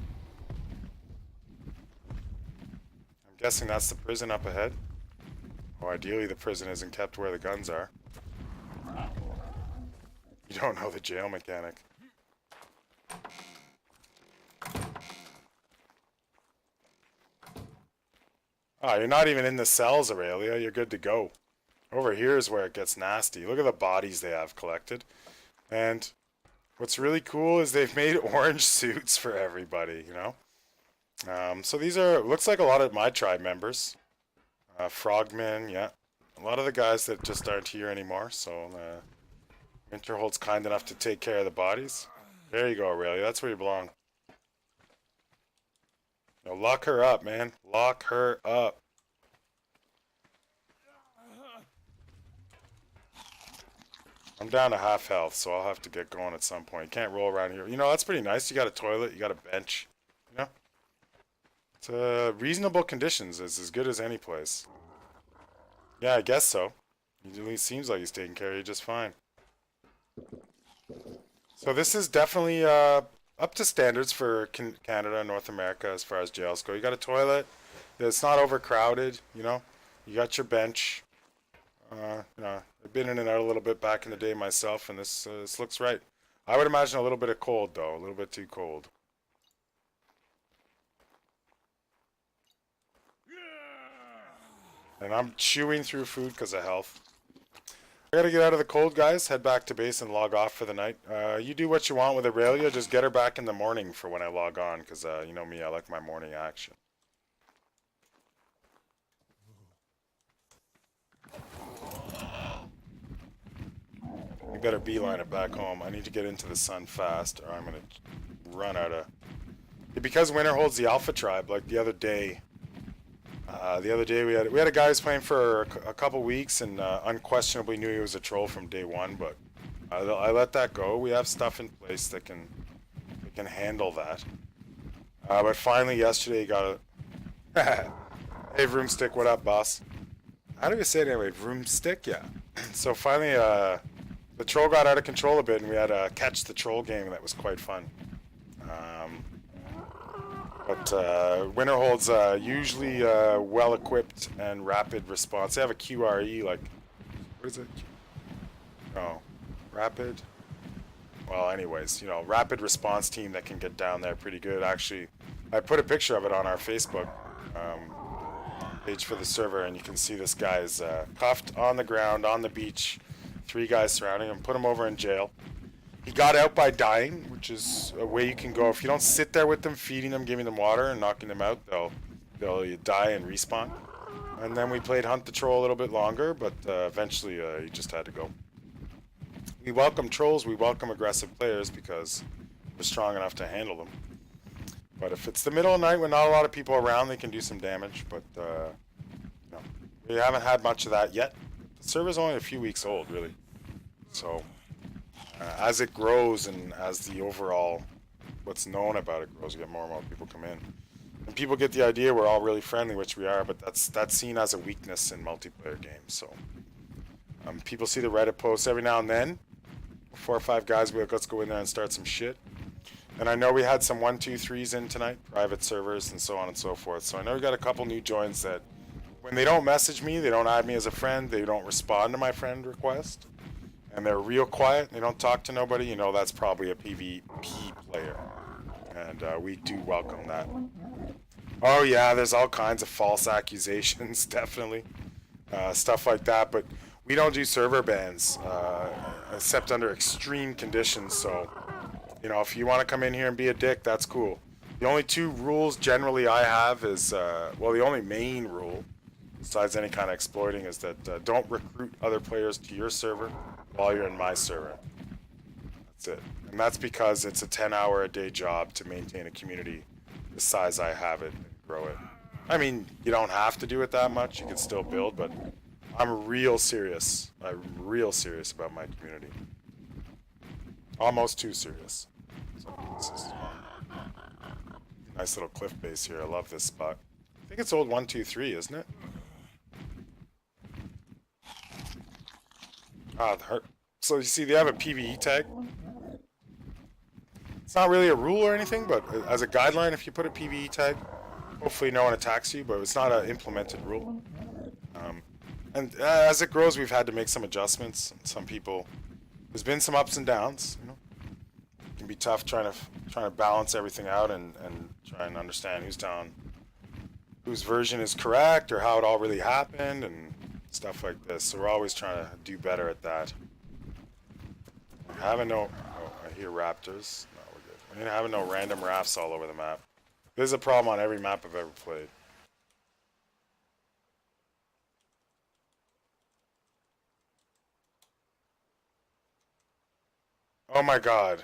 Speaker 1: I'm guessing that's the prison up ahead. Or ideally the prison isn't kept where the guns are. You don't know the jail mechanic. Ah, you're not even in the cells, Aurelia. You're good to go. Over here is where it gets nasty. Look at the bodies they have collected. And what's really cool is they've made orange suits for everybody, you know? So these are, looks like a lot of my tribe members. Frogmen, yeah. A lot of the guys that just aren't here anymore, so Winterhold's kind enough to take care of the bodies. There you go, Aurelia. That's where you belong. Now lock her up, man. Lock her up. I'm down to half health, so I'll have to get going at some point. Can't roll around here. You know, that's pretty nice. You got a toilet, you got a bench. You know? It's reasonable conditions. It's as good as any place. Yeah, I guess so. He at least seems like he's taking care of you just fine. So this is definitely up to standards for Canada and North America as far as jails go. You got a toilet. It's not overcrowded, you know? You got your bench. You know, I've been in and out a little bit back in the day myself, and this looks right. I would imagine a little bit of cold, though. A little bit too cold. And I'm chewing through food because of health. I gotta get out of the cold, guys. Head back to base and log off for the night. You do what you want with Aurelia. Just get her back in the morning for when I log on, because you know me, I like my morning action. We better beeline it back home. I need to get into the sun fast, or I'm gonna run out of... Because Winterhold's the alpha tribe, like the other day we had a guy who's playing for a couple weeks and unquestionably knew he was a troll from day one, but I let that go. We have stuff in place that can handle that. But finally yesterday he got a... Hey Vroomstick, what up, boss? How do we say it anyway? Vroomstick? Yeah. So finally the troll got out of control a bit, and we had a catch the troll game that was quite fun. But Winterhold's usually well equipped and rapid response. They have a QRE, like, what is it? Oh, rapid. Well, anyways, you know, rapid response team that can get down there pretty good. Actually, I put a picture of it on our Facebook page for the server, and you can see this guy's cuffed on the ground on the beach. 3 guys surrounding him. Put him over in jail. He got out by dying, which is a way you can go. If you don't sit there with them, feeding them, giving them water, and knocking them out, they'll die and respawn. And then we played Hunt the Troll a little bit longer, but eventually he just had to go. We welcome trolls, we welcome aggressive players because we're strong enough to handle them. But if it's the middle of the night when not a lot of people are around, they can do some damage. But no, we haven't had much of that yet. The server's only a few weeks old, really. So as it grows and as the overall what's known about it grows, you get more and more people come in. And people get the idea we're all really friendly, which we are, but that's seen as a weakness in multiplayer games. So people see the Reddit posts every now and then. 4 or 5 guys be like, let's go in there and start some shit. And I know we had some 1, 2, 3s in tonight, private servers and so on and so forth. So I know we got a couple new joins that when they don't message me, they don't add me as a friend, they don't respond to my friend request, and they're real quiet, they don't talk to nobody, you know that's probably a PvP player. And we do welcome that. Oh yeah, there's all kinds of false accusations, definitely. Stuff like that, but we don't do server bans, except under extreme conditions, so, you know, if you want to come in here and be a dick, that's cool. The only two rules generally I have is, well, the only main rule, besides any kind of exploiting, is that don't recruit other players to your server while you're in my server. That's it. And that's because it's a 10-hour-a-day job to maintain a community the size I have it and grow it. I mean, you don't have to do it that much. You can still build, but I'm real serious. I'm real serious about my community. Almost too serious. So this is nice little cliff base here. I love this spot. I think it's old 123, isn't it? Ah, the hurt. So you see, they have a PVE tag. It's not really a rule or anything, but as a guideline, if you put a PVE tag, hopefully no one attacks you, but it's not an implemented rule. And as it grows, we've had to make some adjustments. Some people, there's been some ups and downs. You know, it can be tough trying to balance everything out and try and understand whose version is correct or how it all really happened and stuff like this. So we're always trying to do better at that. Having no, oh, I hear raptors. No, we're good. Having no random rafts all over the map. This is a problem on every map I've ever played. Oh my god.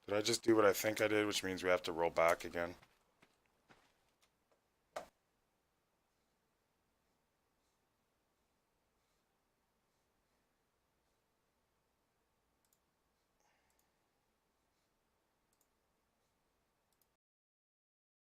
Speaker 1: Did I just do what I think I did, which means we have to roll back again?